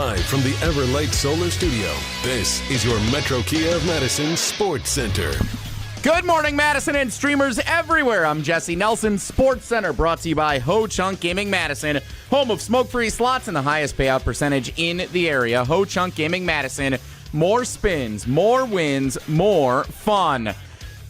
Live from the Everlight Solar Studio, this is your Metro Kia of Madison Sports Center. Good morning, Madison and streamers everywhere. I'm Jesse Nelson, Sports Center, brought to you by Ho Chunk Gaming Madison, home of smoke-free slots and the highest payout percentage in the area. Ho Chunk Gaming Madison, more spins, more wins, more fun.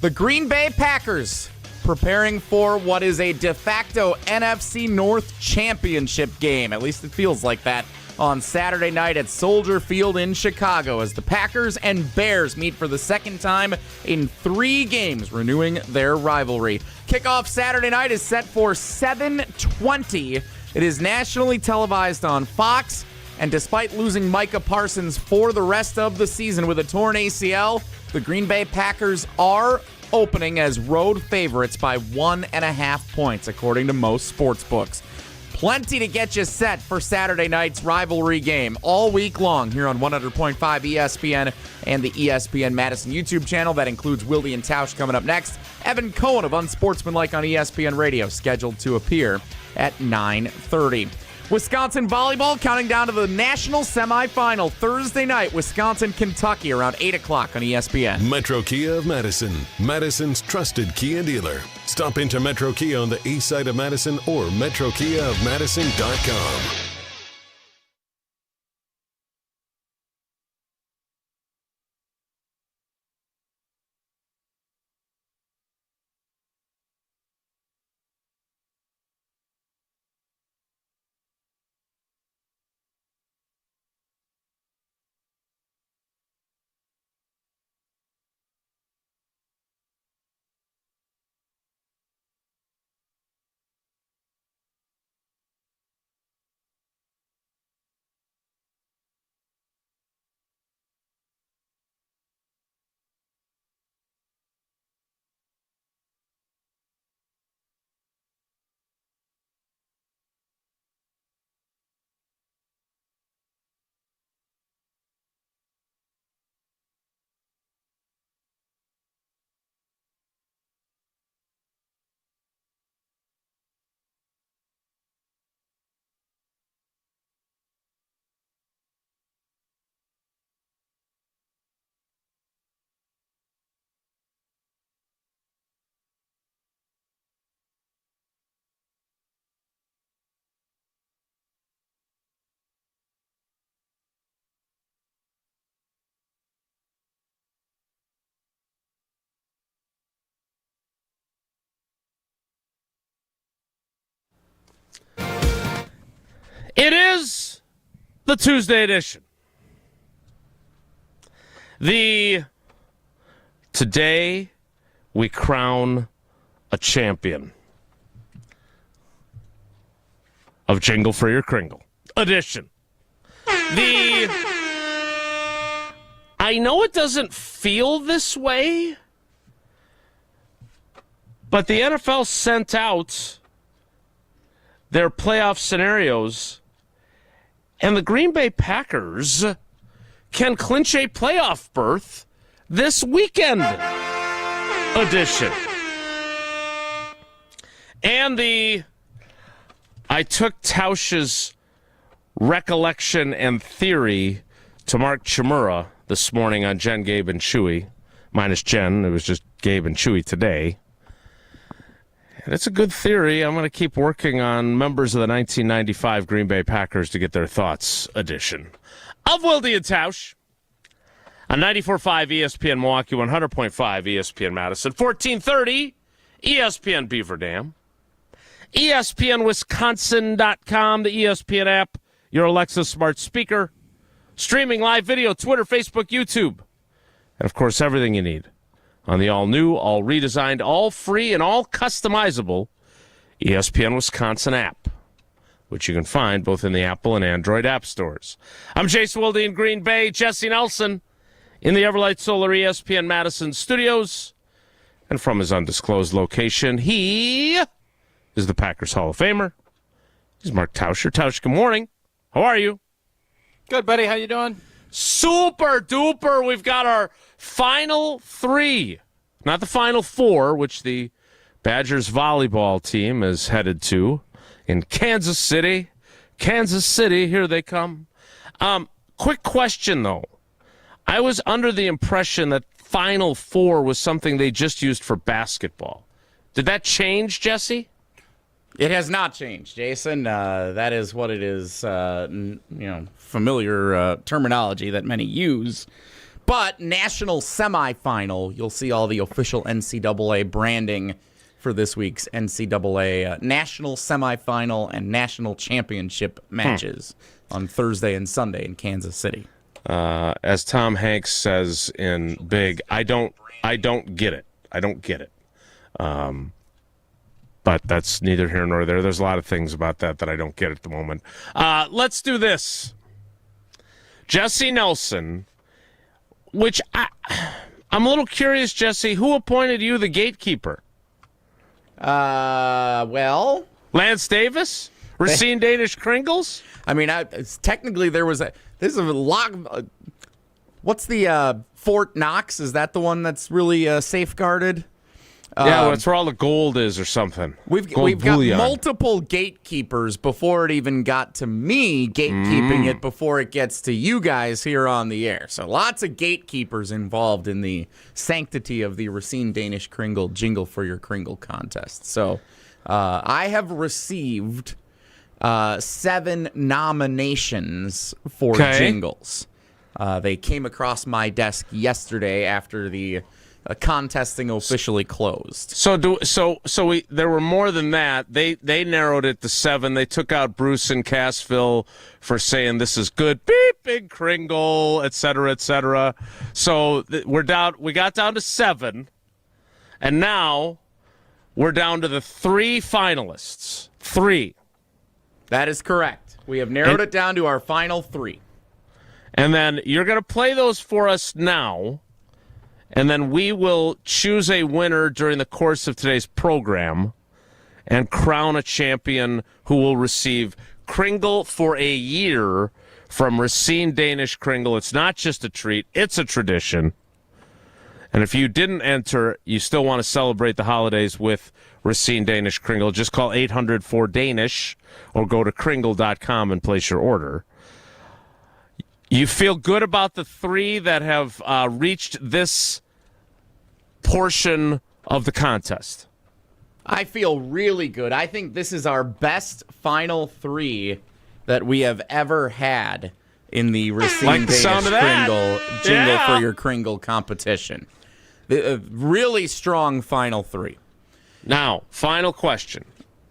The Green Bay Packers preparing for what is a de facto NFC North championship game. At least it feels like that. On Saturday night at Soldier Field in Chicago as the Packers and Bears meet for the second time in 3 games, renewing their rivalry. Kickoff Saturday night is set for 7:20. It is nationally televised on Fox, and despite losing Micah Parsons for the rest of the season with a torn ACL, the Green Bay Packers are opening as road favorites by 1.5 points, according to most sports books. Plenty to get you set for Saturday night's rivalry game all week long here on 100.5 ESPN and the ESPN Madison YouTube channel. That includes Wilde and Tausch coming up next. Evan Cohen of Unsportsmanlike on ESPN Radio scheduled to appear at 9:30. Wisconsin volleyball counting down to the national semifinal Thursday night. Wisconsin, Kentucky around 8 o'clock on ESPN. Metro Kia of Madison, Madison's trusted Kia dealer. Stop into Metro Kia on the east side of Madison or metrokiaofmadison.com. It is the Tuesday edition. Today we crown a champion of Jingle for Your Cringle edition. I know it doesn't feel this way, but the NFL sent out their playoff scenarios, and the Green Bay Packers can clinch a playoff berth this weekend edition. And I took Tausch's recollection and theory to Mark Chimura this morning on Jen, Gabe, and Chewy. Minus Jen, it was just Gabe and Chewy today. And it's a good theory. I'm going to keep working on members of the 1995 Green Bay Packers to get their thoughts edition of Wilde and Tausch on 94.5 ESPN Milwaukee, 100.5 ESPN Madison, 1430 ESPN Beaver Dam, ESPNWisconsin.com, the ESPN app, your Alexa smart speaker, streaming live video, Twitter, Facebook, YouTube, and, of course, everything you need on the all-new, all-redesigned, all-free, and all-customizable ESPN Wisconsin app, which you can find both in the Apple and Android app stores. I'm Jason Wilde in Green Bay, Jesse Nelson in the Everlight Solar ESPN Madison studios, and from his undisclosed location, he is the Packers Hall of Famer. He's Mark Tauscher. Tausch, good morning. How are you? Good, buddy. How you doing? Super duper. We've got our final 3, not the final 4, which the Badgers volleyball team is headed to in Kansas City. Kansas City, here they come. Quick question, though. I was under the impression that Final Four was something they just used for basketball. Did that change, Jesse? It has not changed, Jason. That is what it is, familiar terminology that many use. But national semifinal, you'll see all the official NCAA branding for this week's NCAA national semifinal and national championship matches on Thursday and Sunday in Kansas City. As Tom Hanks says in Big, I don't get it. I don't get it. But that's neither here nor there. There's a lot of things about that I don't get at the moment. Let's do this. Jesse Nelson, which I'm a little curious, Jesse, who appointed you the gatekeeper? Well, Lance Davis? Racine Danish Kringles? I mean, technically there's a lot. What's the Fort Knox? Is that the one that's really safeguarded? Yeah, that's where all the gold is or something. We've got multiple gatekeepers before it even got to me gatekeeping it before it gets to you guys here on the air. So lots of gatekeepers involved in the sanctity of the Racine Danish Cringle Jingle for Your Cringle contest. So I have received 7 nominations for jingles. They came across my desk yesterday after the contesting officially closed. There were more than that. They narrowed it to 7. They took out Bruce and Cassville for saying this is good. Beep, big Cringle, et cetera, et cetera. So we got down to 7, and now we're down to the 3 finalists. 3. That is correct. We have narrowed it down to our final 3. And then you're going to play those for us now. And then we will choose a winner during the course of today's program and crown a champion who will receive Cringle for a year from Racine Danish Cringle. It's not just a treat, it's a tradition. And if you didn't enter, you still want to celebrate the holidays with Racine Danish Cringle, just call 800-4DANISH or go to Cringle.com and place your order. You feel good about the 3 that have reached this portion of the contest? I feel really good. I think this is our best final 3 that we have ever had in the Racine Danish Cringle Jingle for Your Cringle competition. Really strong final 3. Now, final question.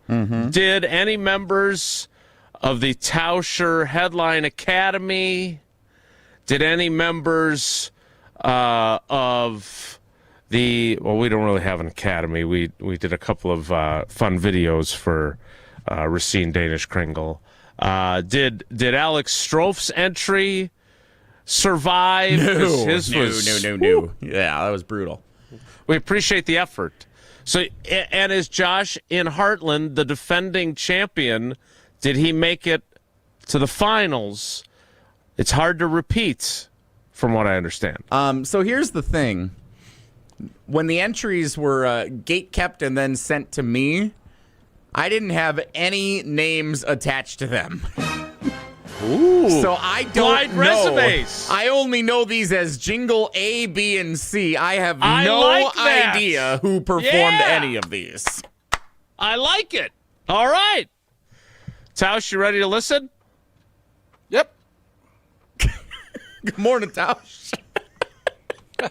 Did any members of the Tauscher Headline Academy... Did any members of the... Well, we don't really have an academy. We did a couple of fun videos for Racine Danish Cringle. Did Alex Strouf's entry survive? No. Yeah, that was brutal. We appreciate the effort. So, and is Josh in Heartland, the defending champion, did he make it to the finals? It's hard to repeat, from what I understand. So here's the thing. When the entries were gate-kept and then sent to me, I didn't have any names attached to them. Ooh. So I don't know. Resumes. I only know these as Jingle A, B, and C. I have no idea who performed any of these. I like it. All right. Tausch, you ready to listen? Yep. Good morning, Tausch. All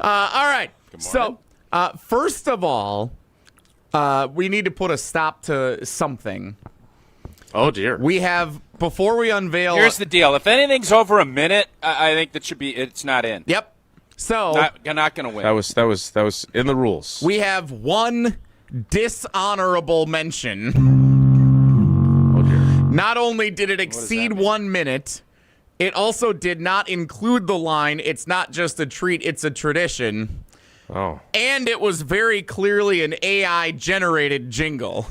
right. So, first of all, we need to put a stop to something. Oh, dear. We have, before we unveil... Here's the deal. If anything's over a minute, I think that should be, it's not in. Yep. So... You're not going to win. That was in the rules. We have one dishonorable mention. Oh, dear. Not only did it exceed 1 minute, it also did not include the line, it's not just a treat, it's a tradition. Oh. And it was very clearly an AI-generated jingle.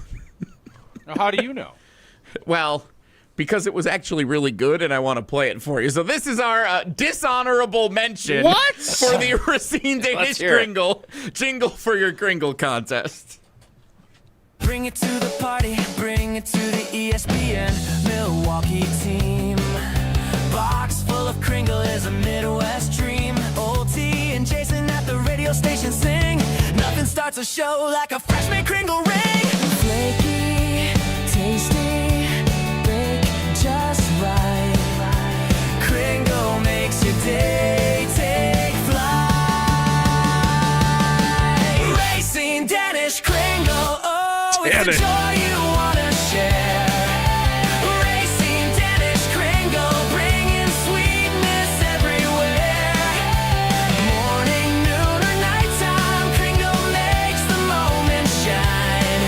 How do you know? Well, because it was actually really good, and I want to play it for you. So this is our dishonorable mention for the Racine Danish Cringle Jingle for Your Cringle contest. Bring it to the party, bring it to the ESPN Milwaukee team. Box full of Cringle is a Midwest dream. OT and Jason at the radio station sing. Nothing starts a show like a freshman Cringle ring. Flaky, tasty, bake just right. Cringle makes your day take flight. Racing Danish Cringle, oh, it's the joy you want to share. Racing Danish Cringle, bringing sweetness everywhere. Morning, noon, or nighttime, Cringle makes the moment shine.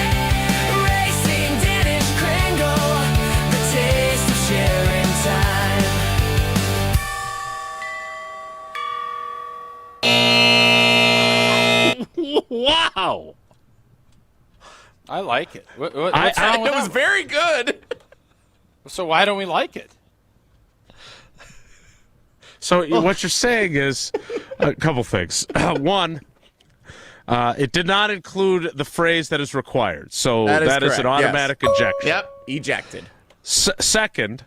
Racing Danish Cringle, the taste of sharing time. Wow. I like it. What's wrong It with was that? very good. So why don't we like it? So what you're saying is a couple things. One, it did not include the phrase that is required. So that is an correct, automatic ejection. Yep, ejected. Second,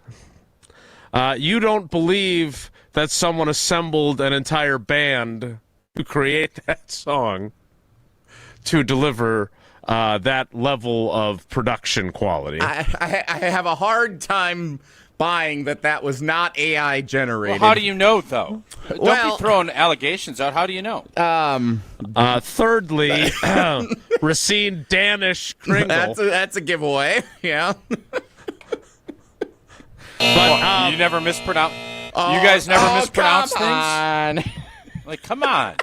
you don't believe that someone assembled an entire band to create that song to deliver that level of production quality. I have a hard time buying that was not AI generated. Well, how do you know, though? Well- Don't be throwing allegations out. How do you know? Thirdly, Racine Danish Kringle. That's a giveaway. Yeah. But You never mispronounce. You guys never mispronounce come things. Like, come on.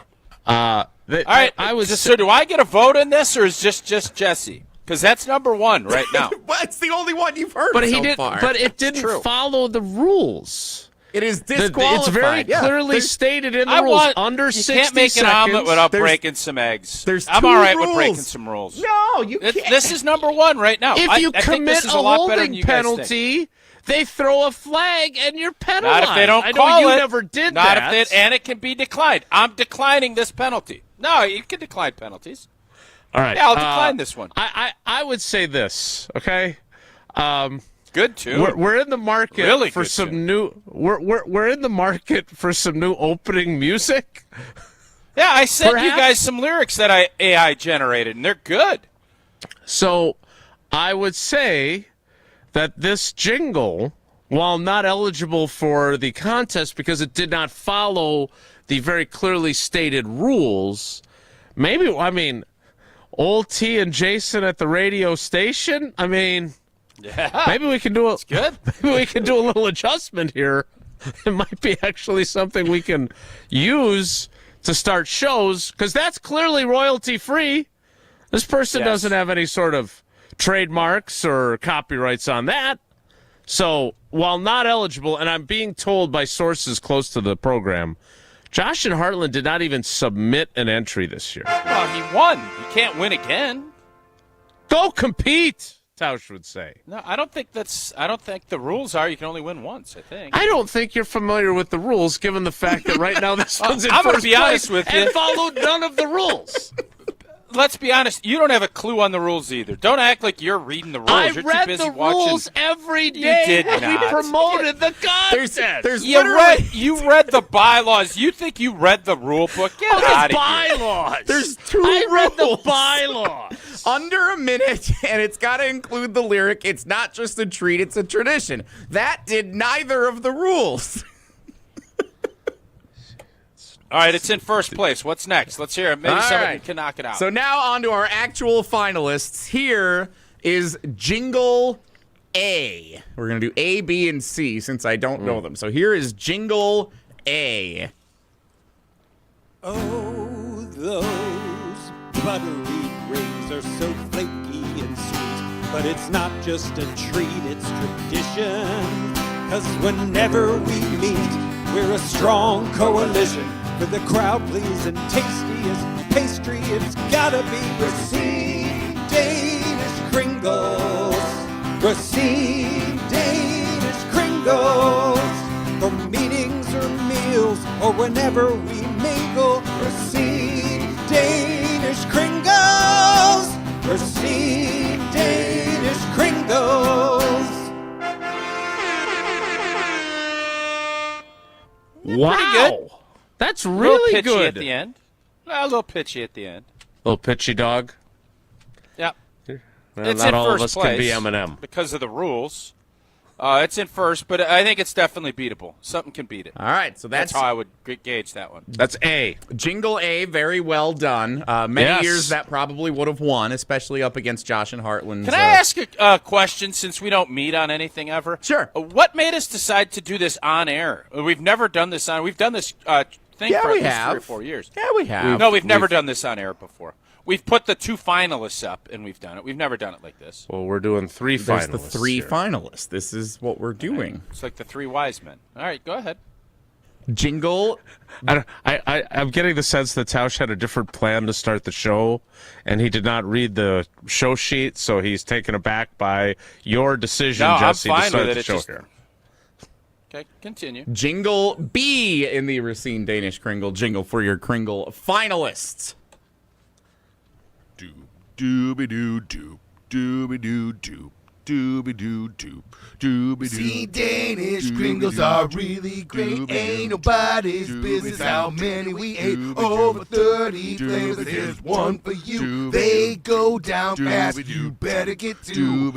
all All right. So do I get a vote in this, or is just Jesse? Because that's number one right now. That's the only one you've heard But so he didn't. far. But it didn't true. follow the rules. It is disqualified. It's very Yeah, clearly there's- stated in the rules. Under you 60 can't make an seconds. omelet without There's- breaking some eggs. there's I'm two all right with rules. breaking some rules. No, you can't. This is number one right now. If you I think commit this is a lot better than holding you guys think. penalty, they throw a flag and you're penalized. Not if they don't I call know you it. never did Not that. if and it can be declined. I'm declining this penalty. No, you can decline penalties. All right. Yeah, I'll decline this one. I would say this. Okay. Good too. We're in the market Really for good some tune. new. We're in the market for some new opening music. Yeah, I sent you Perhaps- guys some lyrics that I AI generated, and they're good. So I would say that this jingle, while not eligible for the contest because it did not follow the very clearly stated rules, maybe, I mean, old T and Jason at the radio station, I mean, Yeah, maybe we can do a, good. maybe we can do a little adjustment here. It might be actually something we can use to start shows, because that's clearly royalty free. This person Yes. doesn't have any sort of trademarks or copyrights on that. So while not eligible, and I'm being told by sources close to the program, Josh and Heartland did not even submit an entry this year. Well, he won. He can't win again. Go compete, Tausch would say. No, I don't think the rules are you can only win once. I think. I don't think you're familiar with the rules, given the fact that right now this one's in I'm gonna first be place honest with you. and followed none of the rules. Let's be honest. You don't have a clue on the rules either. Don't act like you're reading the rules. I You're read too busy the watching. rules every day did when we not. promoted the contest. There's You literally read the bylaws. You think you read the rule book? Get the out of here. bylaws. There's two I read the rules. bylaws. under a minute, and it's got to include the lyric. It's not just a treat, it's a tradition. That did neither of the rules. All right, it's in first place. What's next? Let's hear it. Maybe All somebody right. can knock it out. So now on to our actual finalists. Here is Jingle A. We're going to do A, B, and C since I don't know them. So here is Jingle A. Oh, those buttery grains are so flaky and sweet. But it's not just a treat, it's tradition. 'Cause whenever we meet, we're a strong coalition. For the crowd pleasing tastiest pastry, it's gotta be Racine Danish Kringles. Racine Danish Kringles. For meetings or meals, or whenever we mingle, Racine Danish Kringles. Racine Danish Kringles. Wow. That's A little really pitchy good. at the end. A little pitchy at the end. Little pitchy dog. Yep. Well, It's not in all first of us place can be Eminem. because of the rules. It's in first, but I think it's definitely beatable. Something can beat it. All right, so That's how I would gauge that one. That's A. Jingle A, very well done. Many Yes. years that probably would have won, especially up against Josh and Heartland's. Can I ask a question since we don't meet on anything ever? Sure. What made us decide to do this on air? We've never done this on. We've done this thing Yeah, for we at least have. 3 or 4 years. Yeah, we have. No, we've never done this on air before. We've put the 2 finalists up, and we've done it. We've never done it like this. Well, we're doing 3 There's finalists. the 3 here. finalists. This is what we're doing. It's like the 3 wise men. All right, go ahead. Jingle. I'm getting the sense that Tausch had a different plan to start the show, and he did not read the show sheet, so he's taken aback by your decision, No, I'm Jesse, to fine start with the it. show It's just- here. Okay, continue. Jingle B in the Racine Danish Kringle jingle for your Kringle finalists. Dooby-doo-doo, dooby-doo-doo, dooby-doo-doo, dooby-doo. See, Danish Kringles are really great. Ain't nobody's business how many we ate. Over 30 flavors, there's one for you. They go down fast, you better get to.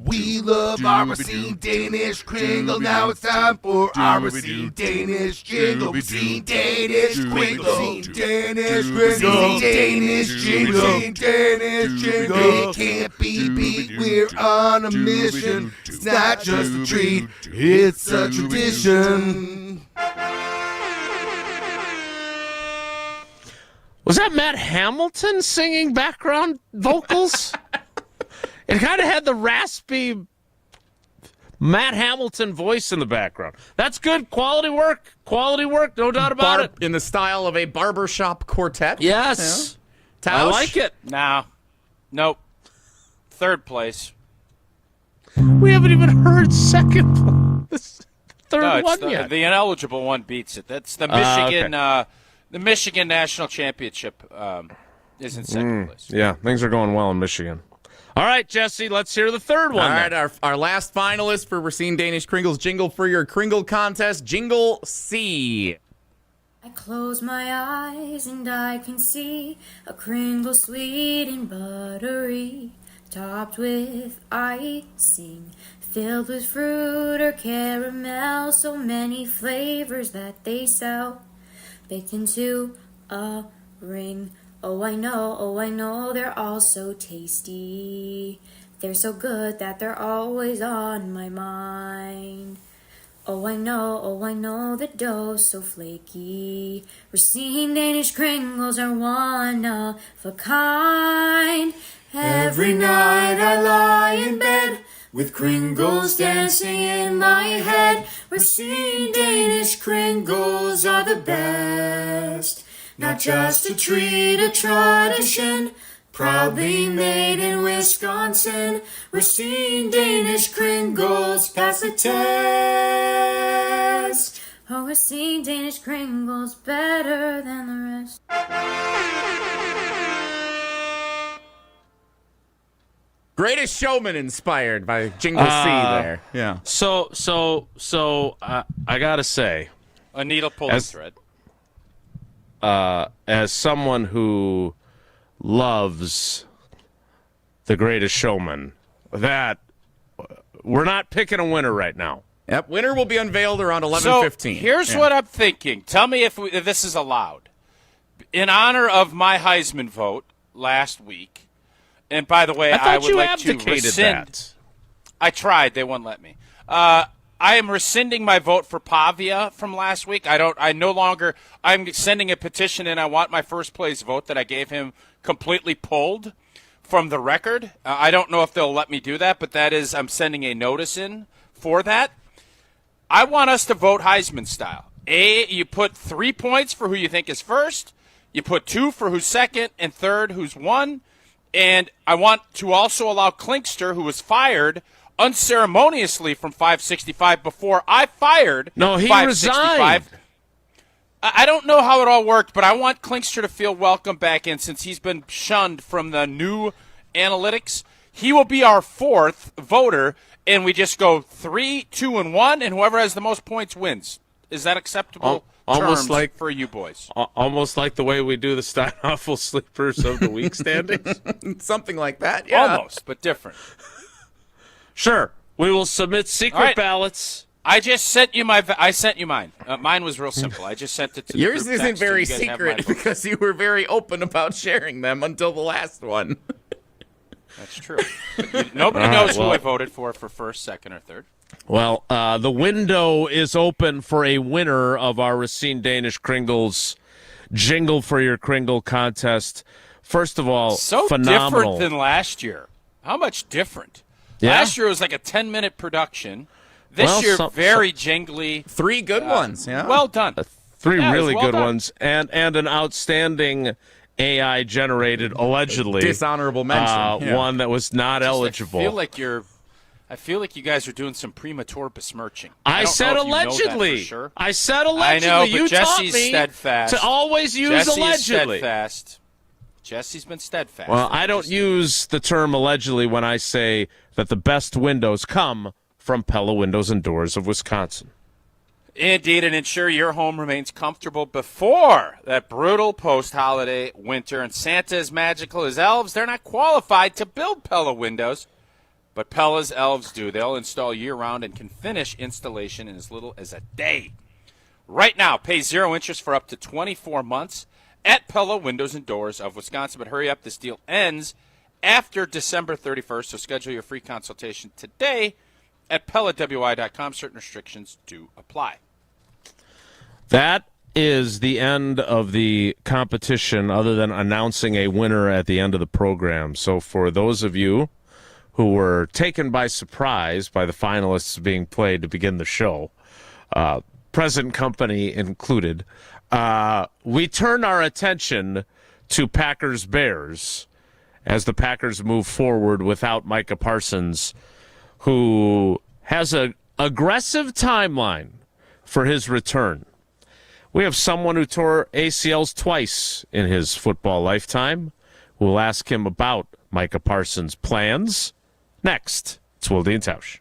We love our Racine Danish Kringle. Now it's time for our Racine Danish Jingle. Racine Danish Kringle. Racine Danish Kringle. Racine Danish Jingle. Racine Danish Jingle. It can't be beat. We're on a mission. It's not just a treat, it's a tradition. Was that Matt Hamilton singing background vocals? It kind of had the raspy Matt Hamilton voice in the background. That's good. Quality work, no doubt about it. In the style of a barbershop quartet. Yes. Yeah. I Tausch? like it. Nah. Nope. 3rd place. We haven't even heard second place. Third No, it's one yet. the ineligible one beats it. That's the Michigan the Michigan National Championship is in 2nd place. Yeah, things are going well in Michigan. All right, Jesse, let's hear the third one. All right, then. our last finalist for Racine Danish Kringle's jingle for your Kringle contest, Jingle C. I close my eyes and I can see a Kringle sweet and buttery, topped with icing, filled with fruit or caramel, so many flavors that they sell, baked into a ring. Oh, I know, they're all so tasty. They're so good that they're always on my mind. Oh, I know, the dough's so flaky. Racine Danish Kringles are one of a kind. Every night I lie in bed with Kringles dancing in my head. Racine Danish Kringles are the best. Not just a treat, a tradition, proudly made in Wisconsin. Racine Danish Kringles pass the test. Oh, Racine Danish Kringles better than the rest. Greatest Showman inspired by Jingle C there. Yeah. So, I gotta say, A needle pulling thread. as someone who loves The Greatest Showman, that we're not picking a winner right now. Yep. Winner will be unveiled around 11:15. So here's what I'm thinking. Tell me if this is allowed. In honor of my Heisman vote last week, and by the way, I I thought would you like to abdicated rescind. that. I tried. They wouldn't let me. I am rescinding my vote for Pavia from last week. I'm sending a petition, and I want my first place vote that I gave him completely pulled from the record. I don't know if they'll let me do that, but I'm sending a notice in for that. I want us to vote Heisman style. You put 3 points for who you think is first. You put 2 for who's second, and third who's won. And I want to also allow Klinkster, who was fired unceremoniously from 565 before I fired. No, he 565. resigned. I don't know how it all worked, but I want Klinkster to feel welcome back in since he's been shunned from the new analytics. He will be our 4th voter, and we just go 3, 2, and 1, and whoever has the most points wins. Is that acceptable Almost terms like for you boys. Almost like the way we do the Steinhoffel Sleepers of the Week standings. Something like that, yeah. Almost, but different. Sure. We will submit secret ballots. I just sent you I sent you mine. Mine was real simple. I just sent it to the Yours group isn't text, so very you guys have my secret votes. because you were very open about sharing them until the last one. That's true. Nobody knows who I voted for first, second, or third. Well, the window is open for a winner of our Racine Danish Kringle's Jingle for Your Cringle contest. First of all, so phenomenal. different than last year. How much different? Yeah? Last year was like a 10-minute production. This year, very jingly. 3 good ones, yeah. Well done. 3 really well good done. ones, and an outstanding AI-generated, allegedly dishonorable mention. one that was not eligible. I feel like you guys are doing some premature besmirching. I don't said know if you know that allegedly. for sure. I said allegedly. I know, but you Jesse's taught me steadfast. to always use Jesse's allegedly. steadfast. Jesse's been steadfast. Well, I don't use the term allegedly when I say that the best windows come from Pella Windows and Doors of Wisconsin. Indeed, and ensure your home remains comfortable before that brutal post-holiday winter. And Santa is magical as elves. They're not qualified to build Pella windows, but Pella's elves do. They'll install year-round and can finish installation in as little as a day. Right now, pay 0 interest for up to 24 months at Pella Windows and Doors of Wisconsin. But hurry up, this deal ends after December 31st, so schedule your free consultation today at PellaWI.com. Certain restrictions do apply. That is the end of the competition, other than announcing a winner at the end of the program. So for those of you who were taken by surprise by the finalists being played to begin the show, present company included, we turn our attention to Packers-Bears as the Packers move forward without Micah Parsons, who has an aggressive timeline for his return. We have someone who tore ACLs twice in his football lifetime. We'll ask him about Micah Parsons' plans. Next, it's Wilde and Tausch.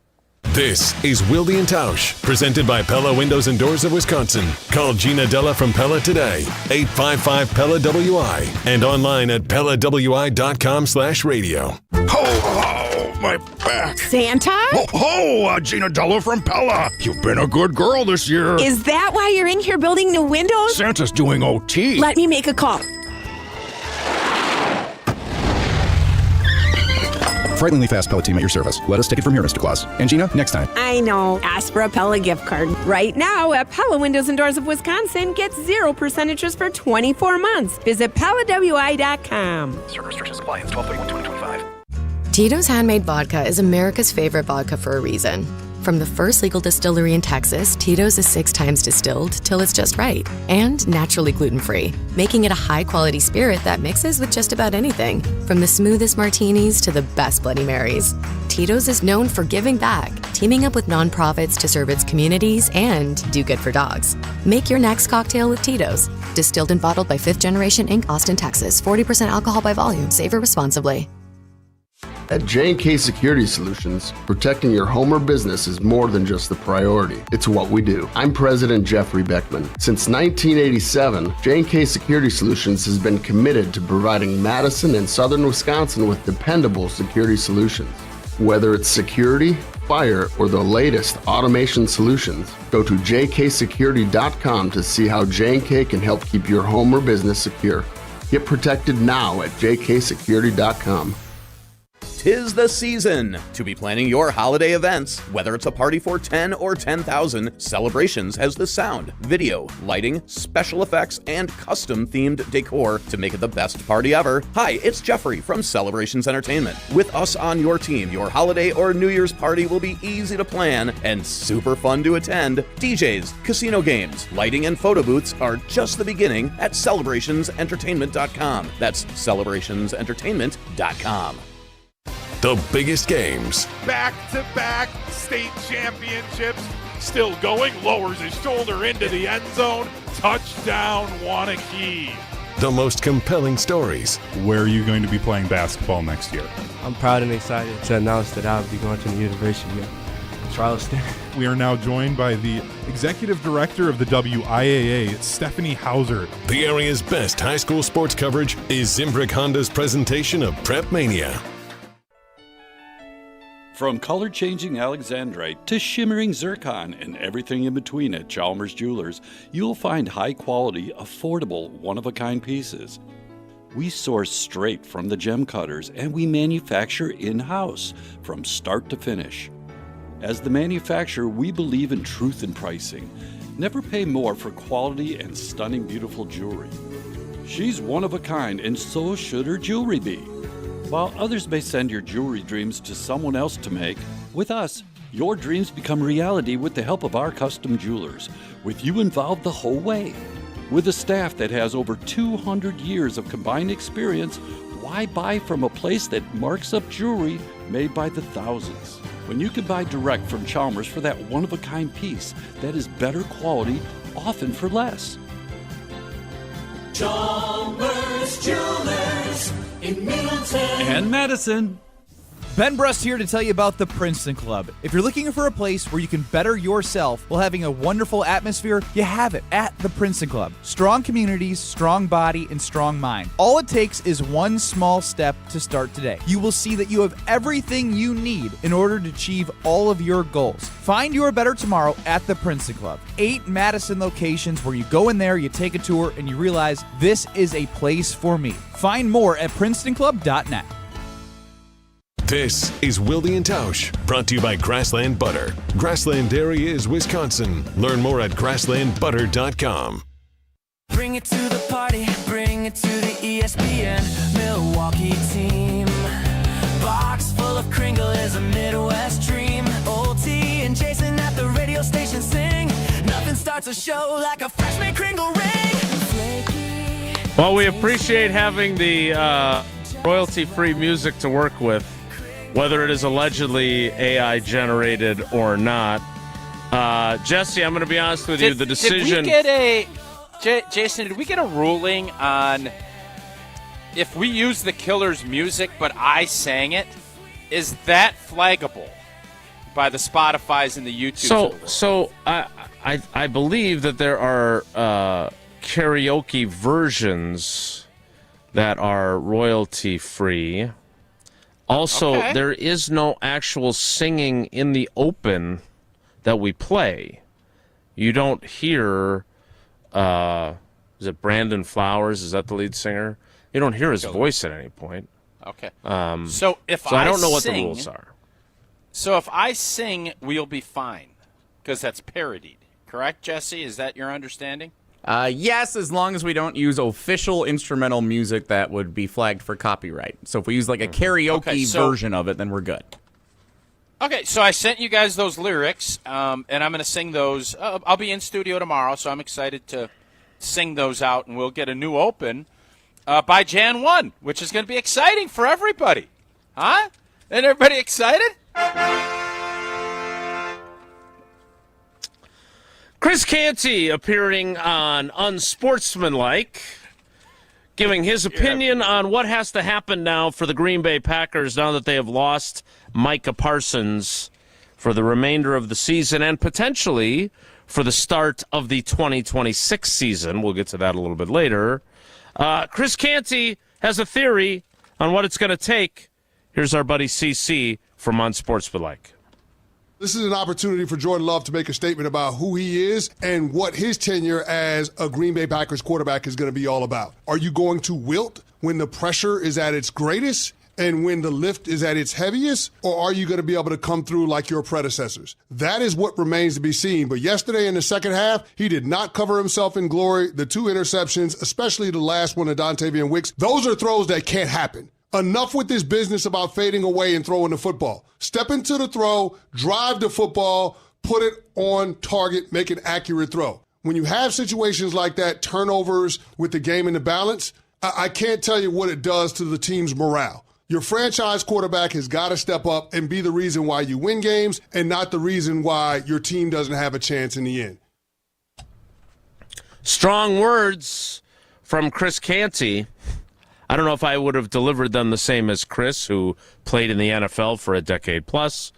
This is Wilde and Tausch, presented by Pella Windows and Doors of Wisconsin. Call Gina Della from Pella today, 855-PELLA-WI, and online at PellaWI.com/radio. Ho, ho, my back. Santa? Ho, Gina Della from Pella. You've been a good girl this year. Is that why you're in here building new windows? Santa's doing OT. Let me make a call. Frighteningly fast Pella team at your service. Let us take it from here, Mr. Claus. And Gina, next time. I know. Ask for a Pella gift card. Right now at Pella Windows and Doors of Wisconsin, get 0% interest for 24 months. Visit PellaWI.com. Certain restrictions apply. It's 12/31/2025. Tito's Handmade Vodka is America's favorite vodka for a reason. From the first legal distillery in Texas, Tito's is 6 times distilled till it's just right, and naturally gluten-free, making it a high-quality spirit that mixes with just about anything, from the smoothest martinis to the best Bloody Marys. Tito's is known for giving back, teaming up with nonprofits to serve its communities and do good for dogs. Make your next cocktail with Tito's. Distilled and bottled by 5th Generation Inc., Austin, Texas. 40% alcohol by volume. Savor responsibly. At J&K Security Solutions, protecting your home or business is more than just the priority. It's what we do. I'm President Jeffrey Beckman. Since 1987, J&K Security Solutions has been committed to providing Madison and Southern Wisconsin with dependable security solutions. Whether it's security, fire, or the latest automation solutions, go to jksecurity.com to see how J&K can help keep your home or business secure. Get protected now at jksecurity.com. 'Tis the season to be planning your holiday events. Whether it's a party for 10 or 10,000, Celebrations has the sound, video, lighting, special effects, and custom-themed decor to make it the best party ever. Hi, it's Jeffrey from Celebrations Entertainment. With us on your team, your holiday or New Year's party will be easy to plan and super fun to attend. DJs, casino games, lighting, and photo booths are just the beginning at celebrationsentertainment.com. That's celebrationsentertainment.com. The biggest games. Back-to-back state championships. Still going, lowers his shoulder into the end zone. Touchdown, Wanakee. The most compelling stories. Where are you going to be playing basketball next year? I'm proud and excited to announce that I'll be going to the University of Charleston. We are now joined by the Executive Director of the WIAA, Stephanie Hauser. The area's best high school sports coverage is Zimbrick Honda's presentation of Prep Mania. From color-changing alexandrite to shimmering zircon and everything in between at Chalmers Jewelers, you'll find high-quality, affordable, one-of-a-kind pieces. We source straight from the gem cutters, and we manufacture in-house from start to finish. As the manufacturer, we believe in truth in pricing. Never pay more for quality and stunning, beautiful jewelry. She's one of a kind, and so should her jewelry be. While others may send your jewelry dreams to someone else to make, with us, your dreams become reality with the help of our custom jewelers, with you involved the whole way. With a staff that has over 200 years of combined experience, why buy from a place that marks up jewelry made by the thousands? When you can buy direct from Chalmers for that one-of-a-kind piece that is better quality, often for less. Chalmers Jewelers in Middleton and Madison. Ben Brust here to tell you about the Princeton Club. If you're looking for a place where you can better yourself while having a wonderful atmosphere, you have it at the Princeton Club. Strong communities, strong body, and strong mind. All it takes is one small step to start today. You will see that you have everything you need in order to achieve all of your goals. Find your better tomorrow at the Princeton Club. 8 Madison locations where you go in there, you take a tour, and you realize this is a place for me. Find more at PrincetonClub.net. This is Wilde and Tausch, brought to you by Grassland Butter. Grassland Dairy is Wisconsin. Learn more at grasslandbutter.com. Bring it to the party, bring it to the ESPN Milwaukee team. Box full of Cringle is a Midwest dream. OT and Jason at the radio station sing. Nothing starts a show like a freshman Cringle ring. Well, we appreciate having the royalty-free music to work with, whether it is allegedly AI generated or not. Jesse, I'm going to be honest with you. The decision. Did we get Jason, did we get a ruling on if we use the Killer's music but I sang it? Is that flaggable by the Spotify's and the YouTube? So I believe that there are karaoke versions that are royalty free. Also, There is no actual singing in the open that we play. You don't hear, is it Brandon Flowers? Is that the lead singer? You don't hear his voice at any point. Okay. So I don't know what the rules are. So if I sing, we'll be fine, because that's parodied. Correct, Jesse? Is that your understanding? Yes, as long as we don't use official instrumental music that would be flagged for copyright. So if we use like a karaoke version of it, then we're good. Okay, so I sent you guys those lyrics, and I'm going to sing those. I'll be in studio tomorrow, so I'm excited to sing those out, and we'll get a new open by Jan 1, which is going to be exciting for everybody. Huh? Isn't everybody excited? Chris Canty appearing on Unsportsmanlike, giving his opinion on what has to happen now for the Green Bay Packers now that they have lost Micah Parsons for the remainder of the season and potentially for the start of the 2026 season. We'll get to that a little bit later. Chris Canty has a theory on what it's going to take. Here's our buddy CC from Unsportsmanlike. This is an opportunity for Jordan Love to make a statement about who he is and what his tenure as a Green Bay Packers quarterback is going to be all about. Are you going to wilt when the pressure is at its greatest and when the lift is at its heaviest? Or are you going to be able to come through like your predecessors? That is what remains to be seen. But yesterday in the second half, he did not cover himself in glory. The 2 interceptions, especially the last one to Dontavian Wicks, those are throws that can't happen. Enough with this business about fading away and throwing the football. Step into the throw, drive the football, put it on target, make an accurate throw. When you have situations like that, turnovers with the game in the balance, I can't tell you what it does to the team's morale. Your franchise quarterback has got to step up and be the reason why you win games and not the reason why your team doesn't have a chance in the end. Strong words from Chris Canty. I don't know if I would have delivered them the same as Chris, who played in the NFL for a decade plus.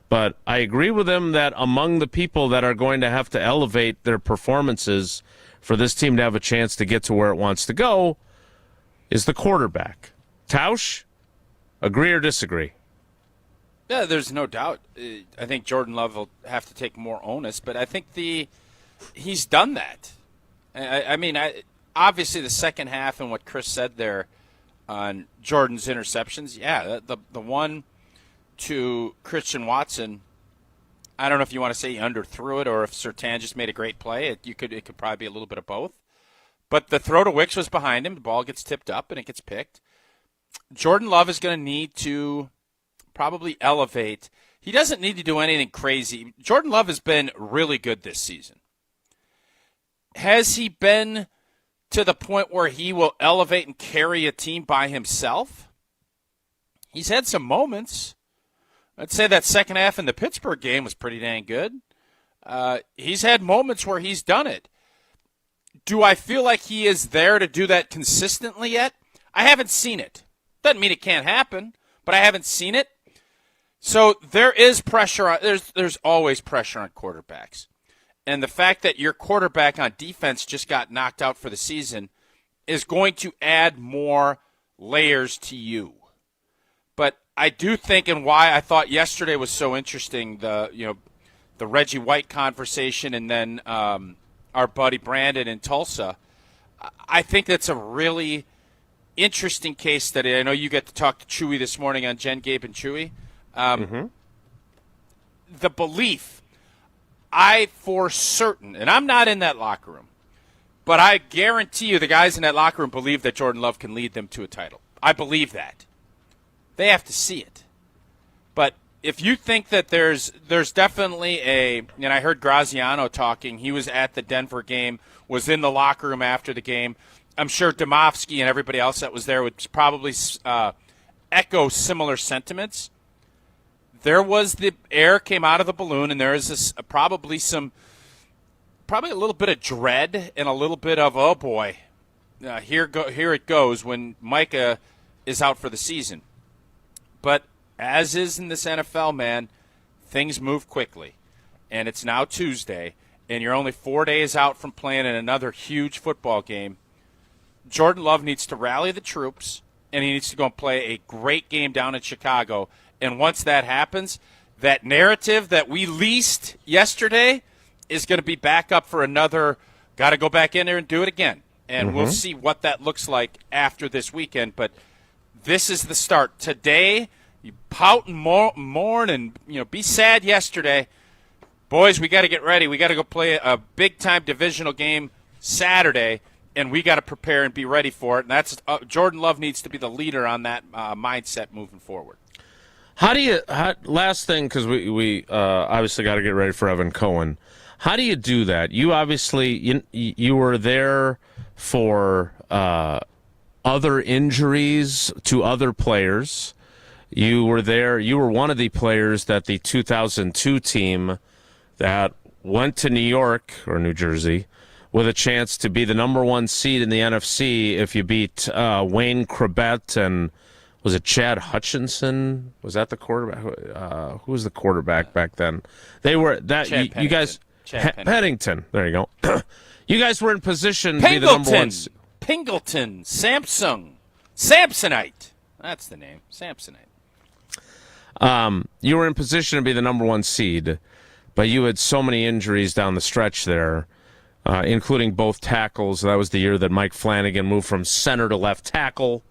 But I agree with him that among the people that are going to have to elevate their performances for this team to have a chance to get to where it wants to go is the quarterback. Tausch, agree or disagree? Yeah, there's no doubt. I think Jordan Love will have to take more onus, but I think he's done that. I mean, obviously the second half and what Chris said there on Jordan's interceptions, yeah, the one to Christian Watson, I don't know if you want to say he underthrew it or if Surtain just made a great play. It could probably be a little bit of both. But the throw to Wicks was behind him. The ball gets tipped up and it gets picked. Jordan Love is going to need to probably elevate. He doesn't need to do anything crazy. Jordan Love has been really good this season. Has he been to the point where he will elevate and carry a team by himself? He's had some moments. I'd say that second half in the Pittsburgh game was pretty dang good. He's had moments where he's done it. Do I feel like he is there to do that consistently yet? I haven't seen it. Doesn't mean it can't happen, but I haven't seen it. So there is pressure. There's always pressure on quarterbacks. And the fact that your quarterback on defense just got knocked out for the season is going to add more layers to you. But I do think, and why I thought yesterday was so interesting, the Reggie White conversation and then our buddy Brandon in Tulsa, I think that's a really interesting case study. I know you get to talk to Chewy this morning on Jen, Gabe, and Chewy. The belief, I for certain, and I'm not in that locker room, but I guarantee you the guys in that locker room believe that Jordan Love can lead them to a title. I believe that. They have to see it. But if you think that there's definitely and I heard Graziano talking, he was at the Denver game, was in the locker room after the game. I'm sure Domofsky and everybody else that was there would probably echo similar sentiments. There was the air came out of the balloon, and there is probably a little bit of dread and a little bit of, oh boy, here it goes when Micah is out for the season. But as is in this NFL, man, things move quickly, and it's now Tuesday, and you're only 4 days out from playing in another huge football game. Jordan Love needs to rally the troops, and he needs to go and play a great game down in Chicago. And once that happens, that narrative that we leased yesterday is going to be back up for another, got to go back in there and do it again. And we'll see what that looks like after this weekend. But this is the start. Today, you pout and mourn and be sad yesterday. Boys, we got to get ready. We got to go play a big-time divisional game Saturday, and we got to prepare and be ready for it. And that's Jordan Love needs to be the leader on that mindset moving forward. Last thing, because we obviously got to get ready for Evan Cohen. How do you do that? You obviously, you were there for other injuries to other players. You were there. You were one of the players that the 2002 team that went to New York or New Jersey with a chance to be the number one seed in the NFC if you beat Wayne Krebet and was it Chad Hutchinson? Was that the quarterback? Who was the quarterback back then? They were that you guys. Pennington. There you go. You guys were in position to be the number one. Pingleton, Samsonite. That's the name, Samsonite. You were in position to be the number one seed, but you had so many injuries down the stretch there, including both tackles. That was the year that Mike Flanagan moved from center to left tackle.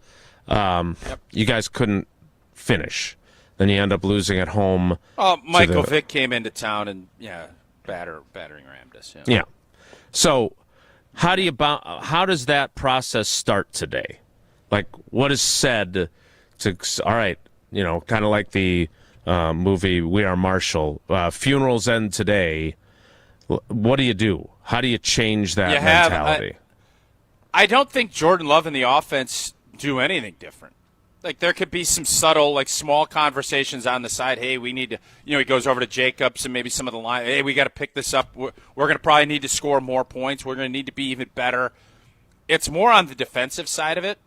You guys couldn't finish. Then you end up losing at home. Oh, Michael Vick came into town and battering rammed us. Yeah. So how does that process start today? Like, what is said to? All right, kind of like the movie We Are Marshall. Funerals end today. What do you do? How do you change that mentality? I don't think Jordan Love and the offense do anything different. Like, there could be some subtle, small conversations on the side. Hey, we need to, he goes over to Jacobs and maybe some of the line. Hey, we got to pick this up. We're going to probably need to score more points. We're going to need to be even better. It's more on the defensive side of it.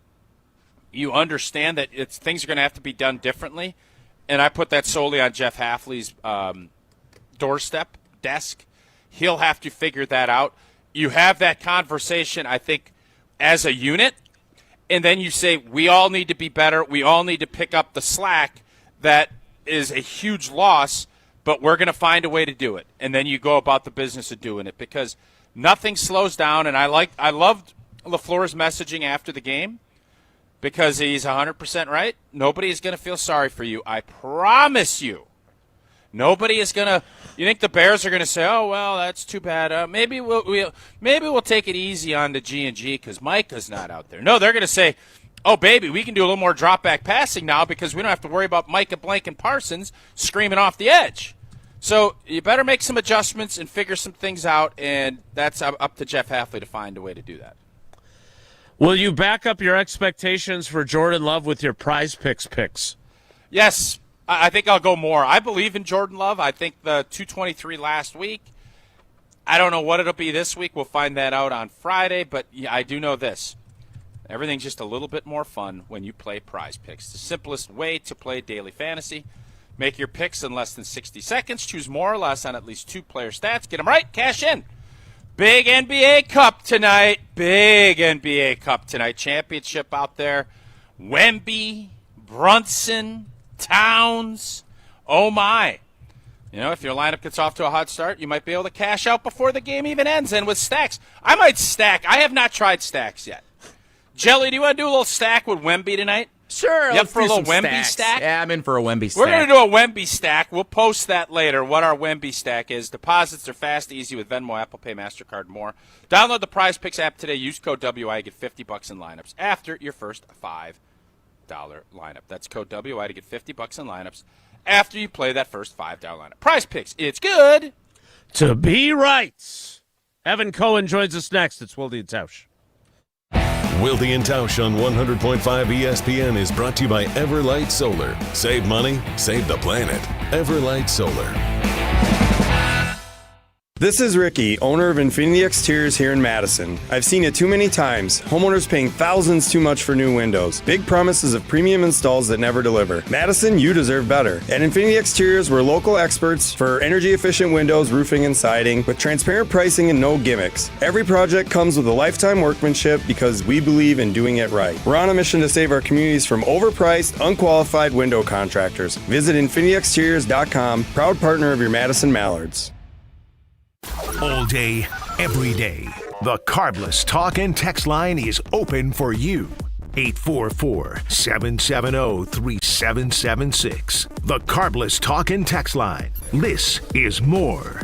You understand that things are going to have to be done differently. and I put that solely on Jeff Hafley's desk. He'll have to figure that out. You have that conversation, I think, as a unit, and then you say, we all need to be better. We all need to pick up the slack. That is a huge loss, but we're going to find a way to do it. And then you go about the business of doing it, because nothing slows down. And I loved LaFleur's messaging after the game, because he's 100% right. Nobody is going to feel sorry for you. I promise you. Nobody is going to – you think the Bears are going to say, oh, well, that's too bad. Maybe we'll take it easy on the G&G because Micah's not out there. No, they're going to say, oh, baby, we can do a little more drop-back passing now because we don't have to worry about Micah Blank and Parsons screaming off the edge. So you better make some adjustments and figure some things out, and that's up to Jeff Hafley to find a way to do that. Will you back up your expectations for Jordan Love with your Prize picks? Yes. I think I'll go more. I believe in Jordan Love. I think the 223 last week. I don't know what it'll be this week. We'll find that out on Friday. But yeah, I do know this. Everything's just a little bit more fun when you play Prize Picks. The simplest way to play daily fantasy. Make your picks in less than 60 seconds. Choose more or less on at least 2 player stats. Get them right. Cash in. Big NBA Cup tonight. Championship out there. Wemby, Brunson, Towns, oh my. You know, if your lineup gets off to a hot start, you might be able to cash out before the game even ends. And with stacks, I might stack. I have not tried stacks yet. Jelly, do you want to do a little stack with Wemby tonight? Sure. You up for a little Wemby stack? Yeah, I'm in for a Wemby stack. We're going to do a Wemby stack. We'll post that later, what our Wemby stack is. Deposits are fast, easy with Venmo, Apple Pay, MasterCard, more. Download the Prize Picks app today. Use code WI. Get $50 in lineups after your first $5 lineup. That's code WI to get $50 in lineups after you play that first $5 lineup. Prize Picks, it's good to be right. Evan Cohen joins us next. It's Wilde and Tausch. Wilde and Tausch on 100.5 ESPN is brought to you by Everlight Solar. Save money, save the planet. Everlight Solar. This is Ricky, owner of Infinity Exteriors here in Madison. I've seen it too many times. Homeowners paying thousands too much for new windows. Big promises of premium installs that never deliver. Madison, you deserve better. At Infinity Exteriors, we're local experts for energy-efficient windows, roofing, and siding with transparent pricing and no gimmicks. Every project comes with a lifetime workmanship because we believe in doing it right. We're on a mission to save our communities from overpriced, unqualified window contractors. Visit infinityexteriors.com, proud partner of your Madison Mallards. All day, every day, the Carbless Talk and Text line is open for you. 844-770-3776. The Carbless Talk and Text line. This is more.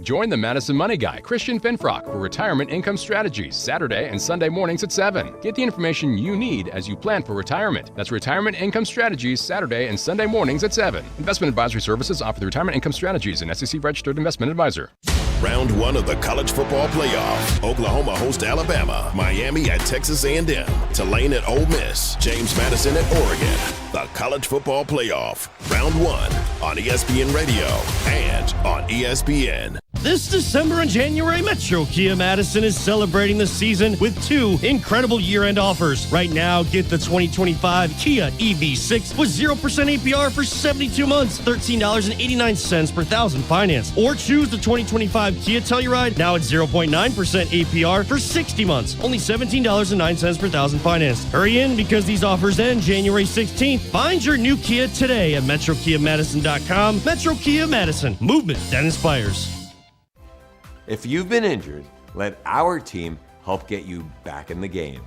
Join the Madison Money Guy, Christian Finfrock, for Retirement Income Strategies, Saturday and Sunday mornings at 7. Get the information you need as you plan for retirement. That's Retirement Income Strategies, Saturday and Sunday mornings at 7. Investment advisory services offered through Retirement Income Strategies, an SEC-registered investment advisor. Round 1 of the college football playoff. Oklahoma hosts Alabama. Miami at Texas A&M. Tulane at Ole Miss. James Madison at Oregon. The college football playoff. Round 1 on ESPN Radio and on ESPN. This December and January, Metro Kia Madison is celebrating the season with 2 incredible year-end offers. Right now, get the 2025 Kia EV6 with 0% APR for 72 months, $13.89 per thousand finance. Or choose the 2025 Kia Telluride, now at 0.9% APR for 60 months, only $17.09 per thousand finance. Hurry in because these offers end January 16th. Find your new Kia today at MetroKiaMadison.com. Metro Kia Madison, movement that inspires. If you've been injured, let our team help get you back in the game.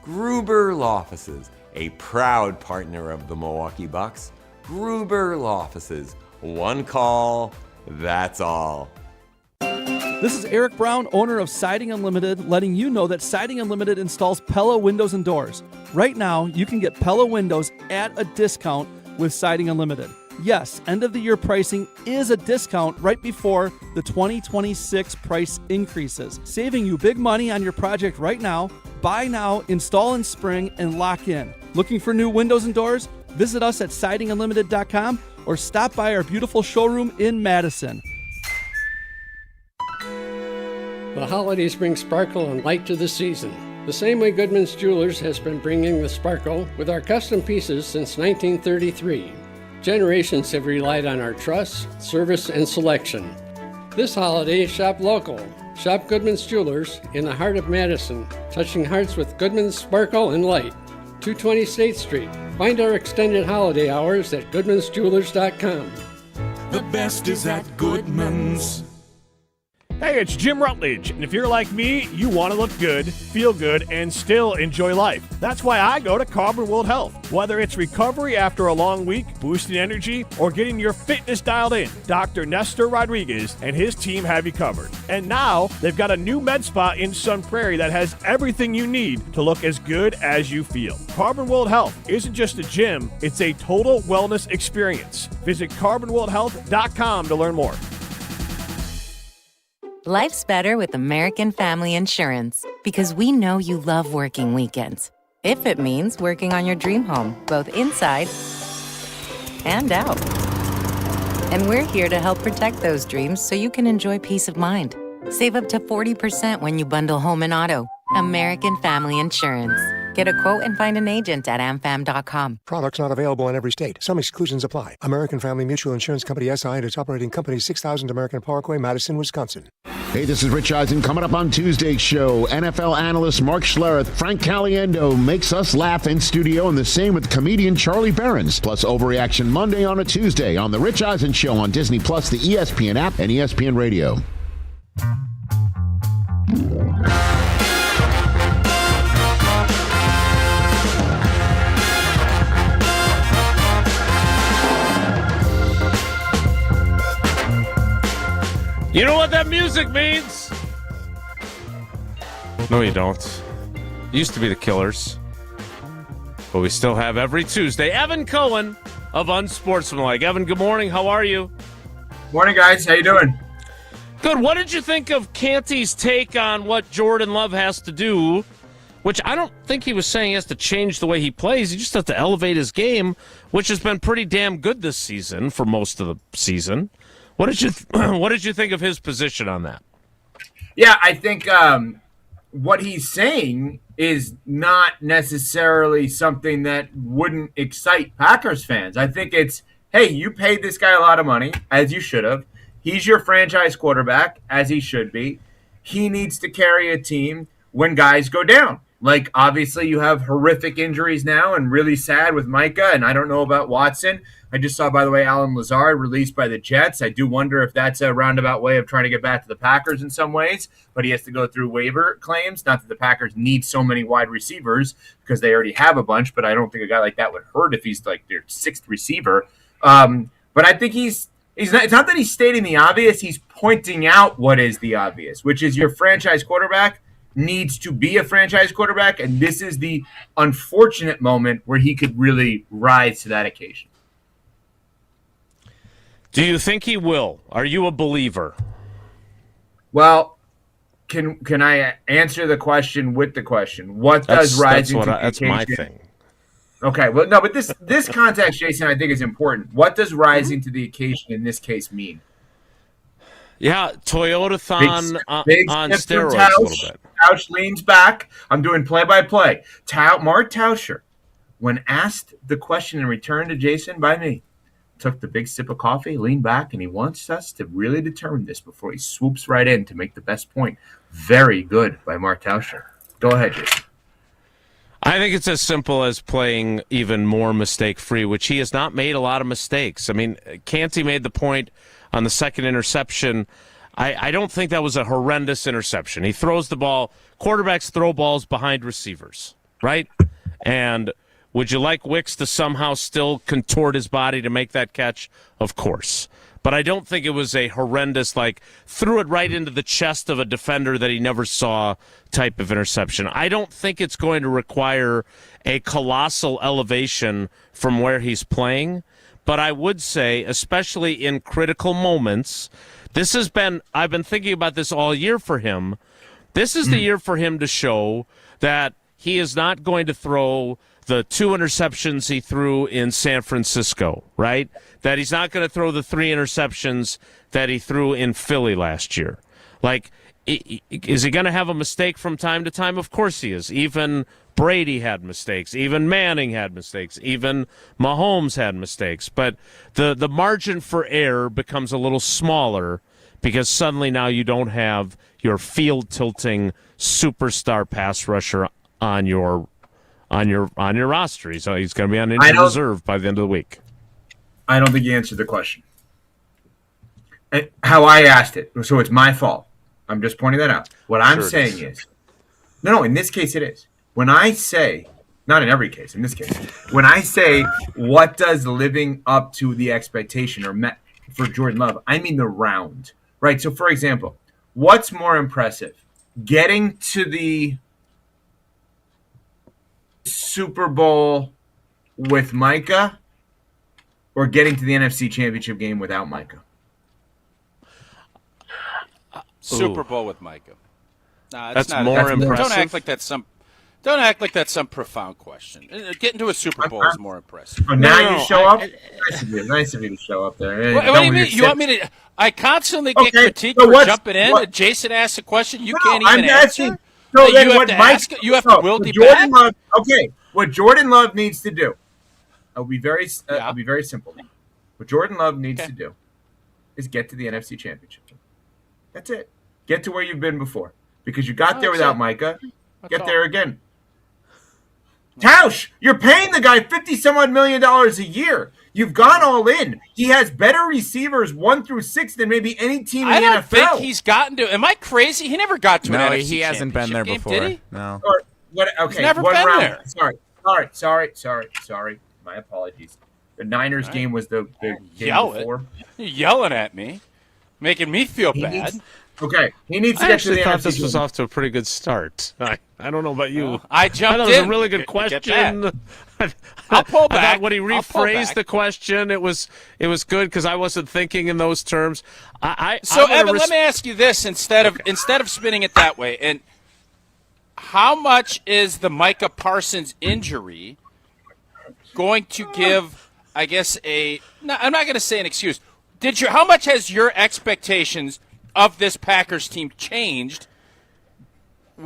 Gruber Law Offices, a proud partner of the Milwaukee Bucks. Gruber Law Offices, one call, that's all. This is Eric Brown, owner of Siding Unlimited, letting you know that Siding Unlimited installs Pella windows and doors. Right now, you can get Pella windows at a discount with Siding Unlimited. Yes, end-of-the-year pricing is a discount right before the 2026 price increases, saving you big money on your project right now. Buy now, install in spring, and lock in. Looking for new windows and doors? Visit us at sidingunlimited.com or stop by our beautiful showroom in Madison. The holidays bring sparkle and light to the season. The same way Goodman's Jewelers has been bringing the sparkle with our custom pieces since 1933. Generations have relied on our trust, service, and selection. This holiday, shop local. Shop Goodman's Jewelers in the heart of Madison, touching hearts with Goodman's sparkle and light. 220 State Street. Find our extended holiday hours at goodmansjewelers.com. The best is at Goodman's. Hey, it's Jim Rutledge, and if you're like me, you want to look good, feel good, and still enjoy life. That's why I go to Carbon World Health. Whether it's recovery after a long week, boosting energy, or getting your fitness dialed in, Dr. Nestor Rodriguez and his team have you covered. And now, they've got a new med spa in Sun Prairie that has everything you need to look as good as you feel. Carbon World Health isn't just a gym, it's a total wellness experience. Visit carbonworldhealth.com to learn more. Life's better with American Family Insurance because we know you love working weekends. If it means working on your dream home, both inside and out. And we're here to help protect those dreams so you can enjoy peace of mind. Save up to 40% when you bundle home and auto. American Family Insurance. Get a quote and find an agent at amfam.com. Products not available in every state. Some exclusions apply. American Family Mutual Insurance Company, SI, and its operating company, 6000 American Parkway, Madison, Wisconsin. Hey, this is Rich Eisen. Coming up on Tuesday's show, NFL analyst Mark Schlereth, Frank Caliendo makes us laugh in studio, and the same with comedian Charlie Berens. Plus, Overreaction Monday on a Tuesday on The Rich Eisen Show on Disney+, the ESPN app, and ESPN Radio. You know what that music means? No, you don't. It used to be the Killers. But we still have every Tuesday. Evan Cohen of Unsportsmanlike. Evan, good morning. How are you? Morning, guys. How you doing? Good. What did you think of Canty's take on what Jordan Love has to do? Which I don't think he was saying he has to change the way he plays. He just has to elevate his game, which has been pretty damn good this season for most of the season. What did you think of his position on that? Yeah, I think what he's saying is not necessarily something that wouldn't excite Packers fans. I think it's, hey, you paid this guy a lot of money, as you should have. He's your franchise quarterback, as he should be. He needs to carry a team when guys go down. Like, obviously, you have horrific injuries now and really sad with Micah, and I don't know about Watson. I just saw, by the way, Alan Lazard released by the Jets. I do wonder if that's a roundabout way of trying to get back to the Packers in some ways, but he has to go through waiver claims. Not that the Packers need so many wide receivers because they already have a bunch, but I don't think a guy like that would hurt if he's like their sixth receiver. But I think it's not that he's stating the obvious. He's pointing out what is the obvious, which is your franchise quarterback needs to be a franchise quarterback, and this is the unfortunate moment where he could really rise to that occasion. Do you think he will? Are you a believer? Well, can I answer the question with the question? What does rising to the occasion? That's my thing. Okay, well, no, but this context, Jason, I think is important. What does rising to the occasion in this case mean? Yeah, Toyota-thon on steroids Tausch, a little bit. Tausch leans back. I'm doing play-by-play. Mark Tauscher, when asked the question in return to Jason by me, took the big sip of coffee, leaned back, and he wants us to really determine this before he swoops right in to make the best point. Very good by Mark Tauscher. Go ahead, Jason. I think it's as simple as playing even more mistake-free, which he has not made a lot of mistakes. I mean, Canty made the point on the second interception. I don't think that was a horrendous interception. He throws the ball. Quarterbacks throw balls behind receivers, right? And would you like Wicks to somehow still contort his body to make that catch? Of course. But I don't think it was a horrendous, threw it right into the chest of a defender that he never saw type of interception. I don't think it's going to require a colossal elevation from where he's playing. But I would say, especially in critical moments, I've been thinking about this all year for him. This is the year for him to show that he is not going to throw the 2 interceptions he threw in San Francisco, right? That he's not going to throw the 3 interceptions that he threw in Philly last year. Like, is he going to have a mistake from time to time? Of course he is. Even Brady had mistakes. Even Manning had mistakes. Even Mahomes had mistakes. But the margin for error becomes a little smaller because suddenly now you don't have your field-tilting superstar pass rusher on your roster. So he's going to be on injured reserve by the end of the week. I don't think you answered the question. How I asked it, so it's my fault. I'm just pointing that out. What I'm saying is, no, in this case it is. When I say, not in every case, in this case, when I say what does living up to the expectation or met for Jordan Love, I mean the round, right? So, for example, what's more impressive, getting to the Super Bowl with Micah or getting to the NFC Championship game without Micah? Super Bowl with Micah. Nah, that's more impressive. Don't act like that's some profound question. Getting to a Super Bowl is more impressive. Oh, now you show up? Nice of you to show up there. What do you mean? You want me to? I constantly get critiqued for jumping in. Jason asks a question you can't even answer. So you have to ask. You have to will Jordan Love. Okay, what Jordan Love needs to do. I'll be very simple. What Jordan Love needs to do is get to the NFC Championship. That's it. Get to where you've been before. Because you got there without Micah. Get there again. Tausch, you're paying the guy $50-some-odd million a year. You've gone all in. He has better receivers 1 through 6 than maybe any team in the NFL. I don't think he's gotten to. Am I crazy? He never got to an NFC he hasn't been there game, before. Did he? No. Okay, he's never one been round. there. Sorry. My apologies. The Niners game was the game before. You're yelling at me, making me feel bad. He needs to I get actually to the thought NFC this was off to a pretty good start. I don't know about you. I jumped in. It was a really good question. I'll pull back. I thought when he rephrased the question, it was good because I wasn't thinking in those terms. Evan, let me ask you this instead of spinning it that way. And how much is the Micah Parsons injury going to give? I guess I'm not going to say an excuse. How much has your expectations of this Packers team changed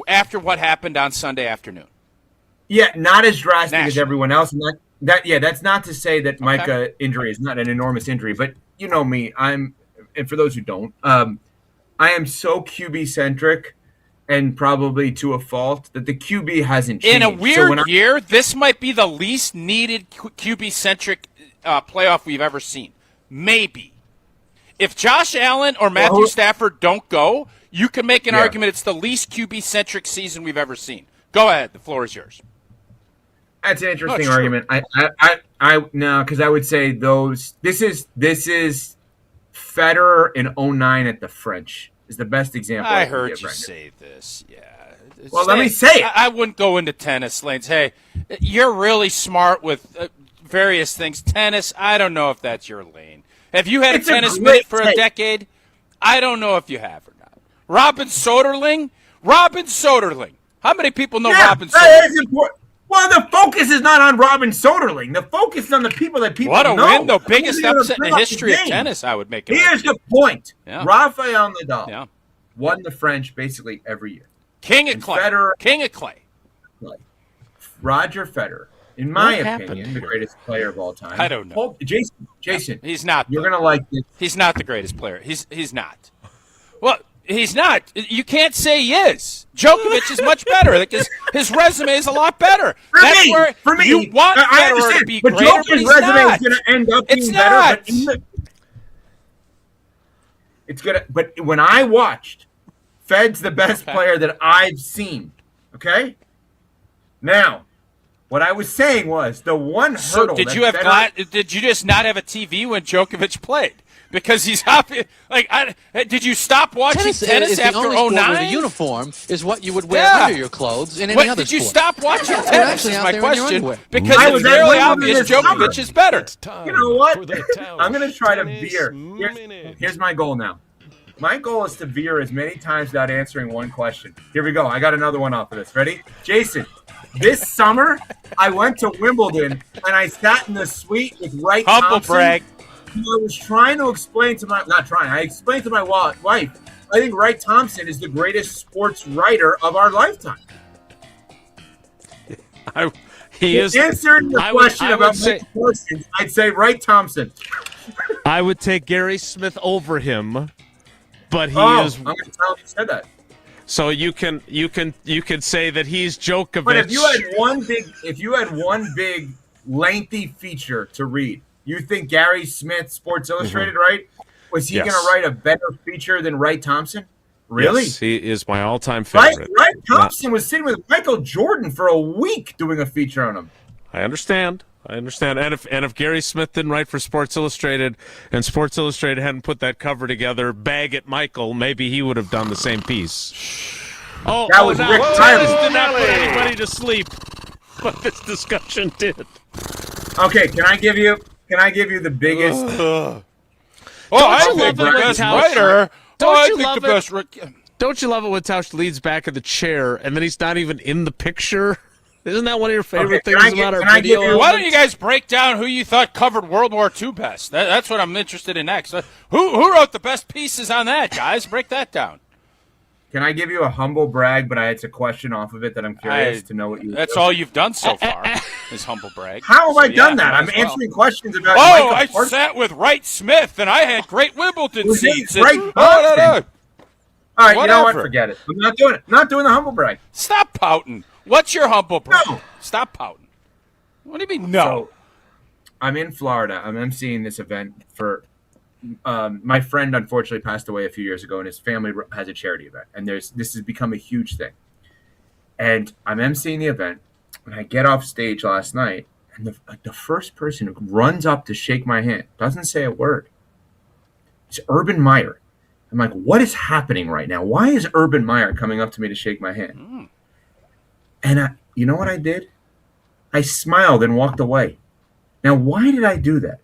after what happened on Sunday afternoon? Yeah, not as drastic as everyone else. And that's not to say that Micah injury is not an enormous injury, but you know me, and for those who don't, I am so QB centric and probably to a fault that the QB hasn't changed. In a weird year, this might be the least needed QB centric playoff we've ever seen. Maybe. If Josh Allen or Matthew Stafford don't go, you can make an argument it's the least QB-centric season we've ever seen. Go ahead. The floor is yours. That's an interesting argument. No, because I would say this is Federer in 09 at the French is the best example. I heard you say this. Yeah. Well, let me say it. I wouldn't go into tennis lanes. Hey, you're really smart with various things. Tennis, I don't know if that's your lane. Have you had a tennis minute for a decade? I don't know if you have or not. Robin Soderling. How many people know Robin Soderling? That is important. Well, the focus is not on Robin Soderling. The focus is on the people that people know. What a win, though. Biggest upset in the history of tennis, I would make it. Here's the point. Yeah. Rafael Nadal won the French basically every year. King of clay. Roger Federer. In my opinion, the greatest player of all time. I don't know. Jason. He's not. You're going to like this. He's not the greatest player. He's not. Well, he's not. You can't say he is. Djokovic is much better. Like his resume is a lot better. For me, you want Federer to be greater, but he's resume not. is going to end up being better. It's going to. But when I watched, Fed's the best player that I've seen. Okay? Now, what I was saying was the one hurdle. So did you just not have a TV when Djokovic played? Because he's happy. Did you stop watching tennis after 09? The uniform is what you would wear under your clothes in any other sport. Did you sport. stop watching tennis? Is my question. Because I it's fairly obvious Djokovic is better. You know what? I'm going to try to veer. Here's my goal now. My goal is to veer as many times without answering one question. Here we go. I got another one off of this. Ready? Jason. This summer, I went to Wimbledon, and I sat in the suite with Wright Thompson. Humble brag. I was trying to explain to I explained to my wife Wright Thompson is the greatest sports writer of our lifetime. He is. Answering your question about Micah Parsons, I'd say Wright Thompson. I would take Gary Smith over him, but he is. I'm going to tell him you said that. So you can say that he's Djokovic. But if you had one big lengthy feature to read, you think Gary Smith, Sports Illustrated, right? Was he going to write a better feature than Wright Thompson? Really? Yes, he is my all-time favorite. Wright Thompson was sitting with Michael Jordan for a week doing a feature on him. I understand. And if Gary Smith didn't write for Sports Illustrated and Sports Illustrated hadn't put that cover together, bag at Michael, maybe he would have done the same piece. That was Rick Tyler. This did not put anybody to sleep, but this discussion did. Okay, can I give you the biggest? I think the best writer. Don't you love it when Tausch leads back in the chair and then he's not even in the picture? Isn't that one of your favorite things about our video? Why don't you guys break down who you thought covered World War II best? That's what I'm interested in next. Who wrote the best pieces on that, guys? Break that down. Can I give you a humble brag, but it's a question off of it that I'm curious to know what you. That's all you've done so far is humble brag. How have I done that? I'm answering questions about. I sat with Wright Smith and I had great Wimbledon seats. All right, whatever. You know what? Forget it. I'm not doing it. Not doing the humble brag. Stop pouting. What's your humble brag? No. Stop pouting. What do you mean, no? So, I'm in Florida. I'm emceeing this event for my friend. Unfortunately, passed away a few years ago, and his family has a charity event. And this has become a huge thing. And I'm emceeing the event, and I get off stage last night, and the first person who runs up to shake my hand doesn't say a word. It's Urban Meyer. I'm like, what is happening right now? Why is Urban Meyer coming up to me to shake my hand? And you know what I did? I smiled and walked away. Now, why did I do that?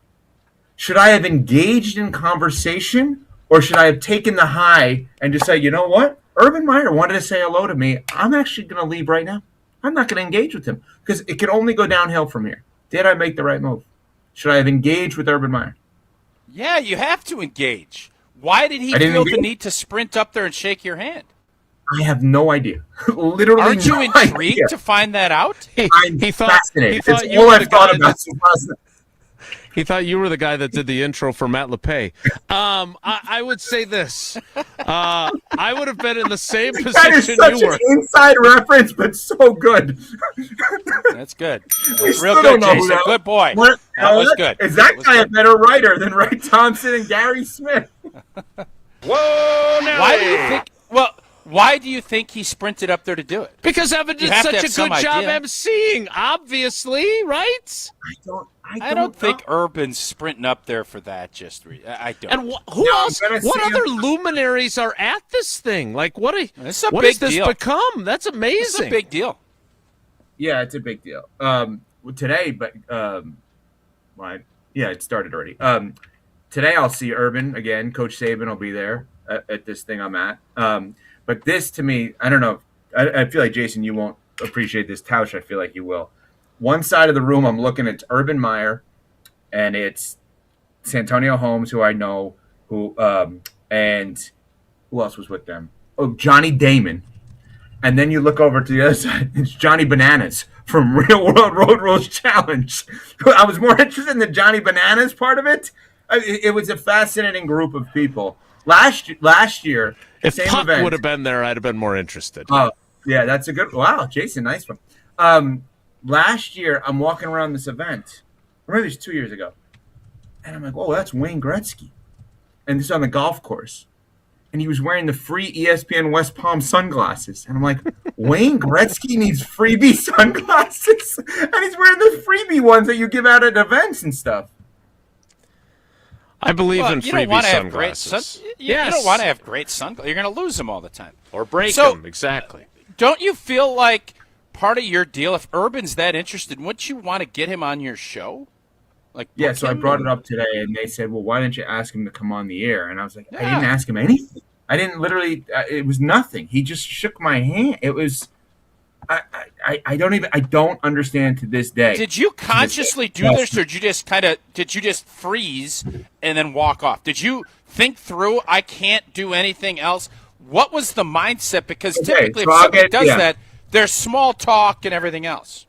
Should I have engaged in conversation, or should I have taken the high and just say, you know what? Urban Meyer wanted to say hello to me. I'm actually going to leave right now. I'm not going to engage with him because it can only go downhill from here. Did I make the right move? Should I have engaged with Urban Meyer? Yeah, you have to engage. Why did he feel the need to sprint up there and shake your hand? I have no idea. Literally, aren't you intrigued to find that out? I'm fascinated. It's all I've thought about since last night. He thought you were the guy that did the intro for Matt LePay. I would say this. I would have been in the same position that is such you were. An inside reference, but so good. That's good. That's real good, Jason. Good boy. That was good. Is that guy a better writer than Wright Thompson and Gary Smith? Whoa! Why do you think? Well, why do you think he sprinted up there to do it? Because Evan did such a good job emceeing, obviously, right? I don't think Urban's sprinting up there for that. I don't. And who else? What other luminaries are at this thing? Like, what has this become? That's amazing. It's a big deal. Yeah, it's a big deal. Today, but it started already. Today I'll see Urban again. Coach Saban will be there at this thing I'm at. But this, to me, I don't know. I feel like, Jason, you won't appreciate this. Tausch, I feel like you will. One side of the room, I'm looking at Urban Meyer, and it's Santonio Holmes, who I know, and who else was with them? Oh, Johnny Damon. And then you look over to the other side, it's Johnny Bananas from Real World Road Rules Challenge. I was more interested in the Johnny Bananas part of it. It was a fascinating group of people. Last year, if same Puck event, would have been there, I'd have been more interested. Oh, yeah, that's a good. Wow, Jason, nice one. Last year, I'm walking around this event, or maybe it was 2 years ago, and I'm like, "Oh, that's Wayne Gretzky," and this is on the golf course, and he was wearing the free ESPN West Palm sunglasses, and I'm like, "Wayne Gretzky needs freebie sunglasses," and he's wearing the freebie ones that you give out at events and stuff. I believe in freebie sunglasses. You don't want to have great sunglasses. You're going to lose them all the time. Or break them, exactly. Don't you feel like part of your deal, if Urban's that interested, wouldn't you want to get him on your show? Yeah, so I brought it up today, and they said, well, why didn't you ask him to come on the air? And I was like, I didn't ask him anything. I didn't literally it was nothing. He just shook my hand. It was I don't understand to this day. Did you consciously do this, or did you just freeze and then walk off? Did you think through, I can't do anything else? What was the mindset? Because typically if somebody does that, there's small talk and everything else.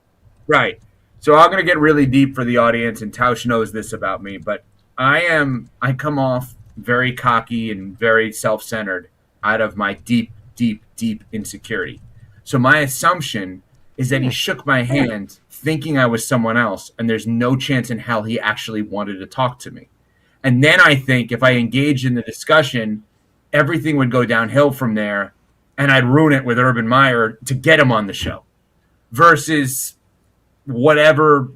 Right. So I'm going to get really deep for the audience, and Tausch knows this about me, but I come off very cocky and very self-centered out of my deep, deep, deep insecurity. So my assumption is that he shook my hand thinking I was someone else, and there's no chance in hell he actually wanted to talk to me. And then I think if I engaged in the discussion, everything would go downhill from there, and I'd ruin it with Urban Meyer to get him on the show versus whatever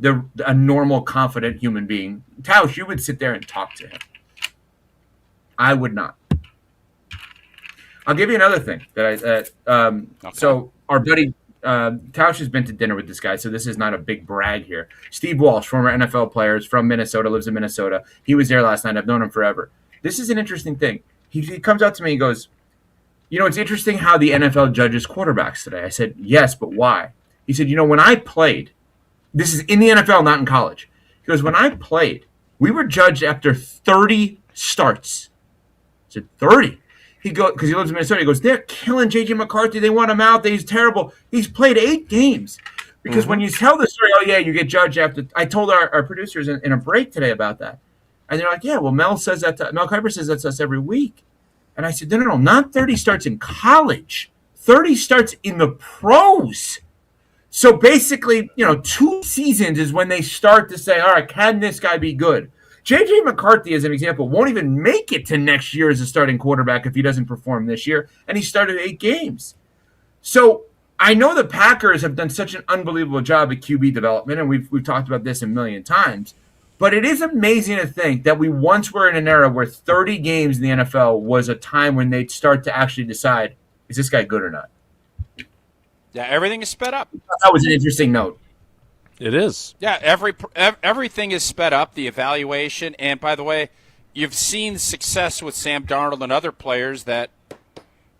a normal, confident human being. Tausch, you would sit there and talk to him. I would not. I'll give you another thing So our buddy Tausch has been to dinner with this guy, so this is not a big brag here. Steve Walsh, former NFL player, is from Minnesota, lives in Minnesota. He was there last night. I've known him forever. This is an interesting thing. He comes out to me and goes, it's interesting how the NFL judges quarterbacks today. I said, yes, but why? He said, when I played, this is in the NFL, not in college. He goes, when I played, we were judged after 30 starts. I said, 30? He goes, because he lives in Minnesota. He goes, they're killing J.J. McCarthy. They want him out. He's terrible. He's played 8 games. Because when you tell the story, you get judged after. I told our producers in a break today about that. And they're like, yeah, well, Mel Kiper says that to us every week. And I said, no, not 30 starts in college. 30 starts in the pros. So basically, 2 seasons is when they start to say, all right, can this guy be good? J.J. McCarthy, as an example, won't even make it to next year as a starting quarterback if he doesn't perform this year, and he started 8 games. So I know the Packers have done such an unbelievable job at QB development, and we've talked about this a million times, but it is amazing to think that we once were in an era where 30 games in the NFL was a time when they'd start to actually decide, is this guy good or not? Yeah, everything is sped up. That was an interesting note. It is. Yeah, everything is sped up, the evaluation. And, by the way, you've seen success with Sam Darnold and other players that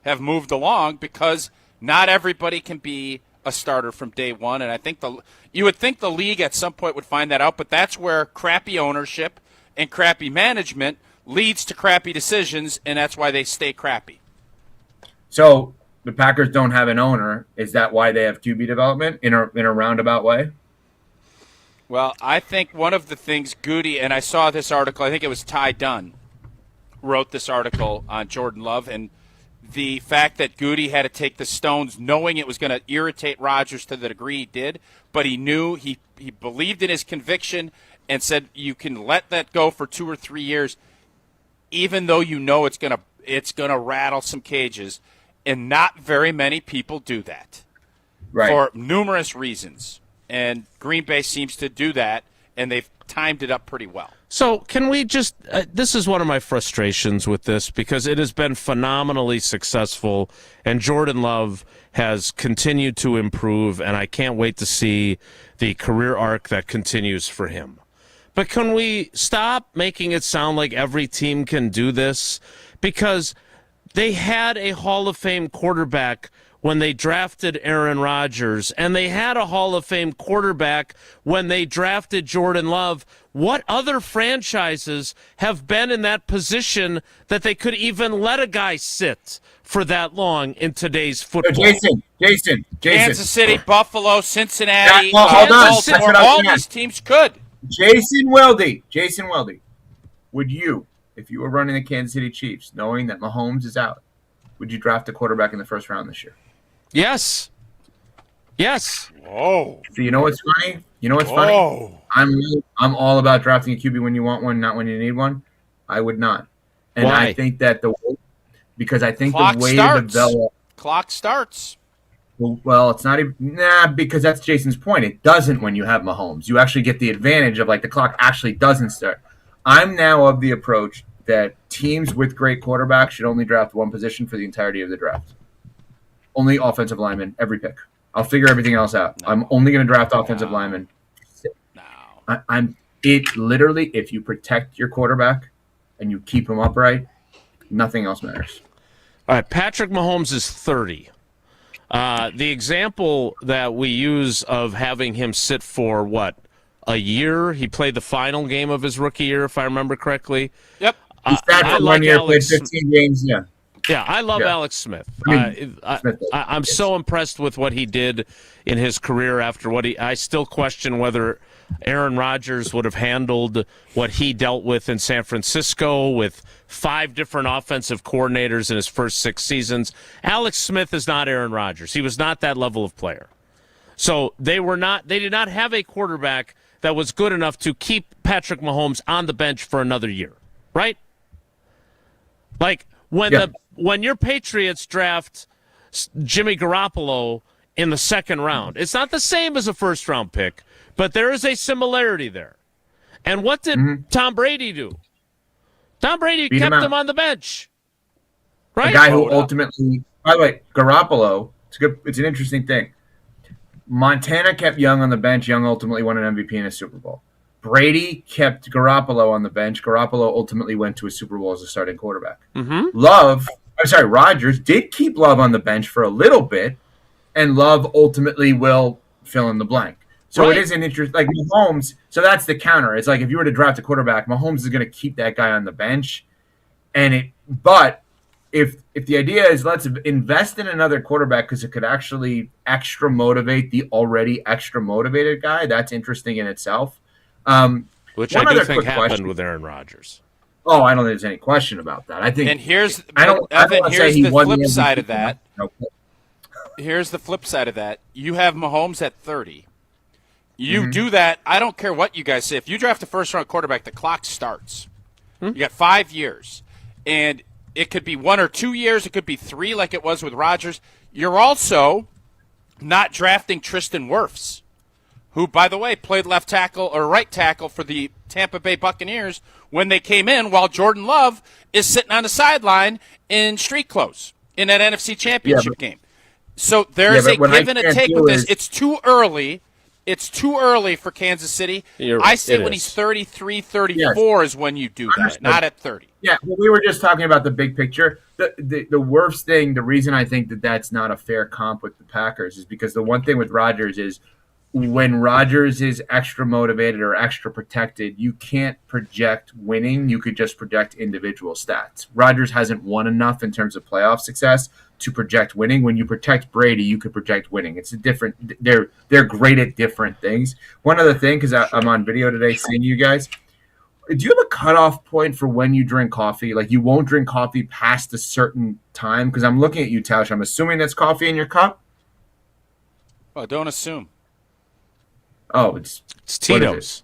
have moved along because not everybody can be a starter from day one. And I think you would think the league at some point would find that out, but that's where crappy ownership and crappy management leads to crappy decisions, and that's why they stay crappy. So the Packers don't have an owner. Is that why they have QB development in a roundabout way? Well, I think one of the things Goody, and I saw this article, I think it was Ty Dunn, wrote this article on Jordan Love, and the fact that Goody had to take the stones knowing it was going to irritate Rodgers to the degree he did, but he knew he believed in his conviction and said you can let that go for 2 or 3 years, even though it's gonna rattle some cages, and not very many people do that, right, for numerous reasons. And Green Bay seems to do that, and they've timed it up pretty well. So can we just this is one of my frustrations with this because it has been phenomenally successful, and Jordan Love has continued to improve, and I can't wait to see the career arc that continues for him. But can we stop making it sound like every team can do this? Because they had a Hall of Fame quarterback when they drafted Aaron Rodgers, and they had a Hall of Fame quarterback when they drafted Jordan Love. What other franchises have been in that position that they could even let a guy sit for that long in today's football? Jason. Kansas City, Buffalo, Cincinnati, hold on. All these teams could. Jason Weldy, would you, if you were running the Kansas City Chiefs, knowing that Mahomes is out, would you draft a quarterback in the first round this year? Yes. Whoa. So you know what's funny? Funny? I'm all about drafting a QB when you want one, not when you need one. I would not. And why? I think that the way starts. to develop Clock starts. Well, it's not even because that's Jason's point. It doesn't when you have Mahomes. You actually get the advantage of the clock actually doesn't start. I'm now of the approach that teams with great quarterbacks should only draft one position for the entirety of the draft. Only offensive linemen, every pick. I'll figure everything else out. I'm only going to draft offensive linemen. It literally, if you protect your quarterback and you keep him upright, nothing else matters. All right, Patrick Mahomes is 30. The example that we use of having him sit for, a year? He played the final game of his rookie year, if I remember correctly. Yep. He sat for 1 year, played 15 games, yeah. Yeah, I love Alex Smith. I'm so impressed with what he did in his career after I still question whether Aaron Rodgers would have handled what he dealt with in San Francisco with 5 different offensive coordinators in his first 6 seasons. Alex Smith is not Aaron Rodgers. He was not that level of player. So they did not have a quarterback that was good enough to keep Patrick Mahomes on the bench for another year, right? Like when your Patriots draft Jimmy Garoppolo in the second round, it's not the same as a first-round pick, but there is a similarity there. And what did Tom Brady do? Tom Brady kept him on the bench, right? The guy who ultimately, by the way, Garoppolo. It's an interesting thing. Montana kept Young on the bench. Young ultimately won an MVP in a Super Bowl. Brady kept Garoppolo on the bench. Garoppolo ultimately went to a Super Bowl as a starting quarterback. Rodgers did keep Love on the bench for a little bit, and Love ultimately will fill in the blank. So It is an interest, like Mahomes. So that's the counter. It's like if you were to draft a quarterback, Mahomes is going to keep that guy on the bench, but if the idea is let's invest in another quarterback because it could actually extra motivate the already extra motivated guy, that's interesting in itself. Which I do think happened with Aaron Rodgers. Oh, I don't think there's any question about that. I think. And here's the flip side of that. Here's the flip side of that. You have Mahomes at 30. You do that. I don't care what you guys say. If you draft a first-round quarterback, the clock starts. You got 5 years, and it could be 1 or 2 years. It could be 3, like it was with Rodgers. You're also not drafting Tristan Wirfs, who, by the way, played left tackle or right tackle for the Tampa Bay Buccaneers when they came in, while Jordan Love is sitting on the sideline in street clothes in that NFC Championship game. So there's a give and a take with this. It's too early. It's too early for Kansas City. I say when he's 33, 34 is when you do that, not at 30. Yeah, well, we were just talking about the big picture. The worst thing, the reason I think that's not a fair comp with the Packers is because the one thing with Rodgers is when Rodgers is extra motivated or extra protected, you can't project winning. You could just project individual stats. Rodgers hasn't won enough in terms of playoff success to project winning. When you protect Brady, you could project winning. It's a different. They're great at different things. One other thing, because I'm on video today seeing you guys. Do you have a cutoff point for when you drink coffee? Like you won't drink coffee past a certain time? Because I'm looking at you, Tausch. I'm assuming that's coffee in your cup. Well, don't assume. Oh, it's Tito's.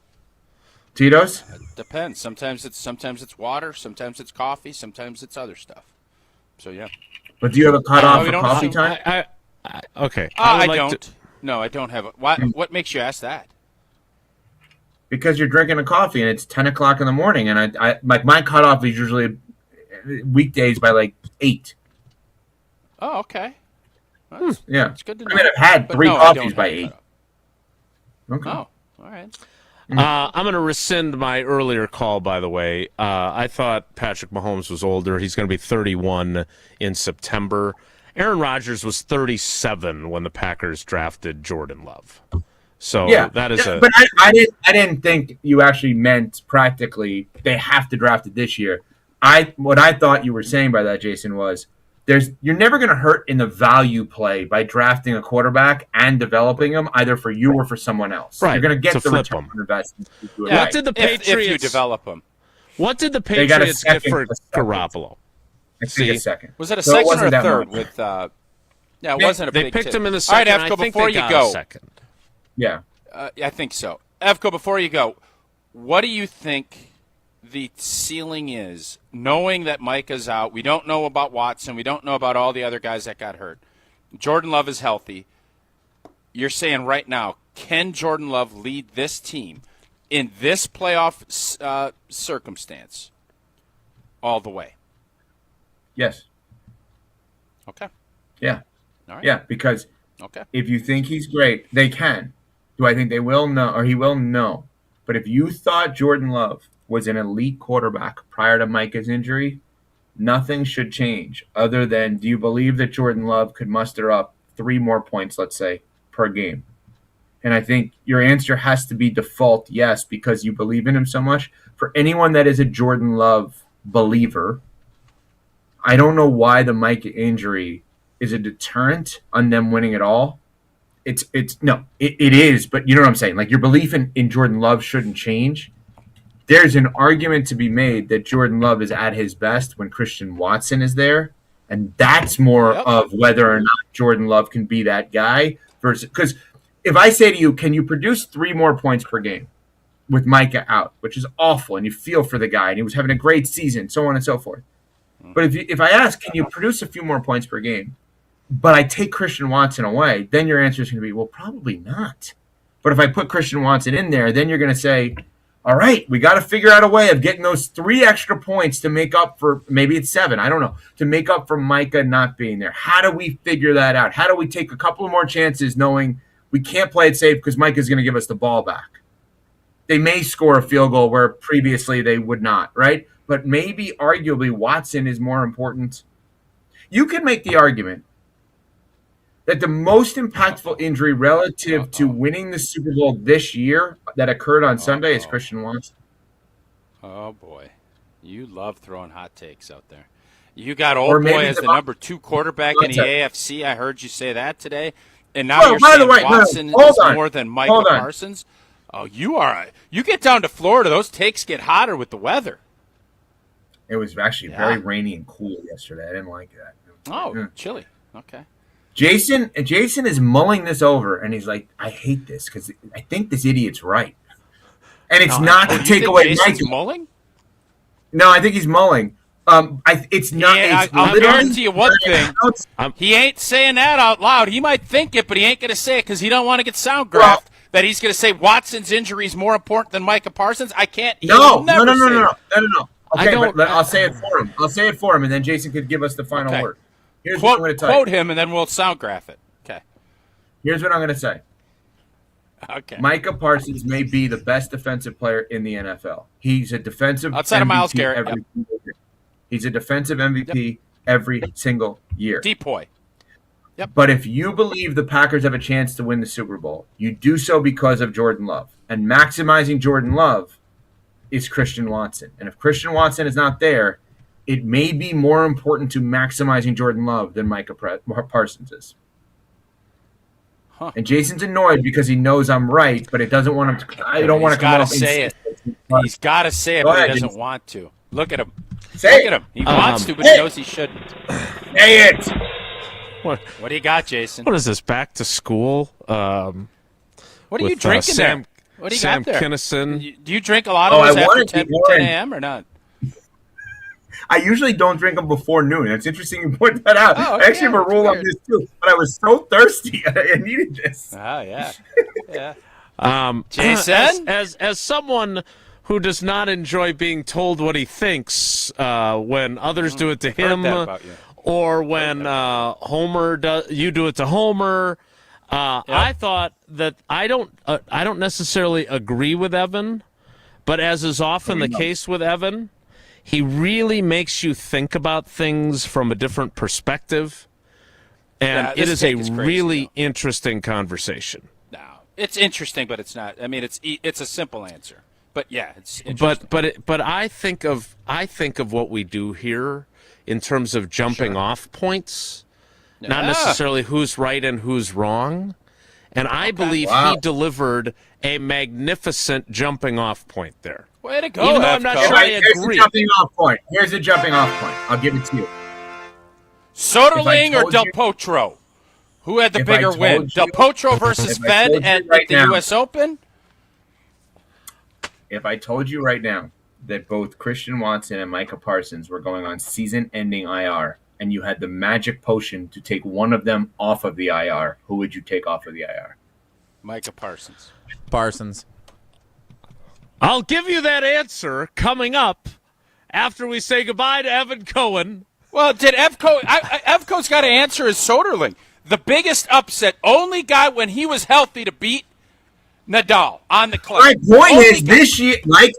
Tito's? It depends. Sometimes it's water. Sometimes it's coffee. Sometimes it's other stuff. So yeah. But do you have a cutoff for coffee time? Okay. I don't. No, I don't have it. What makes you ask that? Because you're drinking a coffee and it's 10 o'clock in the morning, and I my cutoff is usually weekdays by like 8. Oh, okay. Yeah, it's good to know. I mean, I've had 3 coffees by 8. Okay. Oh, all right. I'm going to rescind my earlier call, by the way. I thought Patrick Mahomes was older. He's going to be 31 in September. Aaron Rodgers was 37 when the Packers drafted Jordan Love. So that is But I didn't think you actually meant practically they have to draft it this year. What I thought you were saying by that, Jason, was you're never going to hurt in the value play by drafting a quarterback and developing him either for you or for someone else. Right. You're going to get the return on investment. What did the Patriots if you develop him? What did the Patriots get for Garoppolo? I think a second. Was it a second or a third? With it wasn't a big. They picked him in the second. All right, Evco, before you go, second. Yeah, I think so. Evco, before you go, what do you think the ceiling is, knowing that Micah's out? We don't know about Watson. We don't know about all the other guys that got hurt. Jordan Love is healthy. You're saying right now, can Jordan Love lead this team in this playoff circumstance all the way? Yes. Okay. Yeah. All right. Yeah, because if you think he's great, they can. Do I think they will? No. Or he will? No. But if you thought Jordan Love was an elite quarterback prior to Micah's injury, nothing should change other than, do you believe that Jordan Love could muster up 3 more points, let's say, per game? And I think your answer has to be default yes, because you believe in him so much. For anyone that is a Jordan Love believer, I don't know why the Micah injury is a deterrent on them winning it all. It is, but you know what I'm saying? Like, your belief in Jordan Love shouldn't change. There's an argument to be made that Jordan Love is at his best when Christian Watson is there, and that's more of whether or not Jordan Love can be that guy versus, because if I say to you, can you produce 3 more points per game with Micah out, which is awful, and you feel for the guy, and he was having a great season, so on and so forth. But if I ask, can you produce a few more points per game, but I take Christian Watson away, then your answer is going to be, well, probably not. But if I put Christian Watson in there, then you're going to say, all right, we got to figure out a way of getting those 3 extra points to make up for, maybe it's 7, I don't know, to make up for Micah not being there. How do we figure that out? How do we take a couple of more chances knowing we can't play it safe because Micah's going to give us the ball back? They may score a field goal where previously they would not, right? But maybe arguably Watson is more important. You could make the argument that the most impactful injury relative to winning the Super Bowl this year that occurred on Sunday is Christian Watson. Oh, boy. You love throwing hot takes out there. You got old boy as the number 2 quarterback in the AFC. I heard you say that today. And now you're saying Watson is more than Micah Parsons. Oh, you get down to Florida, those takes get hotter with the weather. It was actually very rainy and cool yesterday. I didn't like that. Oh, chilly. Okay. Jason is mulling this over, and he's like, I hate this because I think this idiot's right. And it's not to take away Micah. Mulling? No, I think he's mulling. It's not. Yeah, I'll guarantee you one thing. He ain't saying that out loud. He might think it, but he ain't going to say it because he don't want to get sound graphed. That he's going to say Watson's injury is more important than Micah Parsons. I can't. No. Okay, but I'll say it for him. I'll say it for him, and then Jason could give us the final word. Here's what I'm going to tell you. Quote him, and then we'll sound graph it. Okay. Here's what I'm going to say. Okay. Micah Parsons may be the best defensive player in the NFL. He's a defensive outside MVP of Myles Garrett every single year. He's a defensive MVP every single year. Depoy. Yep. But if you believe the Packers have a chance to win the Super Bowl, you do so because of Jordan Love. And maximizing Jordan Love is Christian Watson. And if Christian Watson is not there, it may be more important to maximizing Jordan Love than Micah Parsons is. Huh. And Jason's annoyed because he knows I'm right, but it doesn't want him to. I don't want to come off. He's got to say it, but he doesn't want to. Look at him. Look at him. He wants to, but he knows he shouldn't. Say it. What do you got, Jason? What is this? Back to school? What are you drinking there? What do you Sam got there? Kinison. Do you drink a lot of those after 10 a.m. or not? I usually don't drink them before noon. It's interesting you point that out. I actually have a rule on this too, but I was so thirsty. I needed this. Oh, yeah. Yeah. Jason? As someone who does not enjoy being told what he thinks when others do it to him, or when you do it to Homer, I thought that I don't necessarily agree with Evan, but as is often the case with Evan, he really makes you think about things from a different perspective, and it is a really interesting conversation. No, it's interesting, but it's not. I mean, it's a simple answer, but yeah, it's interesting. But I think of what we do here in terms of jumping off points, not necessarily who's right and who's wrong. And I believe he delivered a magnificent jumping off point there. Way to go, even though I'm not sure I agree. Here's a jumping off point. I'll give it to you. Soderling or Del Potro? Who had the bigger win? Del Potro versus Fed at the U.S. Open? If I told you right now that both Christian Watson and Micah Parsons were going on season-ending IR, and you had the magic potion to take one of them off of the IR, who would you take off of the IR? Micah Parsons. Parsons. I'll give you that answer coming up after we say goodbye to Evan Cohen. Well, did Evco's got to answer as Soderling. The biggest upset, only guy when he was healthy to beat Nadal on the clay. My point is, this year, like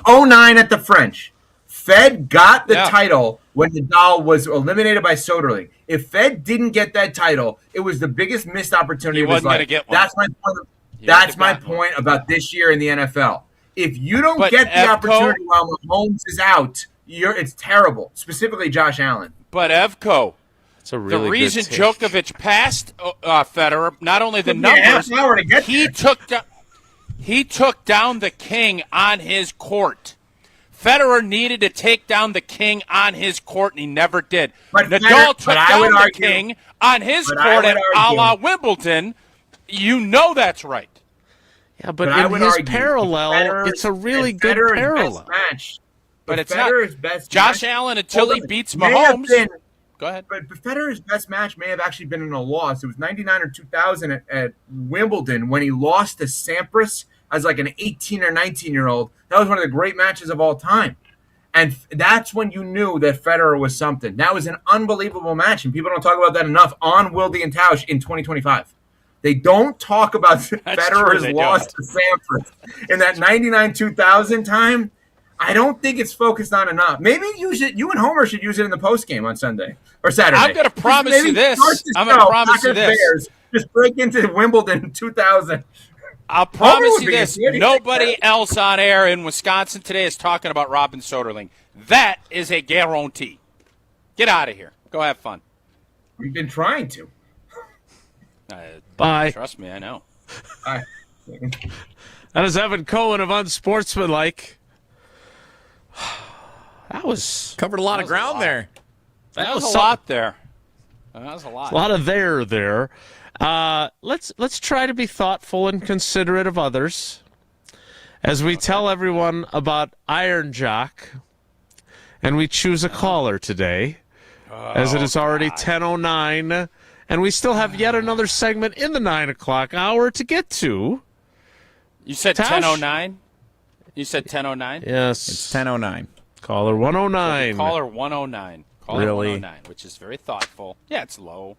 09 at the French, Fed got the title when Nadal was eliminated by Soderling. If Fed didn't get that title, it was the biggest missed opportunity of his wasn't gonna life. get one. That's my point. That's my point about this year in the NFL. If you don't get the opportunity while Mahomes is out, it's terrible. Specifically, Josh Allen. But Evco, it's a really the reason good take. Djokovic passed Federer, not only the numbers, he took down the king on his court. Federer needed to take down the king on his court, and he never did. Nadal took down the king on his court at a la Wimbledon. You know that's right. Yeah, but in his parallel, it's a really good parallel. But it's Federer's not. best Josh match, Allen until he beats Mahomes. Go ahead. But Federer's best match may have actually been in a loss. It was 99 or 2000 at Wimbledon when he lost to Sampras as like an 18 or 19-year-old. That was one of the great matches of all time. And that's when you knew that Federer was something. That was an unbelievable match, and people don't talk about that enough on Wilde and Tausch in 2025. They don't talk about Federer's loss to Sampras in that 99-2000 time. I don't think it's focused on enough. Maybe you and Homer should use it in the postgame on Sunday or Saturday. I'm going to promise you this. Bears just break into Wimbledon in 2000. I'll promise you this. Nobody else on air in Wisconsin today is talking about Robin Soderling. That is a guarantee. Get out of here. Go have fun. We've been trying to. Bye. Trust me, I know. Bye. That is Evan Cohen of Unsportsmanlike. That was covered a lot of ground there. That was a lot there. That was a lot. A lot of there. Let's try to be thoughtful and considerate of others as we tell everyone about Iron Jock, and we choose a caller today, as it is already 10:09, and we still have yet another segment in the 9 o'clock hour to get to. You said 10:09? You said 10:09? Yes. It's 10:09. Caller 109. Caller 109. Caller Really? 109, which is very thoughtful. Yeah, it's low.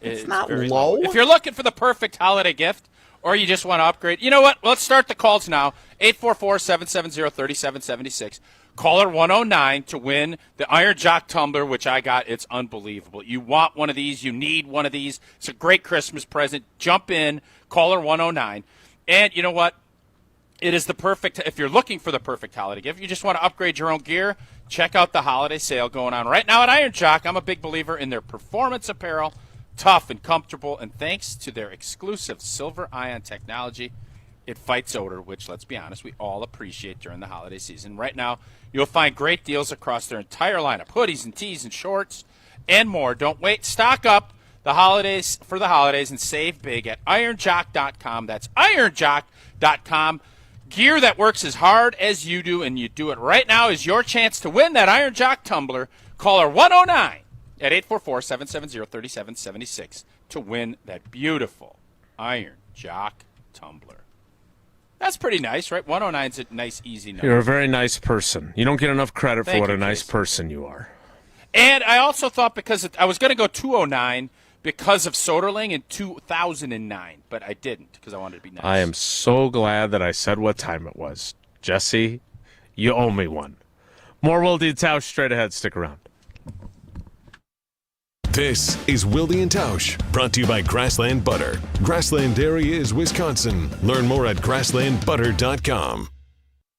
It's not very low. If you're looking for the perfect holiday gift, or you just want to upgrade, you know what? Let's start the calls now. 844-770-3776. Caller 109 to win the Iron Jock Tumbler, which I got. It's unbelievable. You want one of these. You need one of these. It's a great Christmas present. Jump in. Caller 109. And you know what? It is the perfect, if you're looking for the perfect holiday gift, you just want to upgrade your own gear, check out the holiday sale going on right now at Iron Jock. I'm a big believer in their performance apparel, tough and comfortable, and thanks to their exclusive silver ion technology, it fights odor, which, let's be honest, we all appreciate during the holiday season. Right now, you'll find great deals across their entire lineup, hoodies and tees and shorts and more. Don't wait. Stock up for the holidays and save big at ironjock.com. That's ironjock.com. Gear that works as hard as you do, and you do it right now, is your chance to win that Iron Jock Tumbler. Caller 109 at 844-770-3776 to win that beautiful Iron Jock Tumbler. That's pretty nice, right? 109's a nice, easy number. You're a very nice person. You don't get enough credit for Thank what you, a nice Casey. person you are. And I also thought, because I was going to go 209 because of Soderling in 2009, but I didn't because I wanted to be nice. I am so glad that I said what time it was. Jesse, you owe me one. More Wilde and Tausch straight ahead. Stick around. This is Wilde and Tausch, brought to you by Grassland Butter. Grassland Dairy is Wisconsin. Learn more at grasslandbutter.com.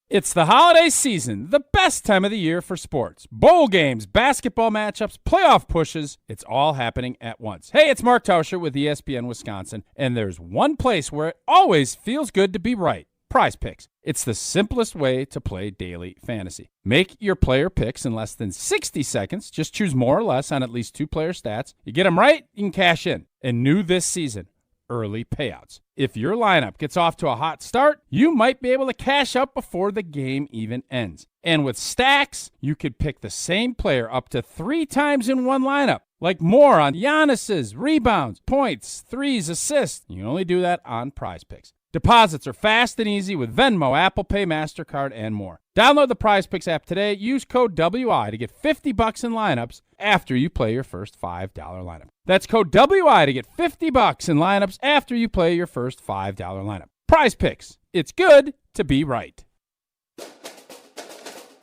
It's the holiday season, the best time of the year for sports. Bowl games, basketball matchups, playoff pushes, it's all happening at once. Hey, it's Mark Tauscher with ESPN Wisconsin, and there's one place where it always feels good to be right. Prize Picks. It's the simplest way to play daily fantasy. Make your player picks in less than 60 seconds. Just choose more or less on at least 2 player stats. You get them right, you can cash in. And new this season, early payouts. If your lineup gets off to a hot start, you might be able to cash out before the game even ends. And with stacks, you could pick the same player up to 3 times in one lineup. Like more on Giannis's rebounds, points, threes, assists. You can only do that on Prize Picks. Deposits are fast and easy with Venmo, Apple Pay, MasterCard, and more. Download the Prize Picks app today. Use code WI to get $50 in lineups after you play your first $5 lineup. That's code WI to get $50 in lineups after you play your first $5 lineup. Prize Picks. It's good to be right.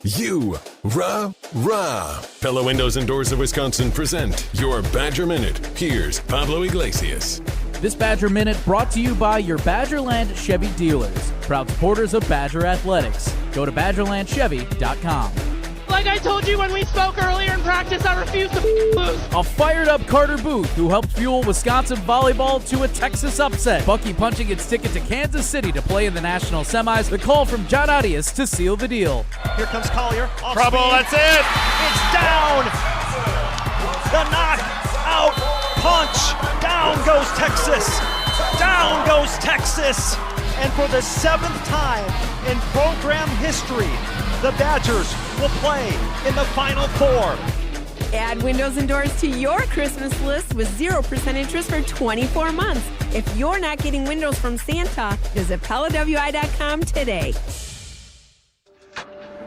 Rah. Pella Windows and Doors of Wisconsin present your Badger Minute. Here's Pablo Iglesias. This Badger Minute brought to you by your Badgerland Chevy dealers, proud supporters of Badger Athletics. Go to BadgerlandChevy.com. Like I told you when we spoke earlier in practice, I refuse to lose. A fired-up Carter Booth, who helped fuel Wisconsin volleyball to a Texas upset. Bucky punching its ticket to Kansas City to play in the national semis. The call from John Arias to seal the deal. Here comes Collier. Trouble, that's it. It's down. The knock-out punch. Down goes Texas. Down goes Texas. And for the 7th time in program history, the Badgers will play in the Final Four. Add windows and doors to your Christmas list with 0% interest for 24 months. If you're not getting windows from Santa, visit PellaWI.com today.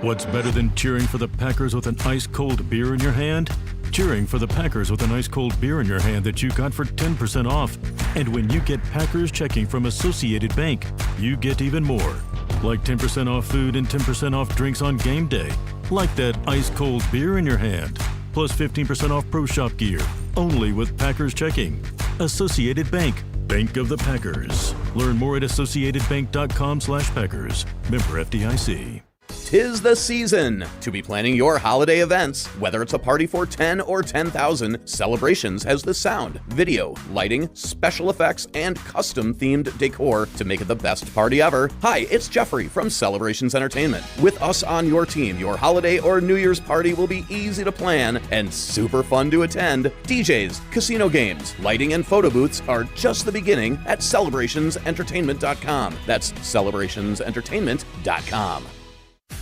What's better than cheering for the Packers with an ice-cold beer in your hand? Cheering for the Packers with an ice-cold beer in your hand that you got for 10% off. And when you get Packers checking from Associated Bank, you get even more. Like 10% off food and 10% off drinks on game day. Like that ice-cold beer in your hand. Plus 15% off Pro Shop gear. Only with Packers checking. Associated Bank. Bank of the Packers. Learn more at associatedbank.com/Packers. Member FDIC. 'Tis the season to be planning your holiday events. Whether it's a party for 10 or 10,000, Celebrations has the sound, video, lighting, special effects, and custom-themed decor to make it the best party ever. Hi, it's Jeffrey from Celebrations Entertainment. With us on your team, your holiday or New Year's party will be easy to plan and super fun to attend. DJs, casino games, lighting, and photo booths are just the beginning at celebrationsentertainment.com. That's celebrationsentertainment.com.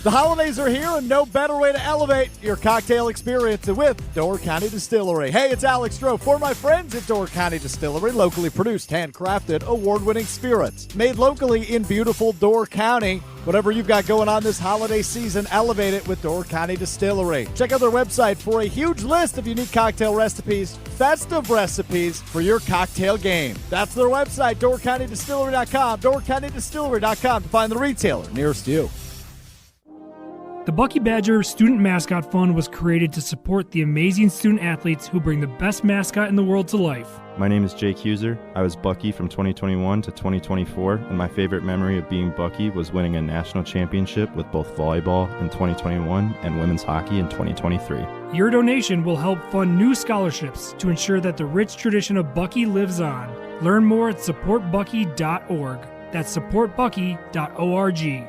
The holidays are here, and no better way to elevate your cocktail experience than with Door County Distillery. Hey, it's Alex Stroh for my friends at Door County Distillery, locally produced, handcrafted, award-winning spirits. Made locally in beautiful Door County. Whatever you've got going on this holiday season, elevate it with Door County Distillery. Check out their website for a huge list of unique cocktail recipes, festive recipes for your cocktail game. That's their website, doorcountydistillery.com, doorcountydistillery.com to find the retailer nearest you. The Bucky Badger Student Mascot Fund was created to support the amazing student athletes who bring the best mascot in the world to life. My name is Jake Huser. I was Bucky from 2021 to 2024, and my favorite memory of being Bucky was winning a national championship with both volleyball in 2021 and women's hockey in 2023. Your donation will help fund new scholarships to ensure that the rich tradition of Bucky lives on. Learn more at supportbucky.org. That's supportbucky.org.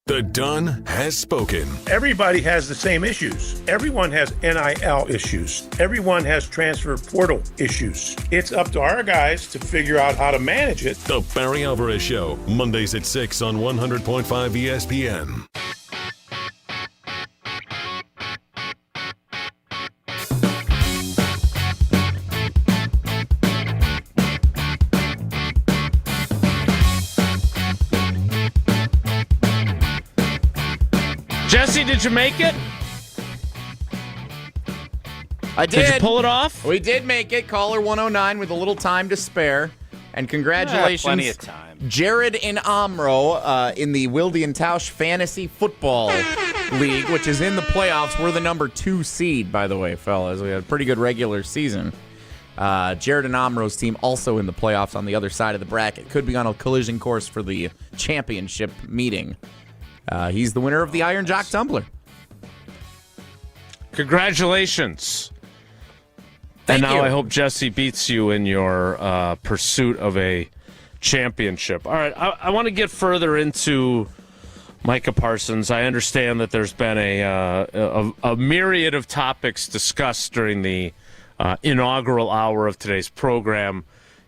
The Don has spoken. Everybody has the same issues. Everyone has NIL issues. Everyone has transfer portal issues. It's up to our guys to figure out how to manage it. The Barry Alvarez Show, Mondays at 6 on 100.5 ESPN. Jesse, did you make it? I did. Did you pull it off? We did make it. Caller 109 with a little time to spare. And congratulations, plenty of time. Jared and Amro in the Wilde and Tausch Fantasy Football League, which is in the playoffs. We're the number 2 seed, by the way, fellas. We had a pretty good regular season. Jared and Amro's team also in the playoffs on the other side of the bracket. Could be on a collision course for the championship meeting. He's the winner of the Iron Jock Tumbler. Congratulations. Thank and now you. I hope Jesse beats you in your pursuit of a championship. All right, I want to get further into Micah Parsons. I understand that there's been a myriad of topics discussed during the inaugural hour of today's program,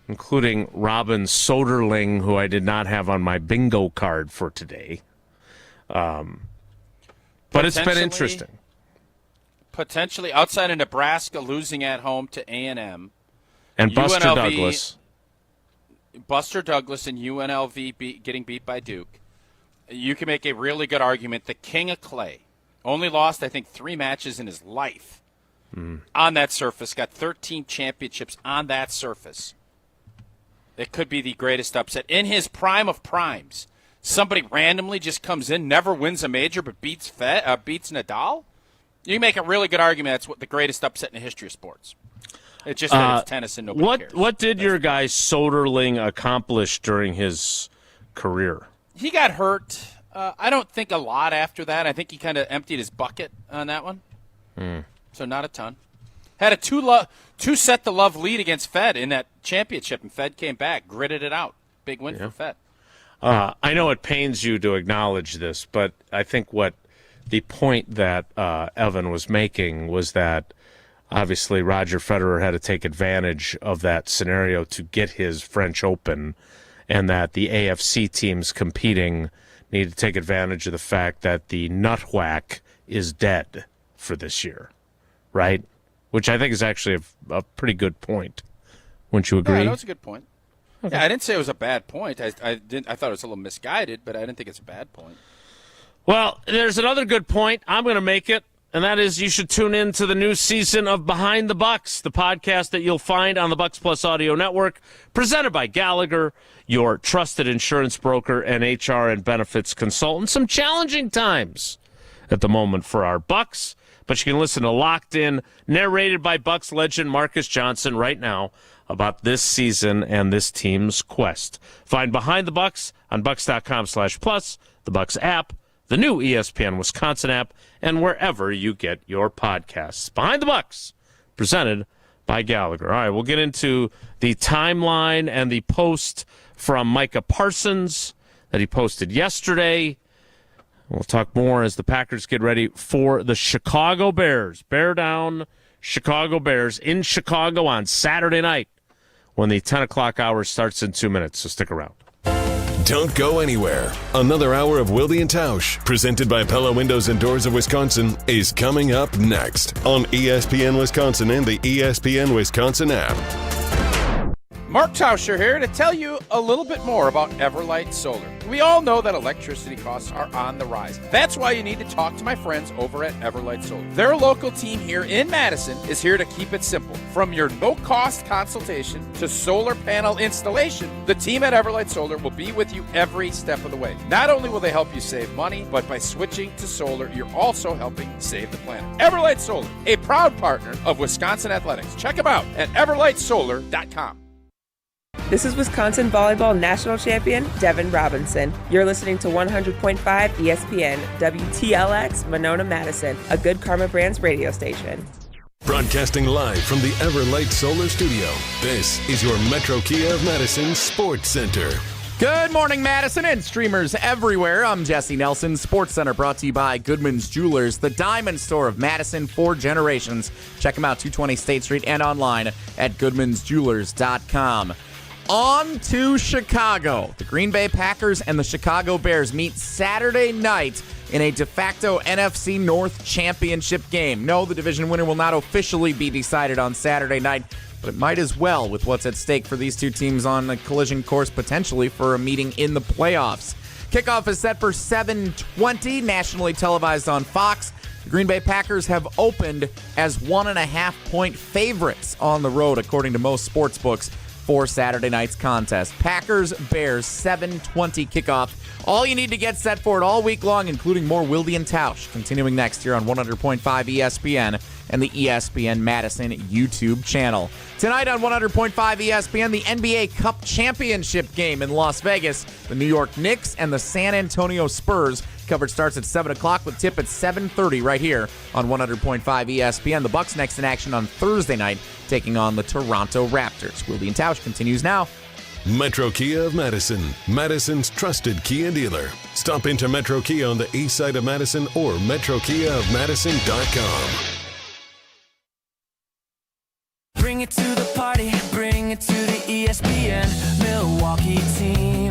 including Robin Soderling, who I did not have on my bingo card for today. But it's been interesting. Potentially outside of Nebraska losing at home to A&M. And Buster Douglas. Buster Douglas and UNLV getting beat by Duke. You can make a really good argument. The King of Clay only lost, I think, 3 matches in his life on that surface. Got 13 championships on that surface. It could be the greatest upset in his prime of primes. somebody randomly just comes in, never wins a major, but beats Nadal? You make a really good argument that's what the greatest upset in the history of sports. It's just that it's tennis and nobody cares. What did your guy Soderling accomplish during his career? He got hurt. I don't think a lot after that. I think he kind of emptied his bucket on that one. So not a ton. Had a two-set-to-love lead against Fed in that championship, and Fed came back, gritted it out. Big win for Fed. I know it pains you to acknowledge this, but I think what the point that Evan was making was that obviously Roger Federer had to take advantage of that scenario to get his French Open, and that the AFC teams competing need to take advantage of the fact that the nut whack is dead for this year, right? Which I think is actually a pretty good point. Wouldn't you agree? Yeah, that's a good point. Okay. Yeah, I didn't say it was a bad point. I thought it was a little misguided, but I didn't think it's a bad point. Well, there's another good point. I'm going to make it, and that is you should tune in to the new season of Behind the Bucks, the podcast that you'll find on the Bucks Plus Audio Network, presented by Gallagher, your trusted insurance broker and HR and benefits consultant. Some challenging times at the moment for our Bucks, but you can listen to Locked In, narrated by Bucks legend Marcus Johnson right now about this season and this team's quest. Find Behind the Bucks on bucks.com/plus, the Bucks app, the new ESPN Wisconsin app, and wherever you get your podcasts. Behind the Bucks, presented by Gallagher. All right, we'll get into the timeline and the post from Micah Parsons that he posted yesterday. We'll talk more as the Packers get ready for the Chicago Bears. Bear down, Chicago Bears in Chicago on Saturday night when the 10 o'clock hour starts in 2 minutes, so stick around. Don't go anywhere. Another hour of Wilde and Tausch, presented by Pella Windows and Doors of Wisconsin, is coming up next on ESPN Wisconsin and the ESPN Wisconsin app. Mark Tauscher here to tell you a little bit more about Everlight Solar. We all know that electricity costs are on the rise. That's why you need to talk to my friends over at Everlight Solar. Their local team here in Madison is here to keep it simple. From your no-cost consultation to solar panel installation, the team at Everlight Solar will be with you every step of the way. Not only will they help you save money, but by switching to solar, you're also helping save the planet. Everlight Solar, a proud partner of Wisconsin Athletics. Check them out at everlightsolar.com. This is Wisconsin Volleyball National Champion Devin Robinson. You're listening to 100.5 ESPN WTLX Monona, Madison, a Good Karma Brands radio station. Broadcasting live from the Everlight Solar Studio, this is your Metro Kia of Madison Sports Center. Good morning, Madison and streamers everywhere. I'm Jesse Nelson, Sports Center, brought to you by Goodman's Jewelers, the diamond store of Madison for generations. Check them out, 220 State Street and online at goodmansjewelers.com. On to Chicago. The Green Bay Packers and the Chicago Bears meet Saturday night in a de facto NFC North championship game. No, the division winner will not officially be decided on Saturday night, but it might as well with what's at stake for these two teams on a collision course potentially for a meeting in the playoffs. Kickoff is set for 7:20, nationally televised on Fox. The Green Bay Packers have opened as 1.5-point favorites on the road, according to most sports books, for Saturday night's contest. Packers-Bears, 7:20 kickoff. All you need to get set for it all week long, including more Wilde and Tausch, continuing next year on 100.5 ESPN and the ESPN Madison YouTube channel. Tonight on 100.5 ESPN, the NBA Cup Championship game in Las Vegas. The New York Knicks and the San Antonio Spurs. Coverage starts at 7 o'clock with tip at 7:30 right here on 100.5 ESPN. The Bucks next in action on Thursday night, taking on the Toronto Raptors. Wilde and Tausch continues now. Metro Kia of Madison, Madison's trusted Kia dealer. Stop into Metro Kia on the east side of Madison or metrokiaofmadison.com. Bring it to the party, bring it to the ESPN Milwaukee team.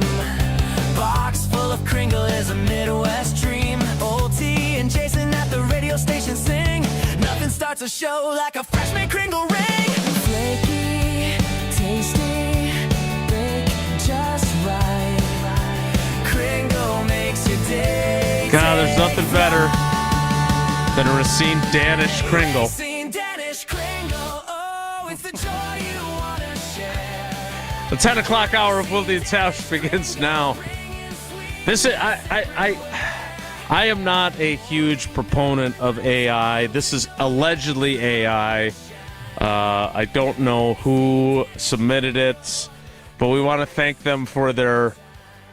Box full of Cringle is a Midwest dream. OT and Jason at the radio station sing. Nothing starts a show like a freshman Cringle ring. Flaky, tasty, bake just right. Cringle makes your day. God, there's nothing better than a Racine Danish Cringle. The 10 o'clock hour of Wilde and Tausch begins now. I am not a huge proponent of AI. This is allegedly AI. I don't know who submitted it, but we want to thank them for their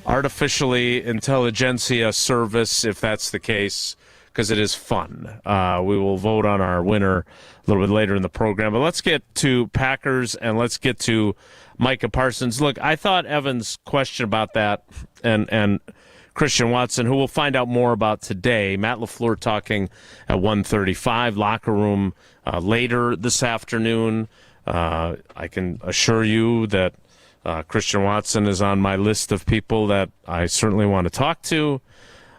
artificially intelligentsia service, if that's the case, because it is fun. We will vote on our winner a little bit later in the program. But let's get to Packers and let's get to Micah Parsons. Look, I thought Evan's question about that and Christian Watson, who we'll find out more about today. Matt LaFleur talking at 1:35, locker room later this afternoon. I can assure you that Christian Watson is on my list of people that I certainly want to talk to.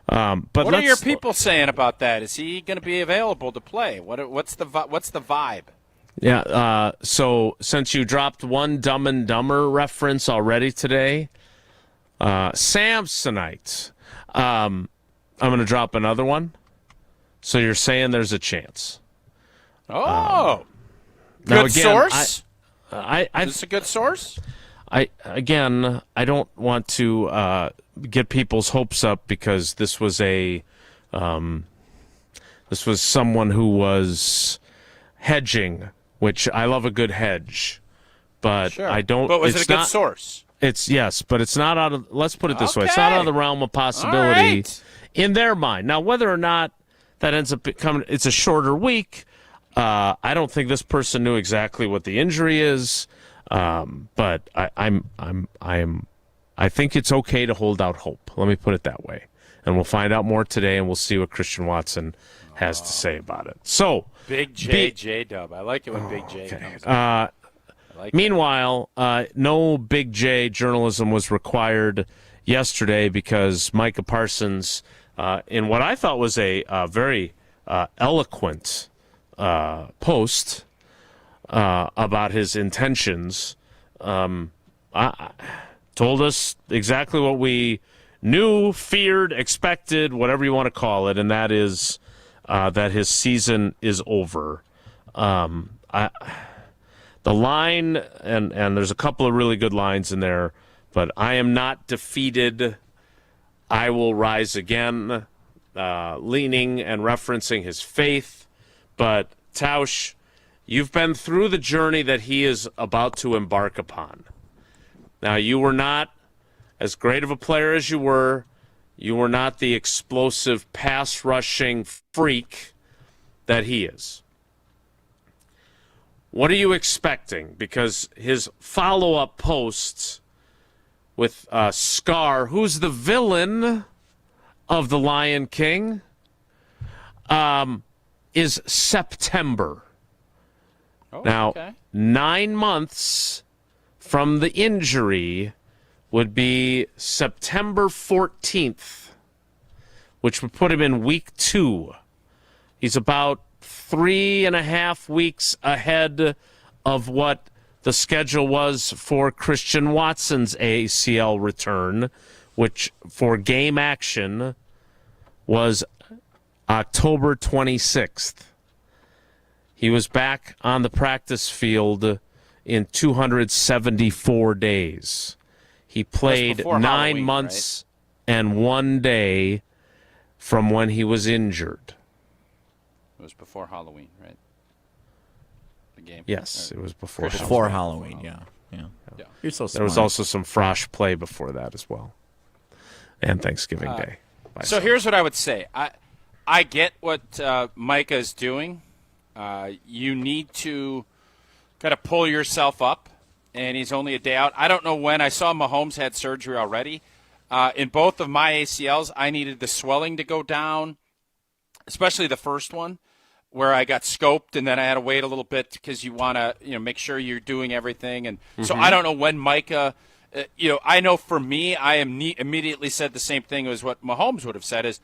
But what are your people saying about that? Is he going to be available to play? What's the vibe? Yeah. So since you dropped one Dumb and Dumber reference already today, Samsonite. I'm going to drop another one. So you're saying there's a chance. Oh, good source. Is this a good source? I don't want to get people's hopes up because this was someone who was hedging, which I love a good hedge, but sure. I don't. But was it a good source? But it's not out of. Let's put it this way: it's not out of the realm of possibility in their mind. Now, whether or not that ends up becoming, it's a shorter week. I don't think this person knew exactly what the injury is. But I think it's okay to hold out hope. Let me put it that way. And we'll find out more today, and we'll see what Christian Watson has to say about it. So, Big J-Dub. I like it when Big J comes up. Meanwhile, no Big J journalism was required yesterday because Micah Parsons, in what I thought was a very eloquent post, about his intentions, told us exactly what we knew, feared, expected, whatever you want to call it, and that is that his season is over. The line, and there's a couple of really good lines in there, but I am not defeated. I will rise again, leaning and referencing his faith. But Tausch, you've been through the journey that he is about to embark upon. Now, you were not as great of a player as you were. You were not the explosive pass-rushing freak that he is. What are you expecting? Because his follow-up posts with Scar, who's the villain of The Lion King, is September. Now, 9 months from the injury would be September 14th, which would put him in week 2. He's about 3.5 weeks ahead of what the schedule was for Christian Watson's ACL return, which for game action was October 26th. He was back on the practice field in 274 days. He played 9 months and 1 day from when he was injured. It was before Halloween, right? The game. Yes, it was before Halloween. Yeah. You're so smart. There was also some Frosh play before that as well, and Thanksgiving Day. So here's what I would say. I get what Micah is doing. You need to kind of pull yourself up, and he's only a day out. I don't know when. I saw Mahomes had surgery already. In both of my ACLs, I needed the swelling to go down, especially the first one, where I got scoped, and then I had to wait a little bit because you want to make sure you're doing everything. And so I don't know when Micah I know for me, I am immediately said the same thing as what Mahomes would have said is,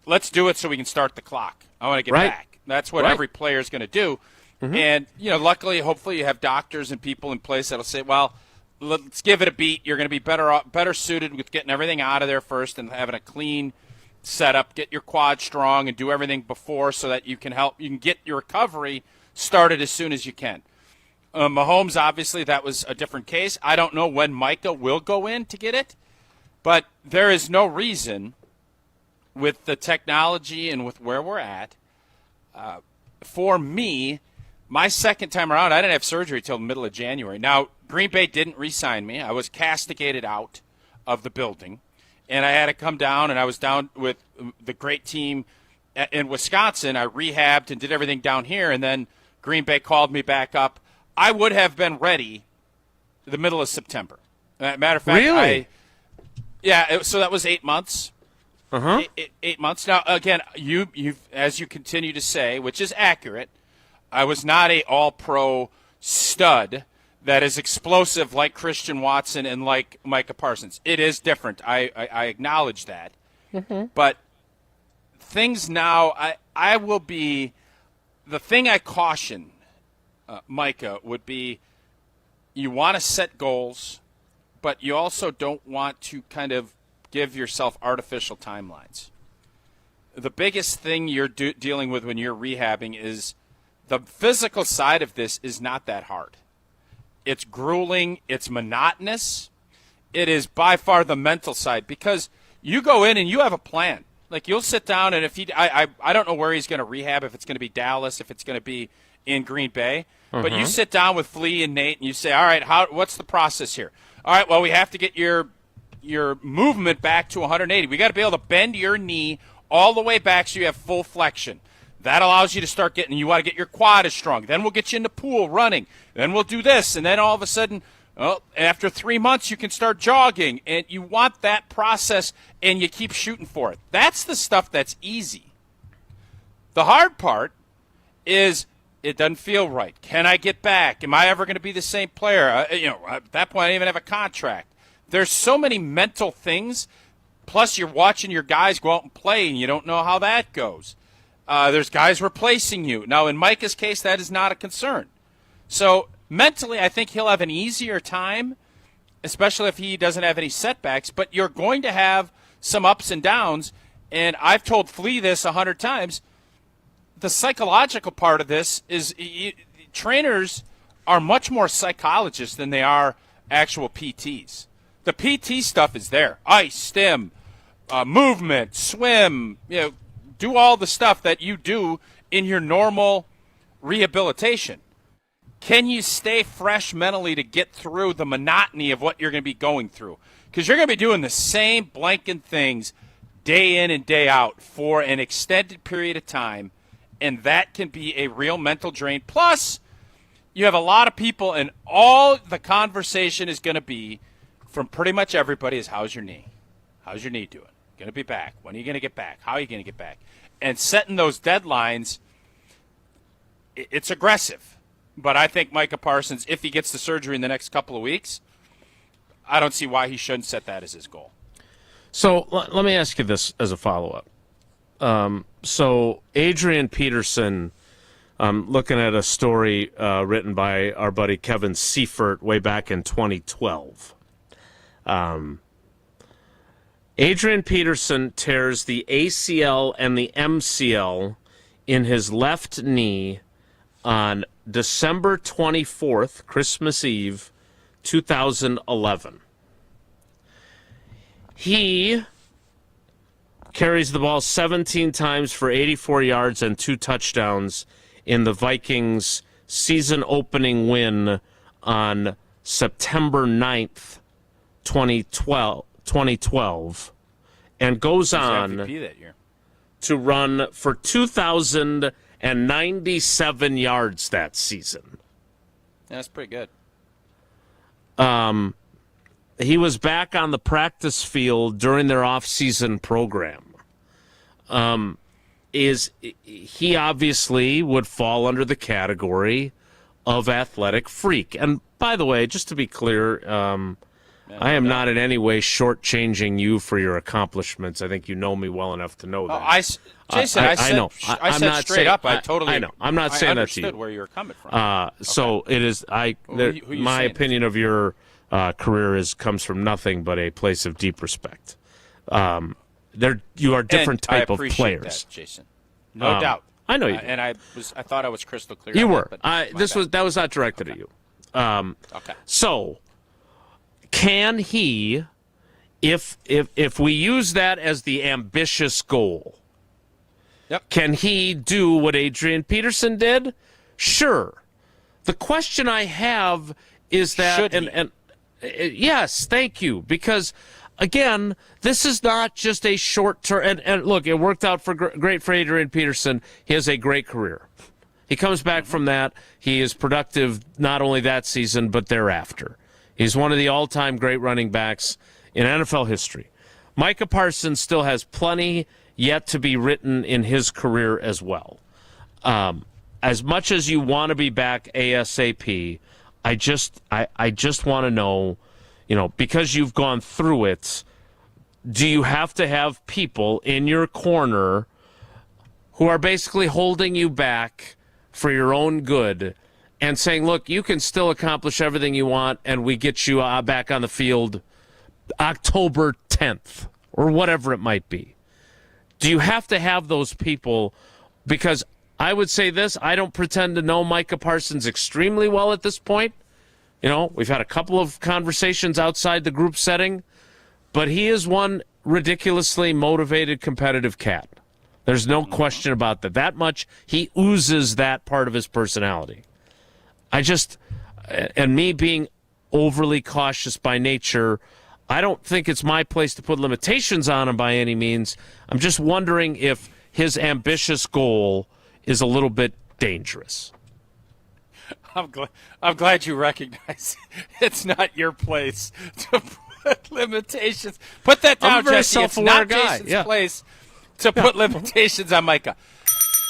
let's do it so we can start the clock. I want to get back. That's what every player is going to do. And, luckily, hopefully you have doctors and people in place that will say, well, let's give it a beat. You're going to be better suited with getting everything out of there first and having a clean setup, get your quad strong and do everything before so that you can get your recovery started as soon as you can. Mahomes, obviously, that was a different case. I don't know when Micah will go in to get it. But there is no reason with the technology and with where we're at, for me, my second time around, I didn't have surgery till the middle of January. Now, Green Bay didn't re-sign me. I was castigated out of the building, and I had to come down, and I was down with the great team in Wisconsin. I rehabbed and did everything down here, and then Green Bay called me back up. I would have been ready the middle of September. Matter of fact, really? So that was 8 months. Uh-huh. 8 months. Now, again, you as you continue to say, which is accurate, I was not a all-pro stud that is explosive like Christian Watson and like Micah Parsons. It is different. I acknowledge that. Mm-hmm. But things now, I will be – the thing I caution, Micah, would be you want to set goals, but you also don't want to kind of give yourself artificial timelines. The biggest thing you're dealing with when you're rehabbing is the physical side of this is not that hard. It's grueling. It's monotonous. It is by far the mental side because you go in and you have a plan. Like you'll sit down and if I don't know where he's going to rehab, if it's going to be Dallas, if it's going to be in Green Bay, but you sit down with Flea and Nate and you say, all right, what's the process here? All right, well, we have to get your movement back to 180. We got to be able to bend your knee all the way back so you have full flexion. That allows you to start getting, you want to get your quad as strong. Then we'll get you in the pool running. Then we'll do this. And then all of a sudden, after 3 months, you can start jogging. And you want that process, and you keep shooting for it. That's the stuff that's easy. The hard part is it doesn't feel right. Can I get back? Am I ever going to be the same player? At that point, I don't even have a contract. There's so many mental things. Plus, you're watching your guys go out and play, and you don't know how that goes. There's guys replacing you. Now, in Micah's case, that is not a concern. So, mentally, I think he'll have an easier time, especially if he doesn't have any setbacks. But you're going to have some ups and downs. And I've told Flea this 100 times. The psychological part of this is trainers are much more psychologists than they are actual PTs. The PT stuff is there. Ice, stim, movement, swim, do all the stuff that you do in your normal rehabilitation. Can you stay fresh mentally to get through the monotony of what you're going to be going through? Because you're going to be doing the same blanking things day in and day out for an extended period of time, and that can be a real mental drain. Plus, you have a lot of people, and all the conversation is going to be from pretty much everybody is, how's your knee? How's your knee doing? Going to be back. When are you going to get back? How are you going to get back? And setting those deadlines, it's aggressive. But I think Micah Parsons, if he gets the surgery in the next couple of weeks, I don't see why he shouldn't set that as his goal. So let me ask you this as a follow-up. So Adrian Peterson, looking at a story written by our buddy Kevin Seifert way back in 2012. Adrian Peterson tears the ACL and the MCL in his left knee on December 24th, Christmas Eve, 2011. He carries the ball 17 times for 84 yards and 2 touchdowns in the Vikings' season-opening win on September 9th, 2012, and goes on MVP that year to run for 2,097 yards that season. That's pretty good. He was back on the practice field during their off-season program. He obviously would fall under the category of athletic freak. And by the way, just to be clear, I am not in any way shortchanging you for your accomplishments. I think you know me well enough to know that. Jason, I said straight up. I know. I'm not saying that to you. I understood where you were coming from. So it is. My opinion of your career comes from nothing but a place of deep respect. You are different type of players, that, Jason. No doubt. I know you. And I thought I was crystal clear. You were. That was not directed at you. Okay. So, can he, if we use that as the ambitious goal, can he do what Adrian Peterson did? Sure. The question I have is that, and yes, thank you, because again, this is not just a short term. And look, it worked out great for Adrian Peterson. He has a great career. He comes back from that. He is productive not only that season but thereafter. He's one of the all-time great running backs in NFL history. Micah Parsons still has plenty yet to be written in his career as well. As much as you want to be back ASAP, I just want to know, because you've gone through it, do you have to have people in your corner who are basically holding you back for your own good and saying, look, you can still accomplish everything you want and we get you back on the field October 10th or whatever it might be? Do you have to have those people? Because I would say this, I don't pretend to know Micah Parsons extremely well at this point. We've had a couple of conversations outside the group setting, but he is one ridiculously motivated, competitive cat. There's no question about that. That much, he oozes that part of his personality. And me being overly cautious by nature, I don't think it's my place to put limitations on him by any means. I'm just wondering if his ambitious goal is a little bit dangerous. I'm glad you recognize it's not your place to put limitations. Put that down, Jesse. It's not Jason's place to put limitations on Micah.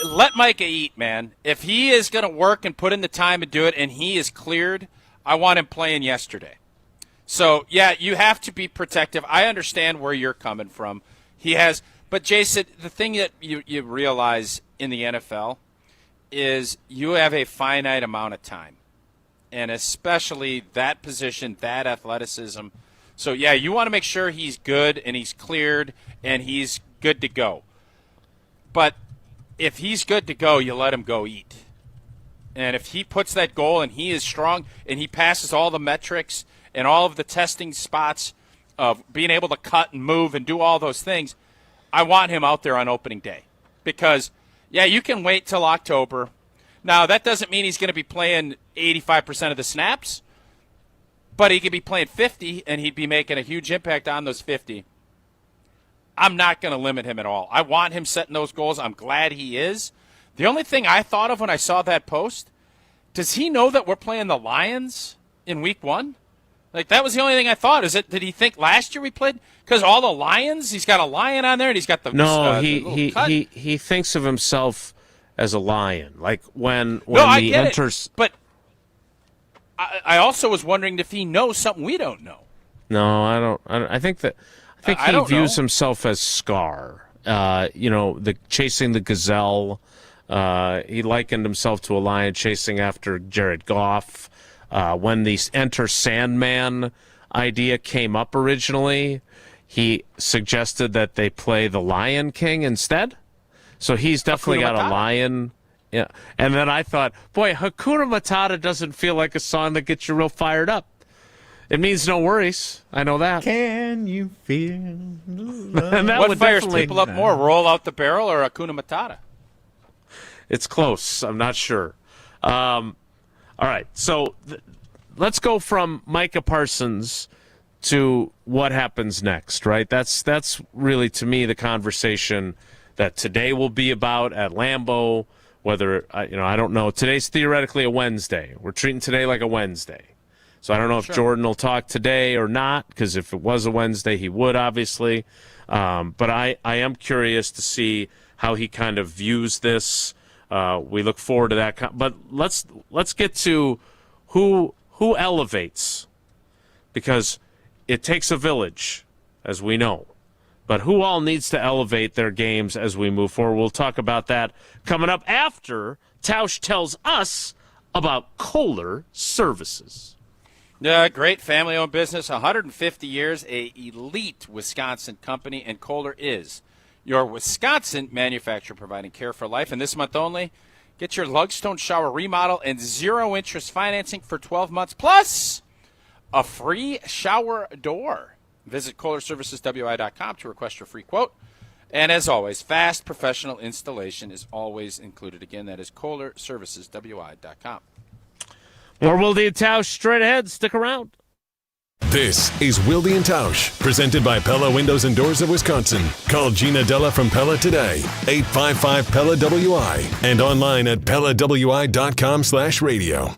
Let Micah eat, man. If he is going to work and put in the time to do it and he is cleared, I want him playing yesterday. So, yeah, you have to be protective. I understand where you're coming from. But Jason, the thing that you realize in the NFL is you have a finite amount of time, and especially that position, that athleticism. So, yeah, you want to make sure he's good and he's cleared and he's good to go. But if he's good to go, you let him go eat. And if he puts that goal and he is strong and he passes all the metrics and all of the testing spots of being able to cut and move and do all those things, I want him out there on opening day. Because, yeah, you can wait till October. Now, that doesn't mean he's going to be playing 85% of the snaps, but he could be playing 50, and he'd be making a huge impact on those 50. I'm not going to limit him at all. I want him setting those goals. I'm glad he is. The only thing I thought of when I saw that post, does he know that we're playing the Lions in week 1? Like, that was the only thing I thought. Did he think last year we played? Because all the Lions, he's got a lion on there, and he's got the he thinks of himself as a lion. Like when I he get enters. It, but I also was wondering if he knows something we don't know. No, I don't. I think he views himself as Scar. The chasing the gazelle. He likened himself to a lion chasing after Jared Goff. When the Enter Sandman idea came up originally, he suggested that they play the Lion King instead. So he's definitely got a lion. Yeah. And then I thought, boy, Hakuna Matata doesn't feel like a song that gets you real fired up. It means no worries. I know that. Can you feel and that what would fires definitely people up more, Roll Out the Barrel or Hakuna Matata? It's close. I'm not sure. All right, so let's go from Micah Parsons to what happens next, right? That's really, to me, the conversation that today will be about at Lambeau. Whether I don't know. Today's theoretically a Wednesday. We're treating today like a Wednesday, so I don't know if Jordan will talk today or not. Because if it was a Wednesday, he would obviously. But I am curious to see how he kind of views this. We look forward to that. But let's get to who elevates, because it takes a village, as we know. But who all needs to elevate their games as we move forward? We'll talk about that coming up after Tausch tells us about Kohler Services. Yeah, great family-owned business, 150 years, a elite Wisconsin company, and Kohler is your Wisconsin manufacturer providing care for life. And this month only, get your Lugstone shower remodel and zero-interest financing for 12 months, plus a free shower door. Visit KohlerServicesWI.com to request your free quote. And as always, fast professional installation is always included. Again, that is KohlerServicesWI.com. More Wilde and Tausch straight ahead. Stick around. This is Wilde and Tausch, presented by Pella Windows and Doors of Wisconsin. Call Gina Della from Pella today, 855-PELLA-WI, and online at PellaWI.com/radio.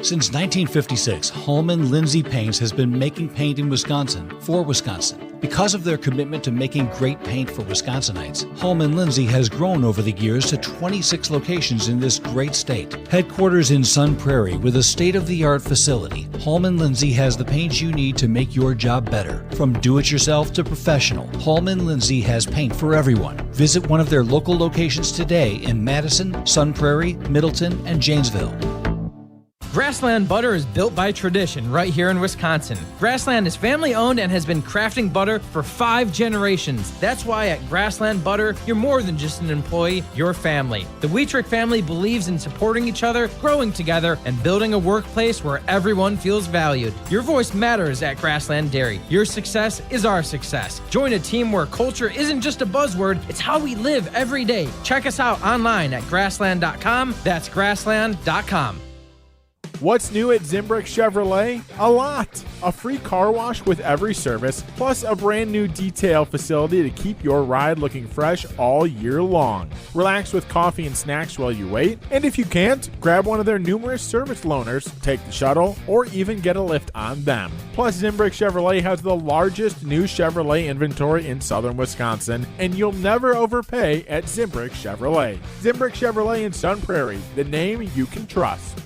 Since 1956, Holman Lindsay Paints has been making paint in Wisconsin for Wisconsin. Because of their commitment to making great paint for Wisconsinites, Holman Lindsay has grown over the years to 26 locations in this great state. Headquarters in Sun Prairie with a state-of-the-art facility, Holman Lindsay has the paint you need to make your job better. From do-it-yourself to professional, Holman Lindsay has paint for everyone. Visit one of their local locations today in Madison, Sun Prairie, Middleton, and Janesville. Grassland Butter is built by tradition right here in Wisconsin. Grassland is family-owned and has been crafting butter for 5 generations. That's why at Grassland Butter, you're more than just an employee, you're family. The Wietrich family believes in supporting each other, growing together, and building a workplace where everyone feels valued. Your voice matters at Grassland Dairy. Your success is our success. Join a team where culture isn't just a buzzword, it's how we live every day. Check us out online at grassland.com. That's grassland.com. What's new at Zimbrick Chevrolet? A lot. A free car wash with every service, plus a brand new detail facility to keep your ride looking fresh all year long. Relax with coffee and snacks while you wait, and if you can't, grab one of their numerous service loaners, take the shuttle, or even get a lift on them. Plus, Zimbrick Chevrolet has the largest new Chevrolet inventory in southern Wisconsin, and you'll never overpay at Zimbrick Chevrolet. Zimbrick Chevrolet in Sun Prairie, the name you can trust.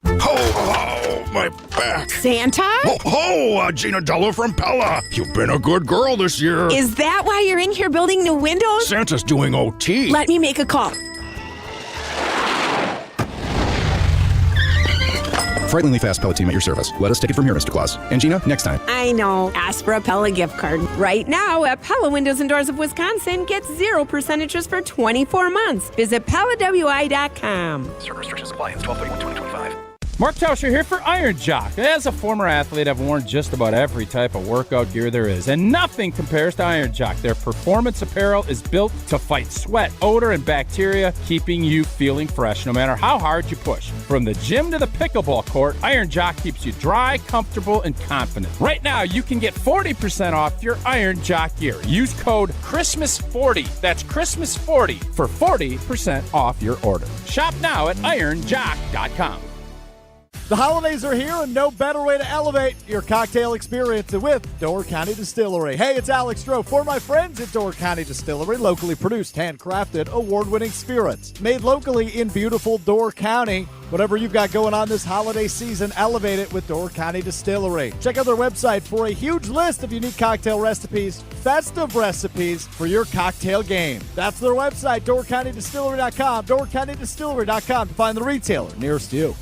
Ho, ho, my back. Santa? Ho, ho, Gina Della from Pella. You've been a good girl this year. Is that why you're in here building new windows? Santa's doing OT. Let me make a call. Frighteningly fast Pella team at your service. Let us take it from here, Mr. Claus. And Gina, next time. I know. Ask for a Pella gift card. Right now at Pella Windows and Doors of Wisconsin, get 0% interest for 24 months. Visit PellaWI.com. Certain restrictions apply. It's 12/31/2025. Mark Tauscher here for Iron Jock. As a former athlete, I've worn just about every type of workout gear there is, and nothing compares to Iron Jock. Their performance apparel is built to fight sweat, odor, and bacteria, keeping you feeling fresh no matter how hard you push. From the gym to the pickleball court, Iron Jock keeps you dry, comfortable, and confident. Right now, you can get 40% off your Iron Jock gear. Use code CHRISTMAS40, that's Christmas40, for 40% off your order. Shop now at ironjock.com. The holidays are here, and no better way to elevate your cocktail experience than with Door County Distillery. Hey, it's Alex Stroh for my friends at Door County Distillery, locally produced, handcrafted, award-winning spirits. Made locally in beautiful Door County. Whatever you've got going on this holiday season, elevate it with Door County Distillery. Check out their website for a huge list of unique cocktail recipes, festive recipes for your cocktail game. That's their website, doorcountydistillery.com, doorcountydistillery.com to find the retailer nearest you.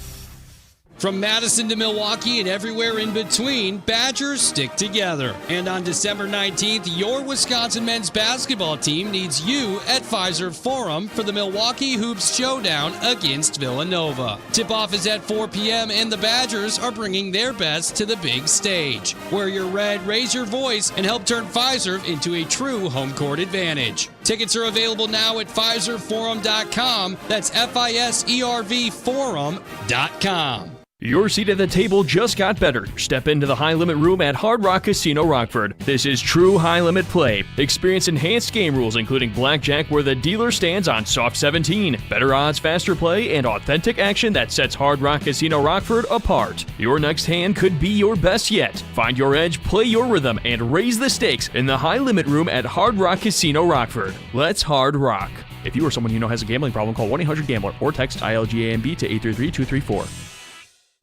From Madison to Milwaukee and everywhere in between, Badgers stick together. And on December 19th, your Wisconsin men's basketball team needs you at Pfizer Forum for the Milwaukee Hoops Showdown against Villanova. Tip-off is at 4 p.m. and the Badgers are bringing their best to the big stage. Wear your red, raise your voice, and help turn Pfizer into a true home court advantage. Tickets are available now at PfizerForum.com. That's FISERV Forum.com. Your seat at the table just got better. Step into the high-limit room at Hard Rock Casino Rockford. This is true high-limit play. Experience enhanced game rules, including blackjack where the dealer stands on soft 17. Better odds, faster play, and authentic action that sets Hard Rock Casino Rockford apart. Your next hand could be your best yet. Find your edge, play your rhythm, and raise the stakes in the high-limit room at Hard Rock Casino Rockford. Let's Hard Rock. If you or someone you know has a gambling problem, call 1-800-GAMBLER or text ILGAMB to 833-234.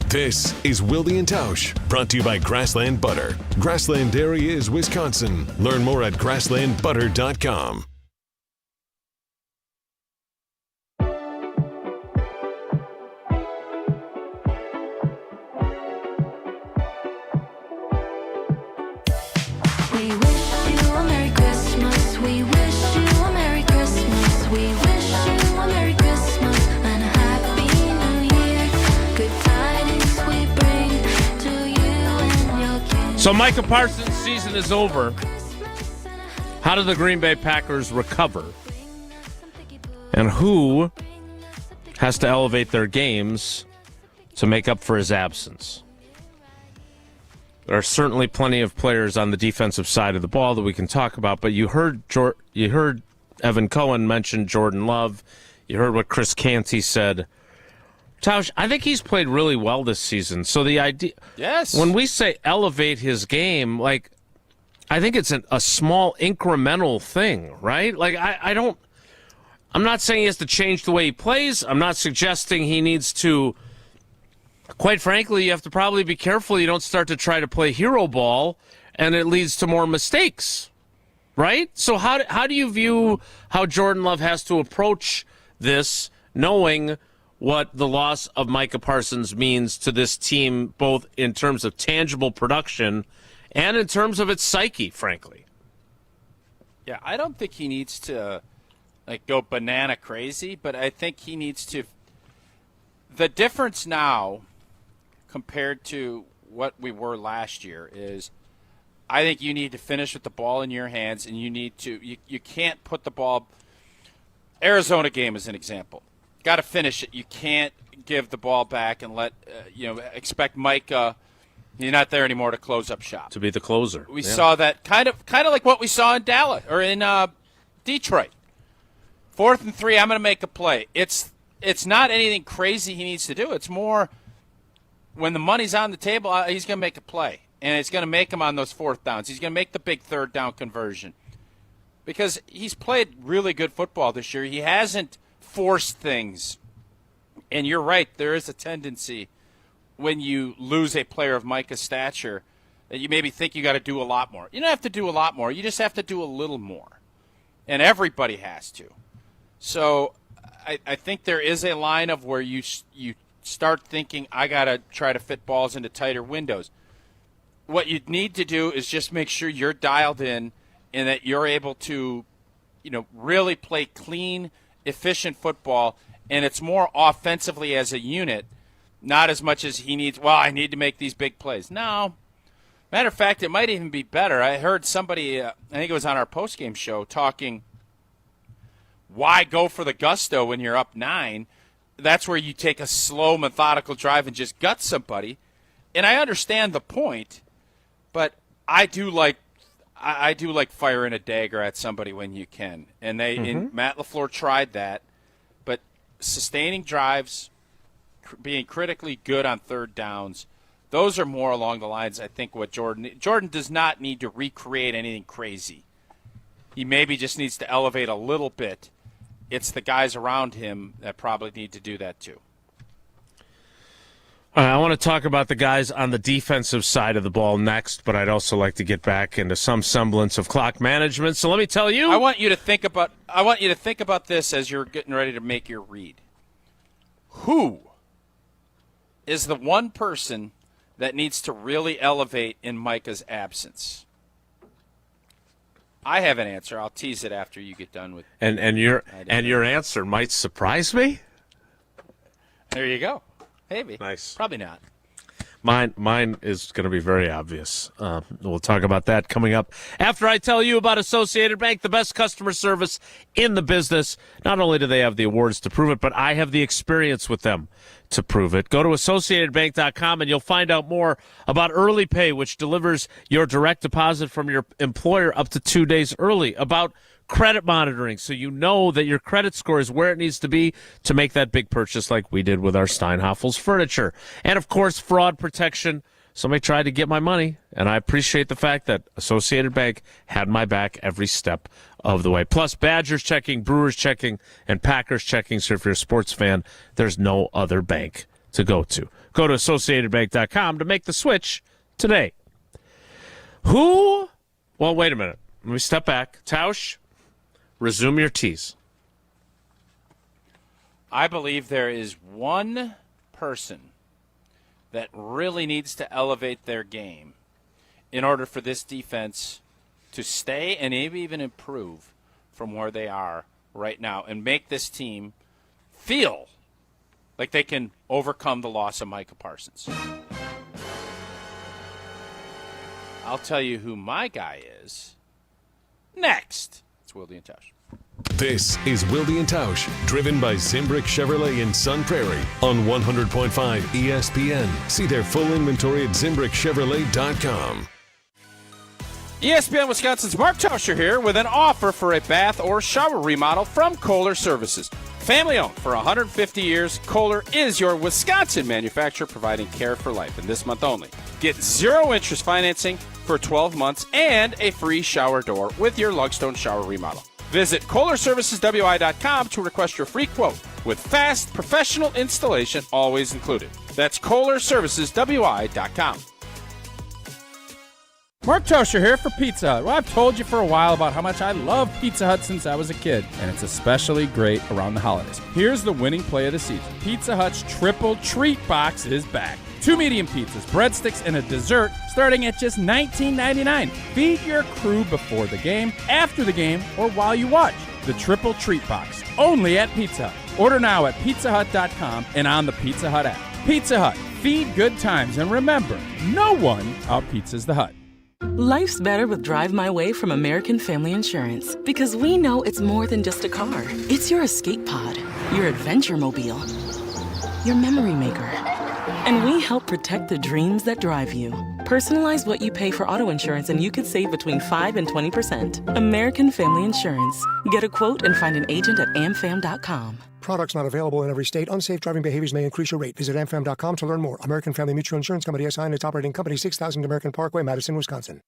This is Wilde and Tausch, brought to you by Grassland Butter. Grassland Dairy is Wisconsin. Learn more at grasslandbutter.com. We wish you a Merry Christmas. We wish you a Merry Christmas. We wish you a Merry Christmas and a Happy New Year. Good tidings we bring to you and your kids. So Micah Parsons' season is over. How do the Green Bay Packers recover? And who has to elevate their games to make up for his absence? There are certainly plenty of players on the defensive side of the ball that we can talk about, but you heard Evan Cohen mention Jordan Love. You heard what Chris Canty said. Tausch, I think he's played really well this season. So the idea, yes, when we say elevate his game, like, I think it's a small incremental thing, right? Like, I'm not saying he has to change the way he plays. I'm not suggesting he needs to. Quite frankly, you have to probably be careful you don't start to try to play hero ball and it leads to more mistakes, right? So how do you view how Jordan Love has to approach this, knowing what the loss of Micah Parsons means to this team, both in terms of tangible production and in terms of its psyche, frankly? Yeah, I don't think he needs to go banana crazy, but I think he needs to. The difference now compared to what we were last year is I think you need to finish with the ball in your hands, and you need to you can't put the ball. Arizona game is an example. Got to finish it. You can't give the ball back and let expect Micah. He's not there anymore to close up shop. To be the closer. We saw that kind of like what we saw in Dallas or in Detroit. 4th and 3, I'm going to make a play. It's not anything crazy he needs to do. It's more when the money's on the table, he's going to make a play, and it's going to make him on those 4th downs. He's going to make the big 3rd down conversion because he's played really good football this year. He hasn't forced things, and you're right. There is a tendency when you lose a player of Micah's stature that you maybe think you got to do a lot more. You don't have to do a lot more. You just have to do a little more, and everybody has to. So I think there is a line of where you start thinking, I got to try to fit balls into tighter windows. What you need to do is just make sure you're dialed in and that you're able to, really play clean, efficient football, and it's more offensively as a unit, not as much as he needs, I need to make these big plays. No. Matter of fact, it might even be better. I heard somebody, I think it was on our postgame show, talking, why go for the gusto when you're up 9? That's where you take a slow, methodical drive and just gut somebody. And I understand the point, but I do like firing a dagger at somebody when you can. And Matt LaFleur tried that, but sustaining drives, being critically good on 3rd downs, those are more along the lines, I think, what Jordan does not need to recreate anything crazy. He maybe just needs to elevate a little bit. It's the guys around him that probably need to do that too. All right, I want to talk about the guys on the defensive side of the ball next, but I'd also like to get back into some semblance of clock management. So let me tell you, I want you to think about this as you're getting ready to make your read. Who is the one person that needs to really elevate in Micah's absence? I have an answer. I'll tease it after you get done with. And your answer might surprise me. There you go. Maybe. Nice. Probably not. Mine is going to be very obvious. We'll talk about that coming up after I tell you about Associated Bank, the best customer service in the business. Not only do they have the awards to prove it, but I have the experience with them to prove it. Go to AssociatedBank.com and you'll find out more about Early Pay, which delivers your direct deposit from your employer up to 2 days early, about credit monitoring so you know that your credit score is where it needs to be to make that big purchase like we did with our Steinhoffel's furniture. And, of course, fraud protection. Somebody tried to get my money, and I appreciate the fact that Associated Bank had my back every step of the way. Plus, Badgers checking, Brewers checking, and Packers checking. So if you're a sports fan, there's no other bank to go to. Go to AssociatedBank.com to make the switch today. Well, wait a minute. Let me step back. Tausch, resume your tease. I believe there is one person that really needs to elevate their game in order for this defense to stay and maybe even improve from where they are right now and make this team feel like they can overcome the loss of Micah Parsons. I'll tell you who my guy is next. It's Wilde and Tausch. This is Wilde and Tausch, driven by Zimbrick Chevrolet in Sun Prairie on 100.5 ESPN. See their full inventory at ZimbrickChevrolet.com. ESPN Wisconsin's Mark Tauscher here with an offer for a bath or shower remodel from Kohler Services. Family owned for 150 years, Kohler is your Wisconsin manufacturer providing care for life. And this month only, get 0 interest financing for 12 months and a free shower door with your Lugstone shower remodel. Visit KohlerServicesWI.com to request your free quote with fast, professional installation always included. That's KohlerServicesWI.com. Mark Tauscher here for Pizza Hut. Well, I've told you for a while about how much I love Pizza Hut since I was a kid, and it's especially great around the holidays. Here's the winning play of the season. Pizza Hut's Triple Treat Box is back. 2 medium pizzas, breadsticks, and a dessert starting at just $19.99. Feed your crew before the game, after the game, or while you watch. The Triple Treat Box, only at Pizza Hut. Order now at pizzahut.com and on the Pizza Hut app. Pizza Hut, feed good times, and remember, no one out-pizzas the Hut. Life's better with Drive My Way from American Family Insurance, because we know it's more than just a car. It's your escape pod, your adventure mobile, your memory maker. And we help protect the dreams that drive you. Personalize what you pay for auto insurance and you could save between 5 and 20%. American Family Insurance. Get a quote and find an agent at amfam.com. Products not available in every state. Unsafe driving behaviors may increase your rate. Visit amfam.com to learn more. American Family Mutual Insurance Company SI and its operating company, 6000 American Parkway, Madison, Wisconsin.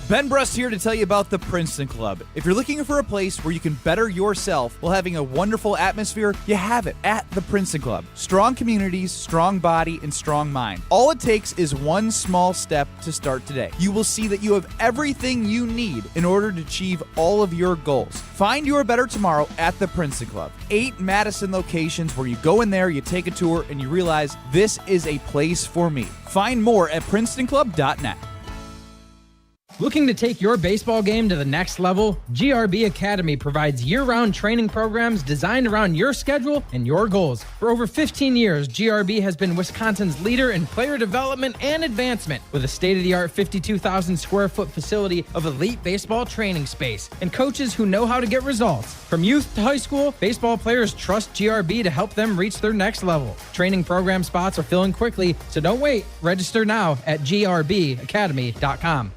Ben Brust here to tell you about the Princeton Club. If you're looking for a place where you can better yourself while having a wonderful atmosphere, you have it at the Princeton Club. Strong communities, strong body, and strong mind. All it takes is one small step to start today. You will see that you have everything you need in order to achieve all of your goals. Find your better tomorrow at the Princeton Club. 8 Madison locations where you go in there, you take a tour, and you realize this is a place for me. Find more at PrincetonClub.net. Looking to take your baseball game to the next level? GRB Academy provides year-round training programs designed around your schedule and your goals. For over 15 years, GRB has been Wisconsin's leader in player development and advancement with a state-of-the-art 52,000 square foot facility of elite baseball training space and coaches who know how to get results. From youth to high school, baseball players trust GRB to help them reach their next level. Training program spots are filling quickly, so don't wait. Register now at grbacademy.com.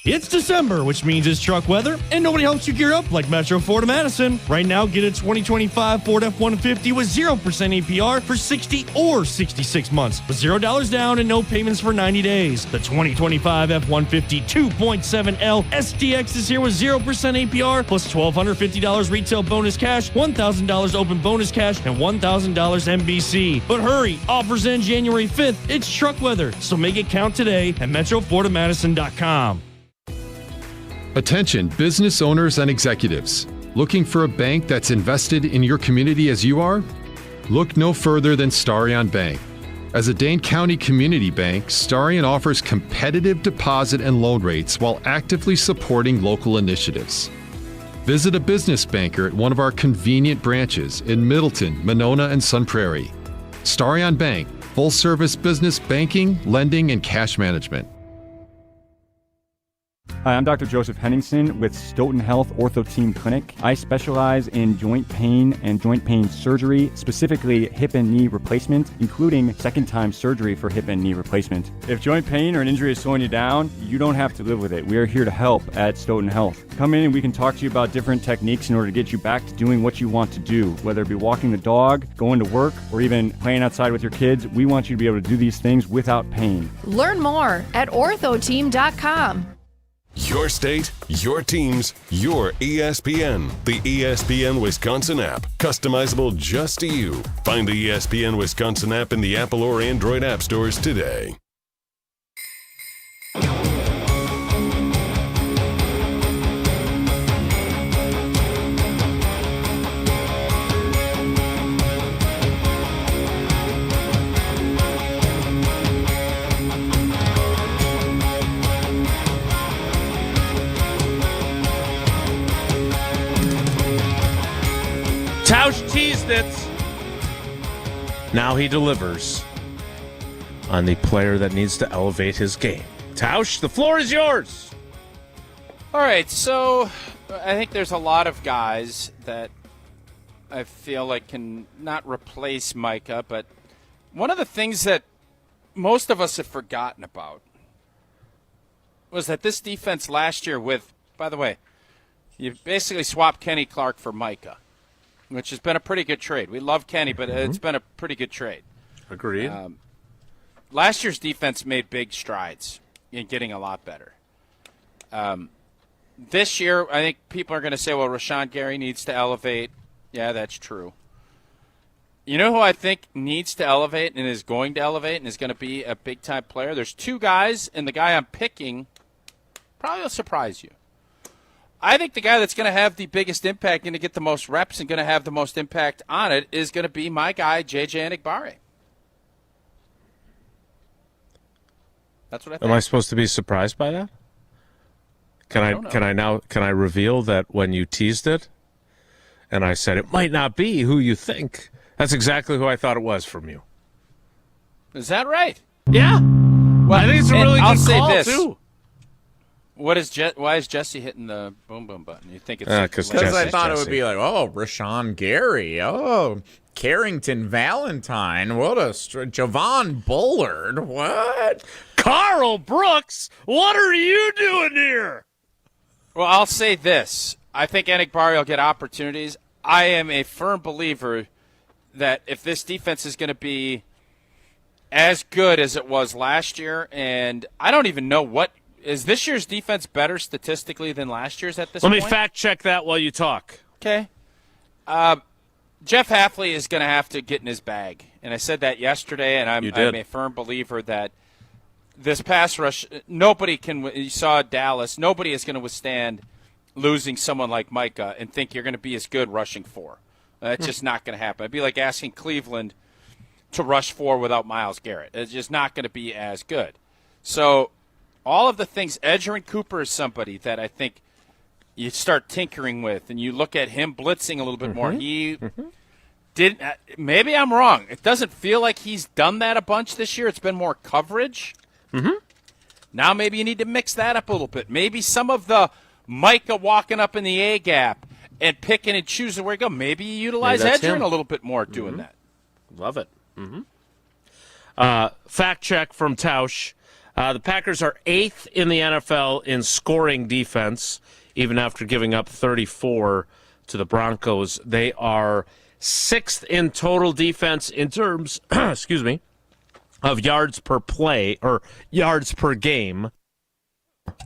It's December, which means it's truck weather, and nobody helps you gear up like Metro Ford of Madison. Right now, get a 2025 Ford F-150 with 0% APR for 60 or 66 months, with $0 down and no payments for 90 days. The 2025 F-150 2.7L STX is here with 0% APR plus $1,250 retail bonus cash, $1,000 open bonus cash, and $1,000 MBC. But hurry, offers end January 5th. It's truck weather, so make it count today at MetroFordofMadison.com. Attention business owners and executives. Looking for a bank that's invested in your community as you are? Look no further than Starion Bank. As a Dane County community bank, Starion offers competitive deposit and loan rates while actively supporting local initiatives. Visit a business banker at one of our convenient branches in Middleton, Monona, and Sun Prairie. Starion Bank, full-service business banking, lending, and cash management. Hi, I'm Dr. Joseph Henningsen with Stoughton Health Ortho Team Clinic. I specialize in joint pain and joint pain surgery, specifically hip and knee replacement, including second-time surgery for hip and knee replacement. If joint pain or an injury is slowing you down, you don't have to live with it. We are here to help at Stoughton Health. Come in and we can talk to you about different techniques in order to get you back to doing what you want to do, whether it be walking the dog, going to work, or even playing outside with your kids. We want you to be able to do these things without pain. Learn more at orthoteam.com. Your state, your teams, your ESPN. The ESPN Wisconsin app. Customizable just to you. Find the ESPN Wisconsin app in the Apple or Android app stores today. Tausch teased it. Now he delivers on the player that needs to elevate his game. Tausch, the floor is yours. All right, so I think there's a lot of guys that I feel like can not replace Micah, but one of the things that most of us have forgotten about was that this defense last year with, by the way, you basically swapped Kenny Clark for Micah, which has been a pretty good trade. We love Kenny, but it's been a pretty good trade. Agreed. Last year's defense made big strides in getting a lot better. This year, I think people are going to say, well, Rashawn Gary needs to elevate. Yeah, that's true. You know who I think needs to elevate and is going to elevate and is going to be a big-time player? There's two guys, and the guy I'm picking probably will surprise you. I think the guy that's going to have the biggest impact and to get the most reps and going to have the most impact on it is going to be my guy, JJ Enagbare. That's what I think. Am I supposed to be surprised by that? Can I reveal that when you teased it and I said it might not be who you think, that's exactly who I thought it was from you. Is that right? Yeah. Well, I think it's a really good call, too. Why is Jesse hitting the boom boom button? You think it's because I thought it would be like, oh, Rashawn Gary, oh, Carrington Valentine, what a Javon Bullard, what? Carl Brooks, what are you doing here? Well, I'll say this. I think Enagbare will get opportunities. I am a firm believer that if this defense is going to be as good as it was last year, and I don't even know what – is this year's defense better statistically than last year's at this point? Let me fact check that while you talk. Okay. Jeff Hafley is going to have to get in his bag. And I said that yesterday, and I'm a firm believer that this pass rush, nobody can – you saw Dallas. Nobody is going to withstand losing someone like Micah and think you're going to be as good rushing four. That's just not going to happen. It'd be like asking Cleveland to rush four without Myles Garrett. It's just not going to be as good. So all of the things, Edgerrin Cooper is somebody that I think you start tinkering with, and you look at him blitzing a little bit more. He didn't. Maybe I'm wrong. It doesn't feel like he's done that a bunch this year. It's been more coverage. Now maybe you need to mix that up a little bit. Maybe some of the Micah walking up in the A gap and picking and choosing where to go. Maybe you utilize Edgerrin a little bit more doing that. Love it. Fact check from Tausch. The Packers are 8th in the NFL in scoring defense, even after giving up 34 to the Broncos. They are 6th in total defense in terms, excuse me, of yards per play or yards per game.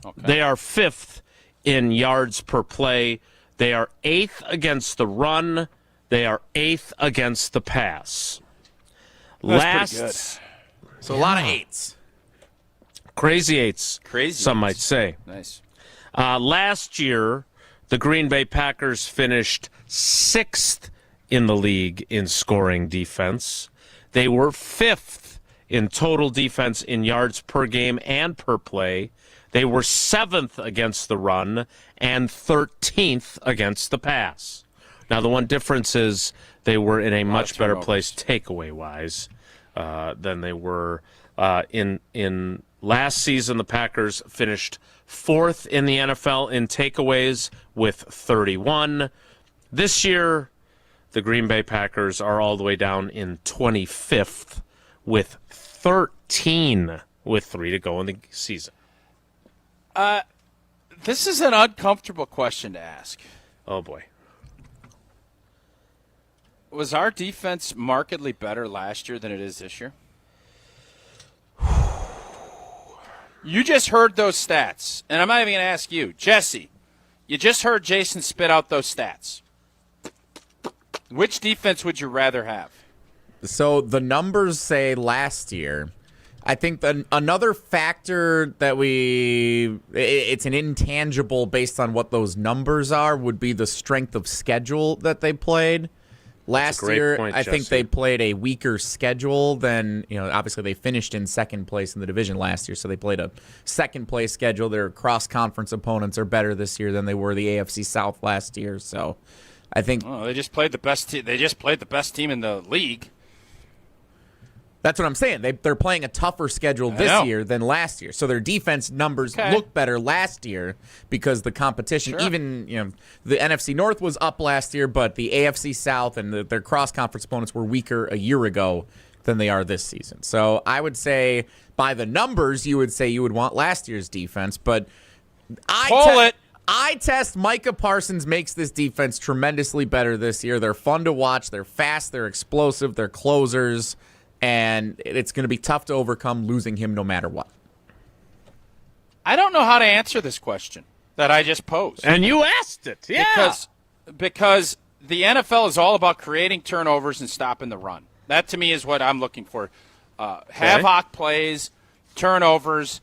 Okay. They are 5th in yards per play. They are 8th against the run. They are 8th against the pass. That's pretty good. So a lot of 8s. Crazy 8s. Crazy. Some might say. Nice. Last year, the Green Bay Packers finished 6th in the league in scoring defense. They were 5th in total defense in yards per game and per play. They were 7th against the run and 13th against the pass. Now, the one difference is they were in a much better place takeaway-wise than they were in last season. The Packers finished 4th in the NFL in takeaways with 31. This year, the Green Bay Packers are all the way down in 25th with 13 with 3 to go in the season. This is an uncomfortable question to ask. Oh, boy. Was our defense markedly better last year than it is this year? You just heard those stats, and I'm not even going to ask you. Jesse, you just heard Jason spit out those stats. Which defense would you rather have? So the numbers say last year. I think another factor that it's an intangible based on what those numbers are would be the strength of schedule that they played. Last year, I think they played a weaker schedule than, obviously they finished in second place in the division last year, so they played a second place schedule. Their cross-conference opponents are better this year than they were the AFC South last year, so I think... they just played the best team. They just played the best team in the league. That's what I'm saying. They're playing a tougher schedule this year than last year. So their defense numbers look better last year because the competition, even the NFC North was up last year, but the AFC South and their cross-conference opponents were weaker a year ago than they are this season. So I would say by the numbers, you would say you would want last year's defense, but I test Micah Parsons makes this defense tremendously better this year. They're fun to watch. They're fast. They're explosive. They're closers. And it's going to be tough to overcome losing him no matter what. I don't know how to answer this question that I just posed. And you asked it, Because the NFL is all about creating turnovers and stopping the run. That, to me, is what I'm looking for. Havoc plays, turnovers,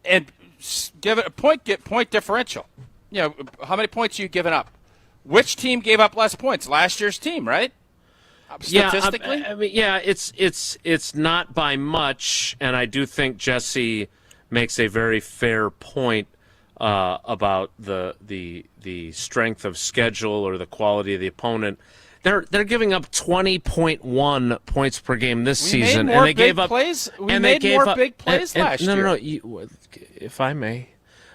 and give it a point differential. How many points are you giving up? Which team gave up less points? Last year's team, right? Statistically? It's not by much, and I do think Jesse makes a very fair point about the strength of schedule or the quality of the opponent. They're giving up 20.1 points per game this season, and they gave up plays. We made more big plays last year. No. If I may,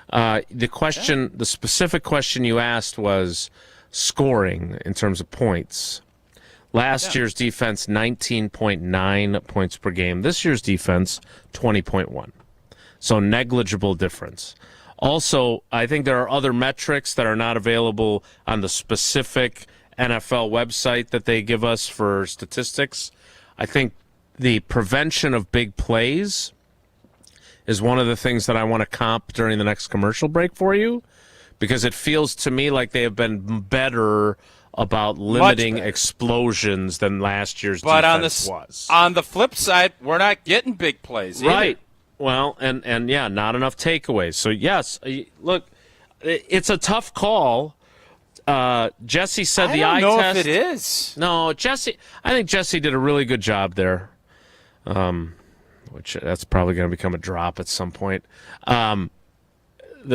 the specific question you asked was scoring in terms of points. Last year's defense, 19.9 points per game. This year's defense, 20.1. So negligible difference. Also, I think there are other metrics that are not available on the specific NFL website that they give us for statistics. I think the prevention of big plays is one of the things that I want to comp during the next commercial break for you, because it feels to me like they have been better about limiting explosions than last year's defense was. On the flip side, we're not getting big plays either. Right. Well, and not enough takeaways. So, yes, look, it's a tough call. Jesse said the eye test. I don't know if it is. No, I think Jesse did a really good job there, which that's probably going to become a drop at some point. The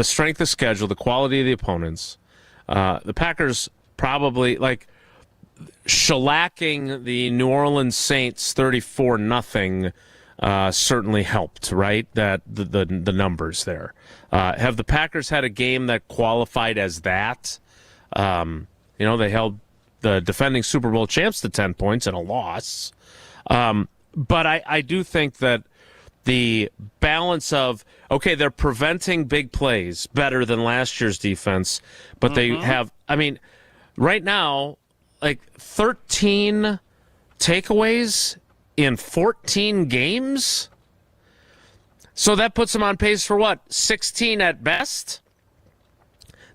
strength of schedule, the quality of the opponents, the Packers probably shellacking the New Orleans Saints 34-0 certainly helped, right? That the numbers there. Have the Packers had a game that qualified as that? They held the defending Super Bowl champs to 10 points and a loss. But I do think that the balance of, they're preventing big plays better than last year's defense, but they have, right now, 13 takeaways in 14 games? So that puts them on pace for what? 16 at best?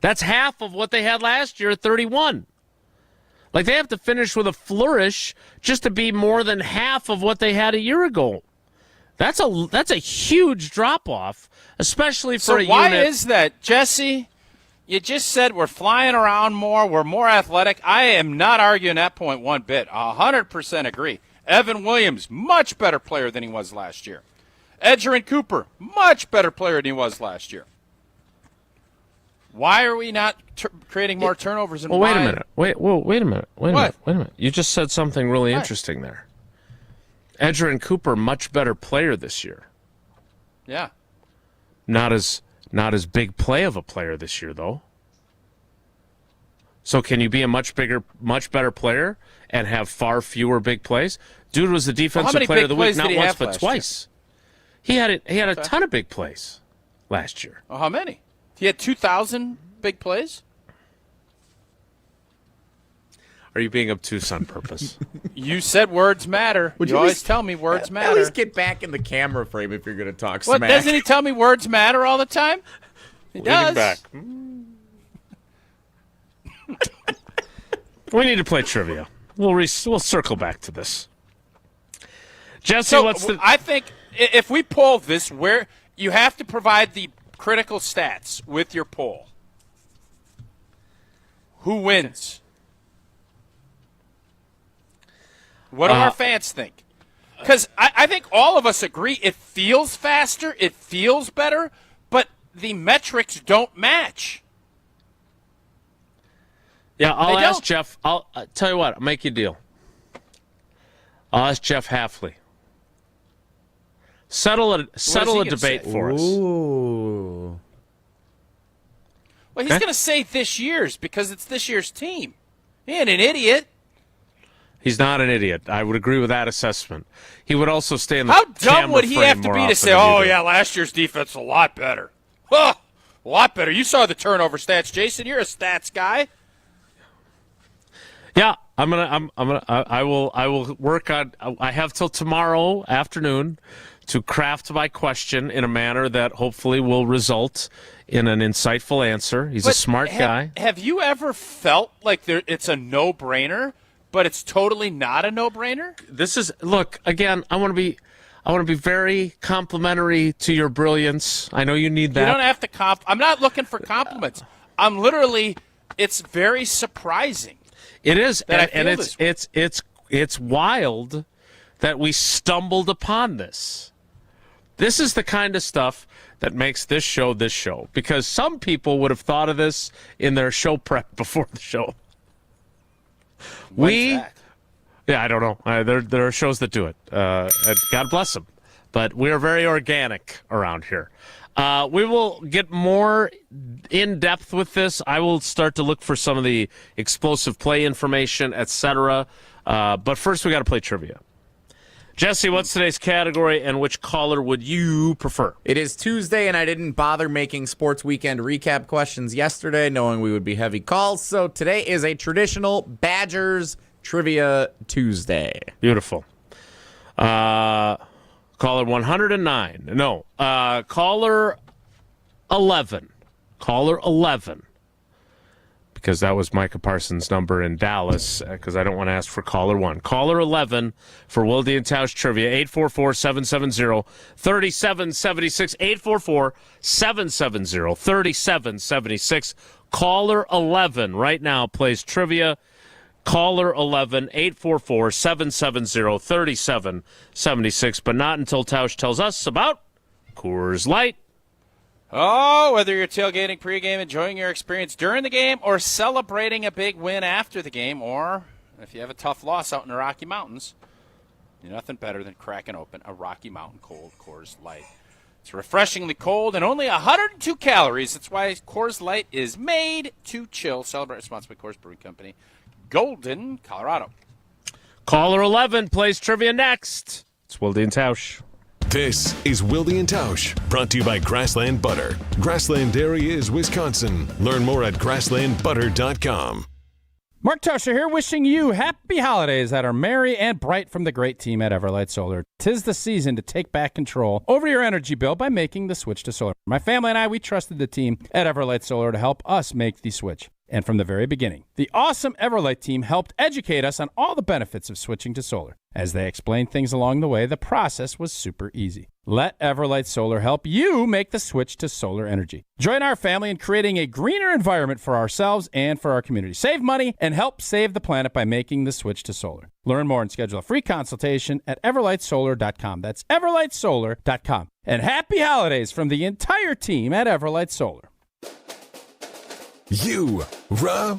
That's half of what they had last year at 31. They have to finish with a flourish just to be more than half of what they had a year ago. That's a huge drop-off, especially for a unit. So why is that, Jesse? You just said we're flying around more, we're more athletic. I am not arguing that point one bit. 100% agree. Evan Williams, much better player than he was last year. Edgerrin Cooper, much better player than he was last year. Why are we not creating more turnovers? And wait a minute. Wait a minute. You just said something really interesting there. Edgerrin Cooper, much better player this year. Yeah. Not as big play of a player this year, though. So can you be a much better player and have far fewer big plays? Dude was the defensive player of the week not once but twice. He had a ton of big plays last year. Well, how many? He had 2,000 big plays? Are you being obtuse on purpose? You said words matter. You always tell me words matter. At least get back in the camera frame if you're going to talk smack. smack. Doesn't he tell me words matter all the time? He does. Back. We need to play trivia. We'll circle back to this. Jesse, I think if we poll this, where you have to provide the critical stats with your poll. Who wins? What do our fans think? Because I think all of us agree it feels faster, it feels better, but the metrics don't match. Yeah, I'll ask Jeff. I'll tell you what. I'll make you a deal. I'll ask Jeff Hafley Settle a debate for us. Ooh. Well, he's going to say this year's because it's this year's team. He ain't an idiot. He's not an idiot. I would agree with that assessment. He would also stay in the How dumb camera would he frame have to more be to often say, than you oh, do. yeah, last year's defense a lot better. Huh, a lot better. You saw the turnover stats, Jason. You're a stats guy. Yeah, I will work on. I have till tomorrow afternoon to craft my question in a manner that hopefully will result in an insightful answer. He's a smart guy. Have you ever felt like it's a no-brainer, but it's totally not a no-brainer? Look, again, I want to be very complimentary to your brilliance. I know you need that. You don't have to I'm not looking for compliments. I'm literally, it's very surprising. It is, that and it's wild that we stumbled upon this. This is the kind of stuff that makes this show, because some people would have thought of this in their show prep before the show. When's that? I don't know. There are shows that do it. God bless them. But we are very organic around here. We will get more in depth with this. I will start to look for some of the explosive play information, etc. But first, we got to play trivia. Jesse, what's today's category, and which caller would you prefer? It is Tuesday, and I didn't bother making Sports Weekend recap questions yesterday, knowing we would be heavy calls. So today is a traditional Badgers Trivia Tuesday. Beautiful. Caller 109. No. Caller 11. Caller 11. Because that was Micah Parsons' number in Dallas, because I don't want to ask for caller 1. Caller 11 for Wilde and Tausch Trivia, 844-770-3776, 844-770-3776. Caller 11 right now plays trivia. Caller 11, 844-770-3776, but not until Tausch tells us about Coors Light. Oh, whether you're tailgating pregame, enjoying your experience during the game, or celebrating a big win after the game, or if you have a tough loss out in the Rocky Mountains, you're nothing better than cracking open a Rocky Mountain cold Coors Light. It's refreshingly cold and only 102 calories. That's why Coors Light is made to chill. Celebrate responsibly, Coors Brewing Company, Golden, Colorado. Caller 11 plays trivia next. It's Wilde and Tausch. This is Wilde and Tausch, brought to you by Grassland Butter. Grassland Dairy is Wisconsin. Learn more at grasslandbutter.com. Mark Tauscher here, wishing you happy holidays that are merry and bright from the great team at Everlight Solar. 'Tis the season to take back control over your energy bill by making the switch to solar. My family and I, we trusted the team at Everlight Solar to help us make the switch. And from the very beginning, the awesome Everlight team helped educate us on all the benefits of switching to solar. As they explained things along the way, the process was super easy. Let Everlight Solar help you make the switch to solar energy. Join our family in creating a greener environment for ourselves and for our community. Save money and help save the planet by making the switch to solar. Learn more and schedule a free consultation at everlightsolar.com. That's everlightsolar.com. And happy holidays from the entire team at Everlight Solar. Rah.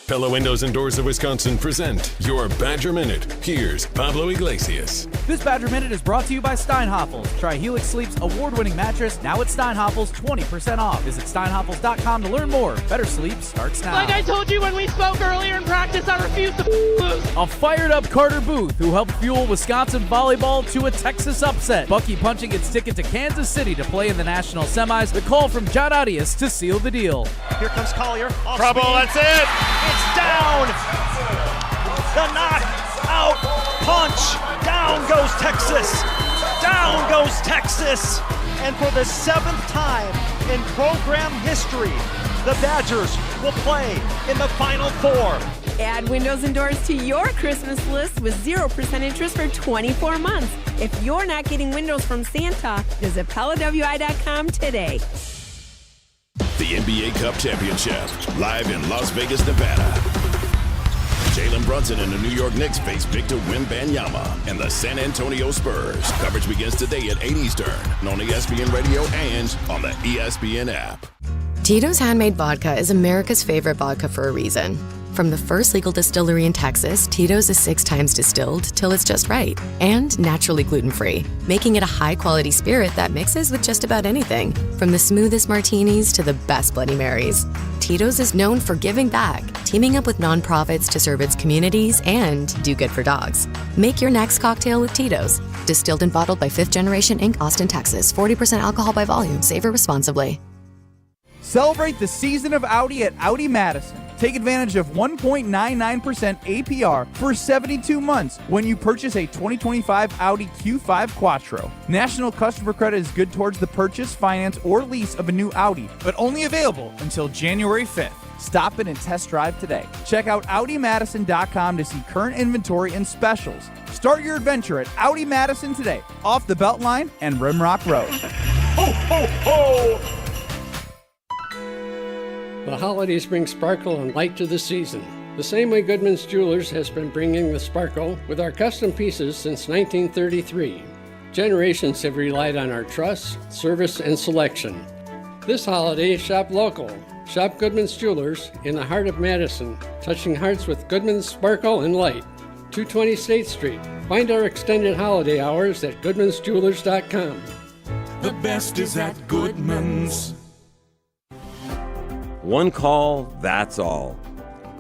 Pella Windows and Doors of Wisconsin present your Badger Minute. Here's Pablo Iglesias. This Badger Minute is brought to you by Steinhoffels. Try Helix Sleep's award-winning mattress, now at Steinhoffels, 20% off. Visit steinhoffels.com to learn more. Better sleep starts now. Like I told you when we spoke earlier in practice, I refuse to lose. A fired-up Carter Booth, who helped fuel Wisconsin volleyball to a Texas upset. Bucky punching its ticket to Kansas City to play in the national semis. The call from John Audius to seal the deal. Here comes Collier. Trouble, that's it. It's down. The knock-out punch. Down goes Texas. Down goes Texas. And for the 7th time in program history, the Badgers will play in the Final Four. Add windows and doors to your Christmas list with 0% interest for 24 months. If you're not getting windows from Santa, visit PellaWI.com today. The NBA Cup Championship, live in Las Vegas, Nevada. Jalen Brunson and the New York Knicks face Victor Wembanyama and the San Antonio Spurs. Coverage begins today at 8 Eastern on ESPN Radio and on the ESPN app. Tito's Handmade Vodka is America's favorite vodka for a reason. From the first legal distillery in Texas, Tito's is 6 times distilled till it's just right. And naturally gluten-free, making it a high-quality spirit that mixes with just about anything. From the smoothest martinis to the best Bloody Marys. Tito's is known for giving back, teaming up with nonprofits to serve its communities and do good for dogs. Make your next cocktail with Tito's. Distilled and bottled by 5th Generation Inc., Austin, Texas. 40% alcohol by volume. Savor responsibly. Celebrate the season of Audi at Audi Madison. Take advantage of 1.99% APR for 72 months when you purchase a 2025 Audi Q5 Quattro. National customer credit is good towards the purchase, finance, or lease of a new Audi, but only available until January 5th. Stop in and test drive today. Check out AudiMadison.com to see current inventory and specials. Start your adventure at Audi Madison today, off the Beltline and Rimrock Road. Ho, ho, ho! The holidays bring sparkle and light to the season. The same way Goodman's Jewelers has been bringing the sparkle with our custom pieces since 1933. Generations have relied on our trust, service, and selection. This holiday, shop local. Shop Goodman's Jewelers in the heart of Madison, touching hearts with Goodman's sparkle and light. 220 State Street. Find our extended holiday hours at goodmansjewelers.com. The best is at Goodman's. One call, that's all.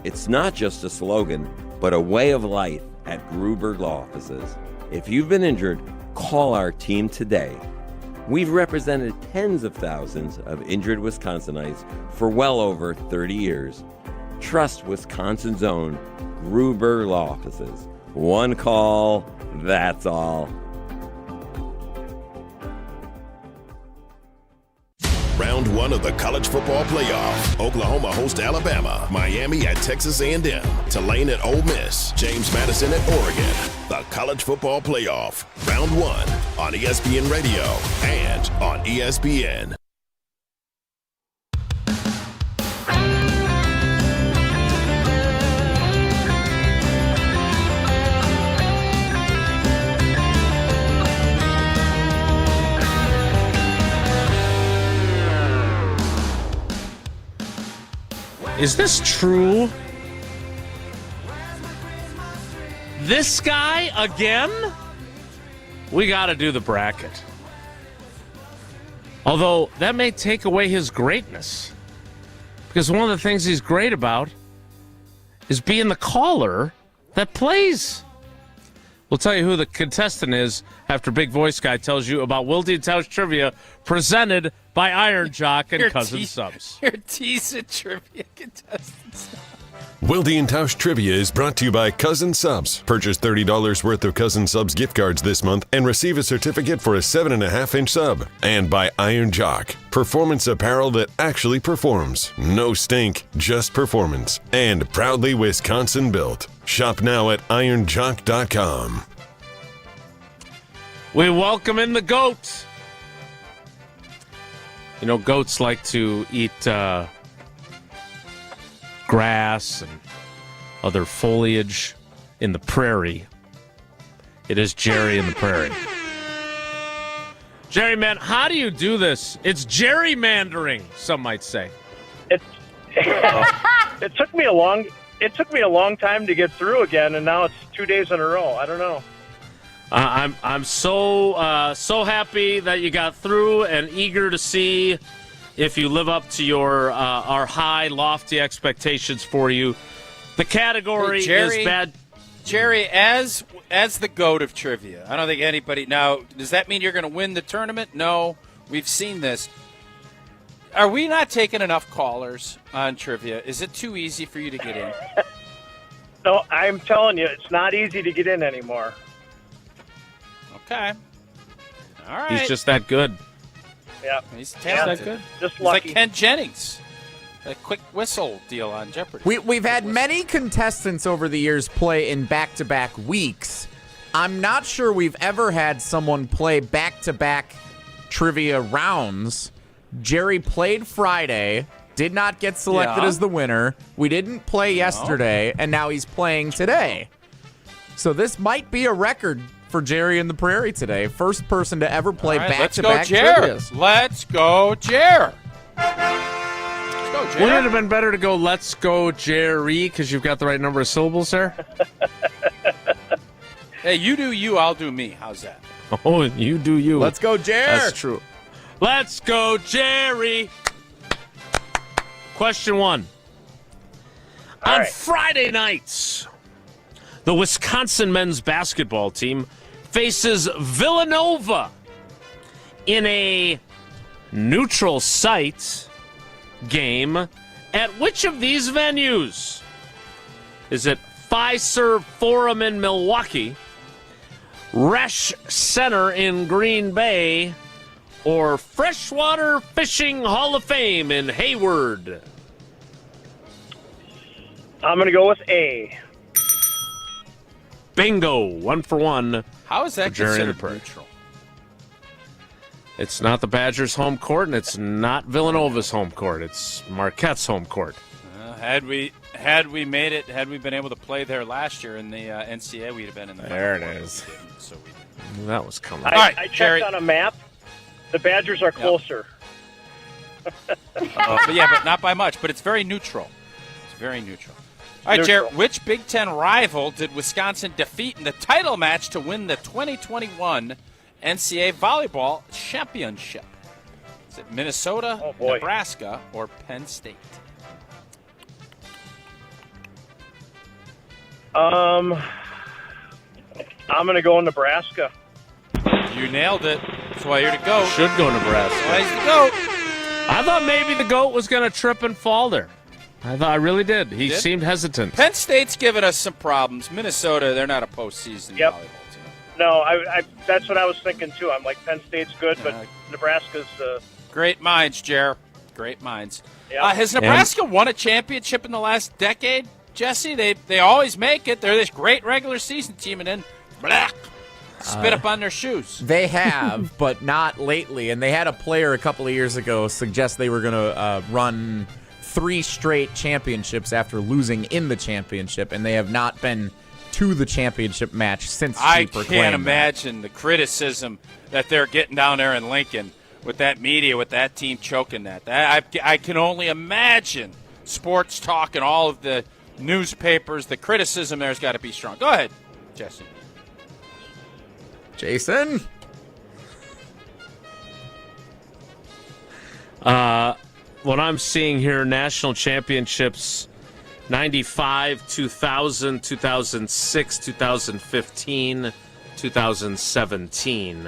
It's not just a slogan, but a way of life at Gruber Law Offices. If you've been injured, call our team today. We've represented tens of thousands of injured Wisconsinites for well over 30 years. Trust Wisconsin's own Gruber Law Offices. One call, that's all. Round 1 of the college football playoff. Oklahoma hosts Alabama, Miami at Texas A&M, Tulane at Ole Miss, James Madison at Oregon. The college football playoff. Round 1 on ESPN Radio and on ESPN. Is this true? This guy again? We got to do the bracket. Although that may take away his greatness. Because one of the things he's great about is being the caller that plays. We'll tell you who the contestant is after Big Voice Guy tells you about Wilde and Tausch trivia presented by Iron Jock and Cousin Subs. Your teasing trivia contestants. Wilde and Tausch Trivia is brought to you by Cousin Subs. Purchase $30 worth of Cousin Subs gift cards this month and receive a certificate for a 7.5-inch sub. And by Iron Jock, performance apparel that actually performs. No stink, just performance. And proudly Wisconsin built. Shop now at ironjock.com. We welcome in the goat. You know, goats like to eat grass and other foliage in the prairie. It is Jerry in the prairie. Jerry, man, how do you do this? It's gerrymandering, some might say. It took me a long time to get through again, and now it's 2 days in a row. I don't know. I'm so happy that you got through and eager to see if you live up to our high, lofty expectations for you. The category is bad. Jerry, as the GOAT of trivia, I don't think anybody now. Does that mean you're going to win the tournament? No, we've seen this. Are we not taking enough callers on trivia? Is it too easy for you to get in? No, I'm telling you, it's not easy to get in anymore. Okay. All right. He's just that good. Yeah. He's talented. That good. Just He's like lucky. Ken Jennings. A quick whistle deal on Jeopardy. We've had many contestants over the years play in back-to-back weeks. I'm not sure we've ever had someone play back-to-back trivia rounds. Jerry played Friday, did not get selected as the winner. We didn't play yesterday, and now he's playing today. So this might be a record for Jerry in the Prairie today. First person to ever play back-to-back trivia. Let's go, Jer. Let's go, go, Jerry. Wouldn't it have been better to go, let's go, Jerry, because you've got the right number of syllables there? Hey, you do you, I'll do me. How's that? Oh, you do you. Let's go, Jerry. That's true. Let's go, Jerry. Question 1. On Friday nights, the Wisconsin men's basketball team faces Villanova in a neutral site game at which of these venues? Is it Fiserv Forum in Milwaukee, Resch Center in Green Bay, or Freshwater Fishing Hall of Fame in Hayward? I'm going to go with A. Bingo. 1 for 1. How is that for Jerry considered and the Perch. neutral? It's not the Badgers' home court, and it's not Villanova's home court. It's Marquette's home court. Had we made it, had we been able to play there last year in the NCAA, we'd have been in the There it Final Four. is. So we That was coming. I, All right, I checked Jerry. on a map. The Badgers are closer. but not by much. But it's very neutral. It's very neutral. All right, Jared, which Big Ten rival did Wisconsin defeat in the title match to win the 2021 NCAA Volleyball Championship? Is it Minnesota, Nebraska, or Penn State? I'm going to go Nebraska. You nailed it. That's why you're the GOAT. Should go Nebraska. That's why he's the GOAT. I thought maybe the GOAT was going to trip and fall there. I really did. He seemed hesitant. Penn State's given us some problems. Minnesota, they're not a postseason volleyball team. No, I that's what I was thinking too. I'm like, Penn State's good, but Nebraska's Great minds, Jer. Great minds. Yep. Has Nebraska won a championship in the last decade, Jesse? They always make it. They're this great regular season team, and then spit up on their shoes. They have, but not lately. And they had a player a couple of years ago suggest they were going to run 3 straight championships after losing in the championship, and they have not been to the championship match since I she proclaimed can't imagine the criticism that they're getting down there in Lincoln with that media, with that team choking that. I can only imagine sports talk and all of the newspapers. The criticism there's got to be strong. Go ahead, Jesse. Jason? What I'm seeing here, national championships, 95, 2000, 2006, 2015, 2017.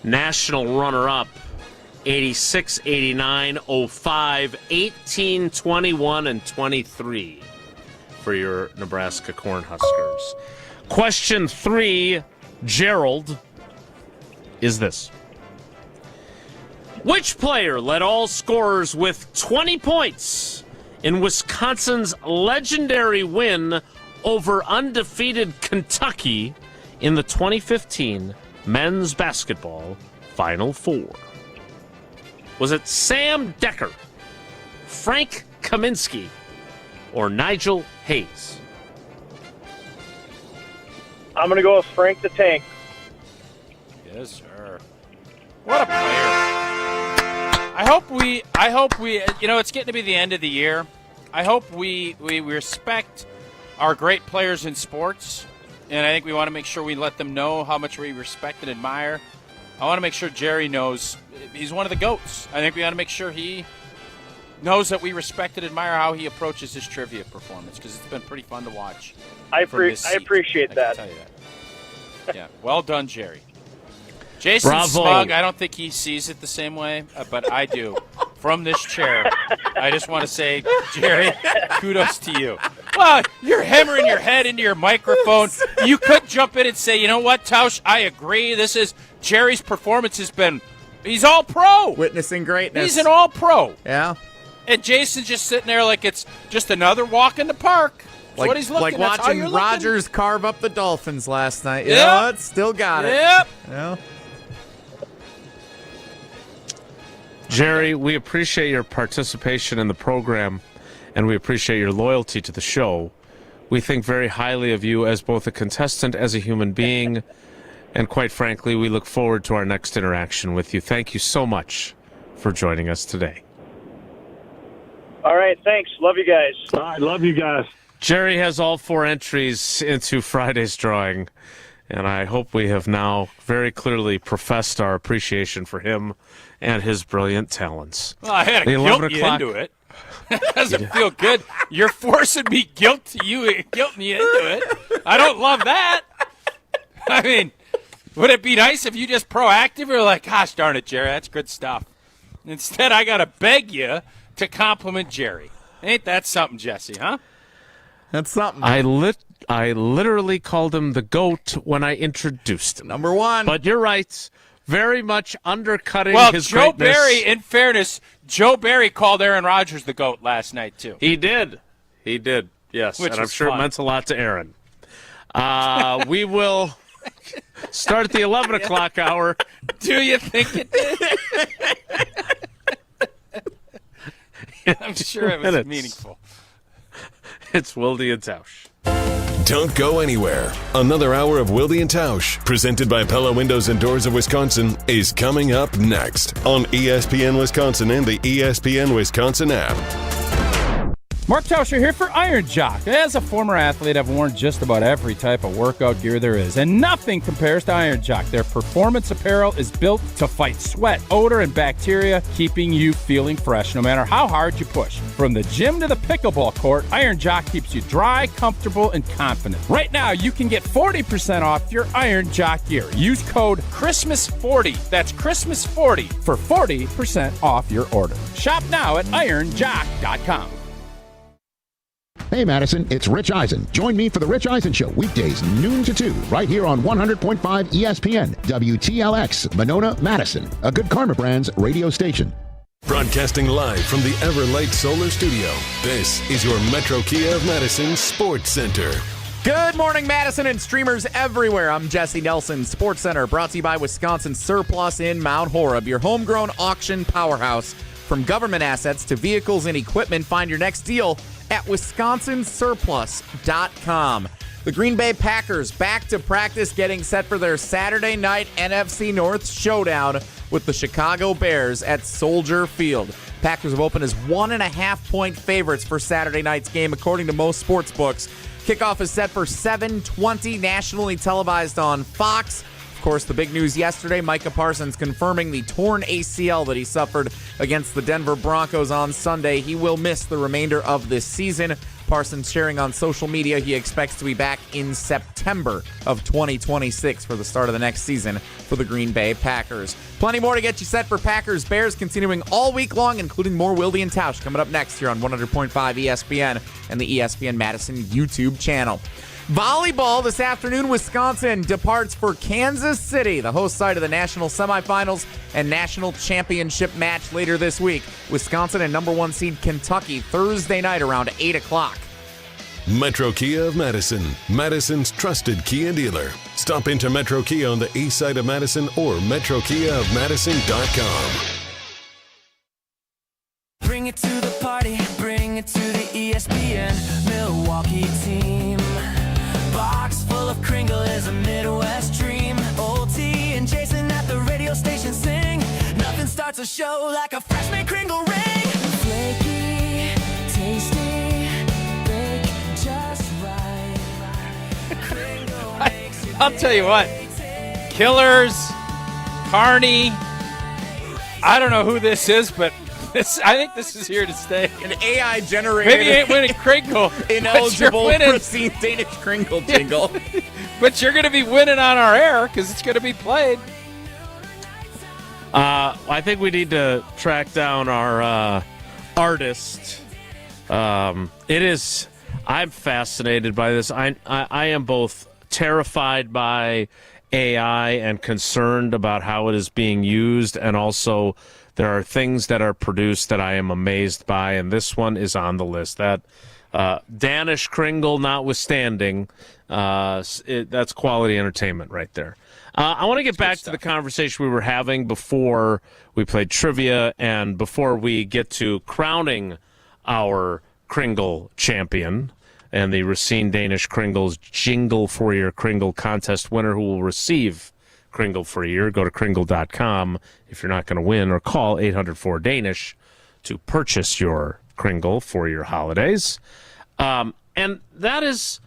National runner-up, 86, 89, 05, 18, 21, and 23 for your Nebraska Cornhuskers. Question 3, Gerald, is this. Which player led all scorers with 20 points in Wisconsin's legendary win over undefeated Kentucky in the 2015 men's basketball Final Four? Was it Sam Decker, Frank Kaminsky, or Nigel Hayes? I'm going to go with Frank the Tank. Yes, sir. What a player. I hope we, it's getting to be the end of the year. I hope we respect our great players in sports, and I think we want to make sure we let them know how much we respect and admire. I want to make sure Jerry knows he's one of the GOATs. I think we want to make sure he knows that we respect and admire how he approaches his trivia performance, because it's been pretty fun to watch. I appreciate that. I can tell you that. Yeah, well done, Jerry. Jason Bravo. Smug, I don't think he sees it the same way, but I do. From this chair, I just want to say, Jerry, kudos to you. Well, you're hammering your head into your microphone. You could jump in and say, you know what, Tausch, I agree. Jerry's performance has been, he's all pro. Witnessing greatness. He's an all pro. Yeah. And Jason's just sitting there like it's just another walk in the park. That's what he's looking like That's how watching you're Rodgers carve up the Dolphins last night. You Yep. know what? Still got it. Yep. You know? Jerry, we appreciate your participation in the program, and we appreciate your loyalty to the show. We think very highly of you as both a contestant, as a human being, and quite frankly, we look forward to our next interaction with you. Thank you so much for joining us today. All right, thanks. Love you guys. All right, love you guys. Jerry has all 4 entries into Friday's drawing, and I hope we have now very clearly professed our appreciation for him and his brilliant talents. Well, I had to guilt you into it. It doesn't feel good. You're forcing me guilting you into it. I don't love that. I mean, would it be nice if you just proactive or like, gosh darn it, Jerry, that's good stuff. Instead, I got to beg you to compliment Jerry. Ain't that something, Jesse, huh? That's something. I literally called him the GOAT when I introduced him. Number 1. But you're right. Very much undercutting his Joe greatness. Barry, in fairness, Joe Barry called Aaron Rodgers the GOAT last night, too. He did. Yes. Which and I'm was sure fun. it meant a lot to Aaron. We will start at the 11 o'clock hour. Do you think it did? I'm sure it was meaningful. It's Wilde and Tausch. Don't go anywhere. Another hour of Wilde and Tausch, presented by Pella Windows and Doors of Wisconsin, is coming up next on ESPN Wisconsin and the ESPN Wisconsin app. Mark Tauscher here for Iron Jock. As a former athlete, I've worn just about every type of workout gear there is, and nothing compares to Iron Jock. Their performance apparel is built to fight sweat, odor, and bacteria, keeping you feeling fresh no matter how hard you push. From the gym to the pickleball court, Iron Jock keeps you dry, comfortable, and confident. Right now, you can get 40% off your Iron Jock gear. Use code CHRISTMAS40. That's Christmas40 for 40% off your order. Shop now at ironjock.com. Hey, Madison, it's Rich Eisen. Join me for The Rich Eisen Show, weekdays noon to 2, right here on 100.5 ESPN, WTLX, Monona, Madison, a Good Karma Brands radio station. Broadcasting live from the Everlight Solar Studio, this is your Metro Kia of Madison Sports Center. Good morning, Madison and streamers everywhere. I'm Jesse Nelson, Sports Center, brought to you by Wisconsin Surplus in Mount Horeb, your homegrown auction powerhouse. From government assets to vehicles and equipment, find your next deal at wisconsinsurplus.com. The Green Bay Packers back to practice, getting set for their Saturday night NFC North showdown with the Chicago Bears at Soldier Field. Packers have opened as 1.5-point favorites for Saturday night's game, according to most sports books. Kickoff is set for 7:20, nationally televised on Fox. Of course, the big news yesterday, Micah Parsons confirming the torn ACL that he suffered against the Denver Broncos on Sunday. He will miss the remainder of this season. Parsons sharing on social media he expects to be back in September of 2026 for the start of the next season for the Green Bay Packers. Plenty more to get you set for Packers-Bears continuing all week long, including more Wilde and Tausch coming up next here on 100.5 ESPN and the ESPN Madison YouTube channel. Volleyball this afternoon, Wisconsin departs for Kansas City, the host site of the national semifinals and national championship match later this week. Wisconsin and number 1 seed Kentucky Thursday night around 8 o'clock. Metro Kia of Madison, Madison's trusted Kia dealer. Stop into Metro Kia on the east side of Madison or metrokiaofmadison.com. Bring it to the party, bring it to the ESPN Milwaukee team. Box full of Cringle is a Midwest dream. OT and Jason at the radio station sing. Nothing starts a show like a freshman Cringle ring. Flaky, tasty, bake just right. Cringle makes it. I'll tell you what. Killers, Carney. I don't know who this is, but I think this is here to stay. An AI generated. Maybe you ain't winning Cringle. Ineligible Pristine Danish Cringle jingle. But you're going to be winning on our air because it's going to be played. I think we need to track down our artist. I'm fascinated by this. I am both terrified by AI and concerned about how it is being used, and also there are things that are produced that I am amazed by, and this one is on the list. That Danish Cringle notwithstanding, that's quality entertainment right there. I want to get back to the conversation we were having before we played trivia and before we get to crowning our Cringle champion and the Racine Danish Cringle's Jingle for Your Cringle contest winner who will receive Cringle for a year. Go to Cringle.com if you're not going to win, or call 804-DANISH to purchase your Cringle, for your holidays. And that is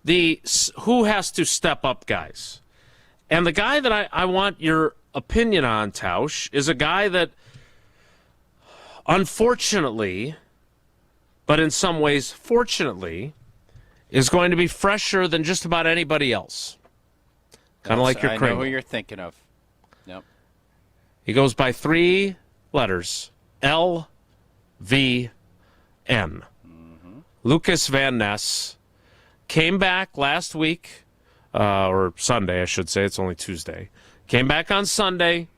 the who has to step up guys. And the guy that I want your opinion on, Tausch, is a guy that, unfortunately, but in some ways fortunately, is going to be fresher than just about anybody else. Kind of like your Cringle. I know who you're thinking of. Yep. He goes by 3 letters, LVN. Lucas Van Ness came back last week, or Sunday, I should say. It's only Tuesday. Came back on Sunday,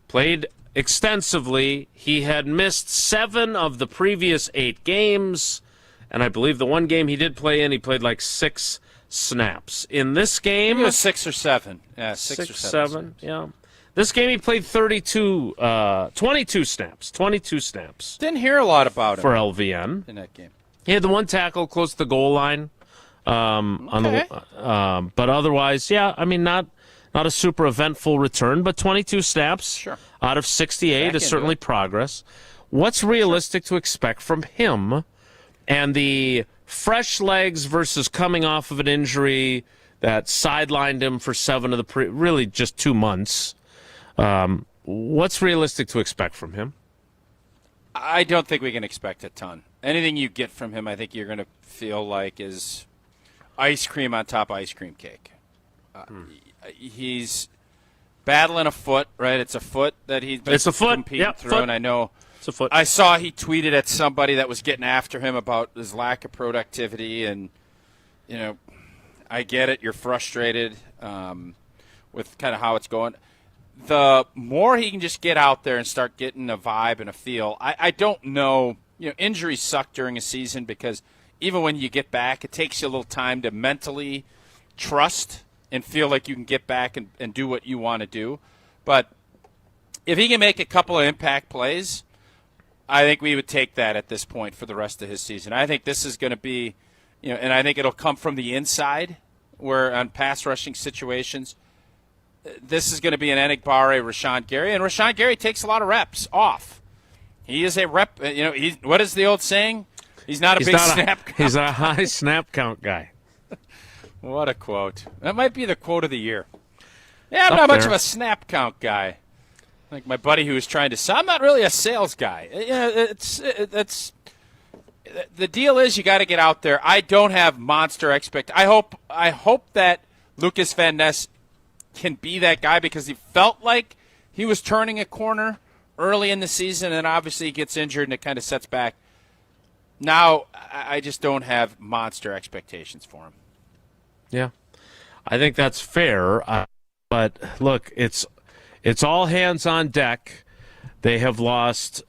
played extensively. He had missed 7 of the previous 8 games, and I believe the one game he did play in, he played like 6 snaps. In this game... It was 6 or 7. Yeah, 6 or 7. Yeah. This game he played 22 snaps. 22 snaps. Didn't hear a lot about him for LVN. in that game. He had the one tackle close to the goal line. But otherwise, yeah, I mean, not a super eventful return, but 22 snaps out of 68 is certainly progress. What's realistic to expect from him? And the fresh legs versus coming off of an injury that sidelined him for 7 of the really just 2 months. What's realistic to expect from him? I don't think we can expect a ton. Anything you get from him, I think you're going to feel like is ice cream on top of ice cream cake. He's battling a foot, right? It's a foot that he's been competing through, and I know it's a foot. I saw he tweeted at somebody that was getting after him about his lack of productivity, and I get it. You're frustrated with kind of how it's going. The more he can just get out there and start getting a vibe and a feel, I don't know. Injuries suck during a season because even when you get back, it takes you a little time to mentally trust and feel like you can get back and do what you want to do. But if he can make a couple of impact plays, I think we would take that at this point for the rest of his season. I think this is going to be, and I think it'll come from the inside, where on pass rushing situations, this is going to be an Enagbare, Rashawn Gary, and Rashawn Gary takes a lot of reps off. He is a rep. What is the old saying? He's not a big snap count. He's a high snap count guy. What a quote. That might be the quote of the year. Yeah, I'm not much of a snap count guy. Like my buddy who was trying to sell. I'm not really a sales guy. It's the deal is you got to get out there. I don't have monster expectations. I hope that Lucas Van Ness can be that guy because he felt like he was turning a corner early in the season, and obviously he gets injured and it kind of sets back. Now, I just don't have monster expectations for him. Yeah, I think that's fair. But look, it's all hands on deck. They have lost,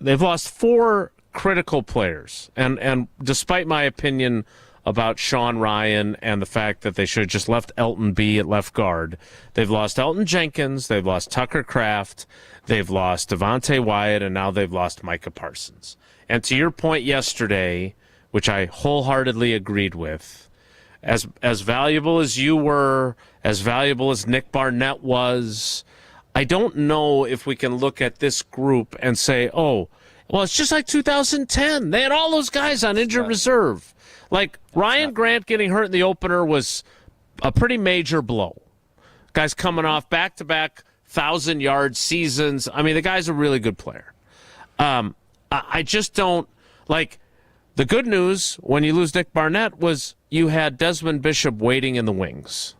they've lost 4 critical players, and despite my opinion about Sean Ryan and the fact that they should have just left Elton B at left guard, they've lost Elton Jenkins, they've lost Tucker Kraft, they've lost Devontae Wyatt, and now they've lost Micah Parsons. And to your point yesterday, which I wholeheartedly agreed with, as valuable as you were, as valuable as Nick Barnett was, I don't know if we can look at this group and say, oh, well, it's just like 2010. They had all those guys on injured reserve. Like Ryan Grant getting hurt in the opener was a pretty major blow. Guys coming off back-to-back 1,000-yard seasons. I mean, the guy's a really good player. I just don't like the good news when you lose Nick Barnett was you had Desmond Bishop waiting in the wings,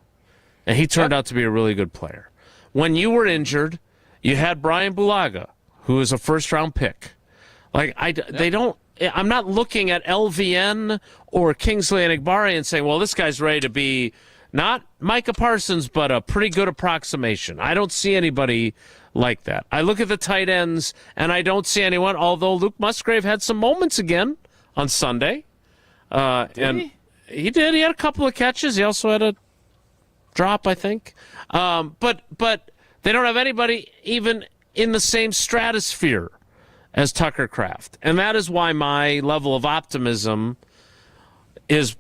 and he turned out to be a really good player. When you were injured, you had Brian Bulaga, who is a first-round pick. Like they don't. I'm not looking at LVN or Kingsley Enagbare and saying, well, this guy's ready to be not Micah Parsons, but a pretty good approximation. I don't see anybody like that. I look at the tight ends, and I don't see anyone, although Luke Musgrave had some moments again on Sunday. Did he? He did. He had a couple of catches. He also had a drop, I think. But they don't have anybody even in the same stratosphere as Tucker Kraft. And that is why my level of optimism is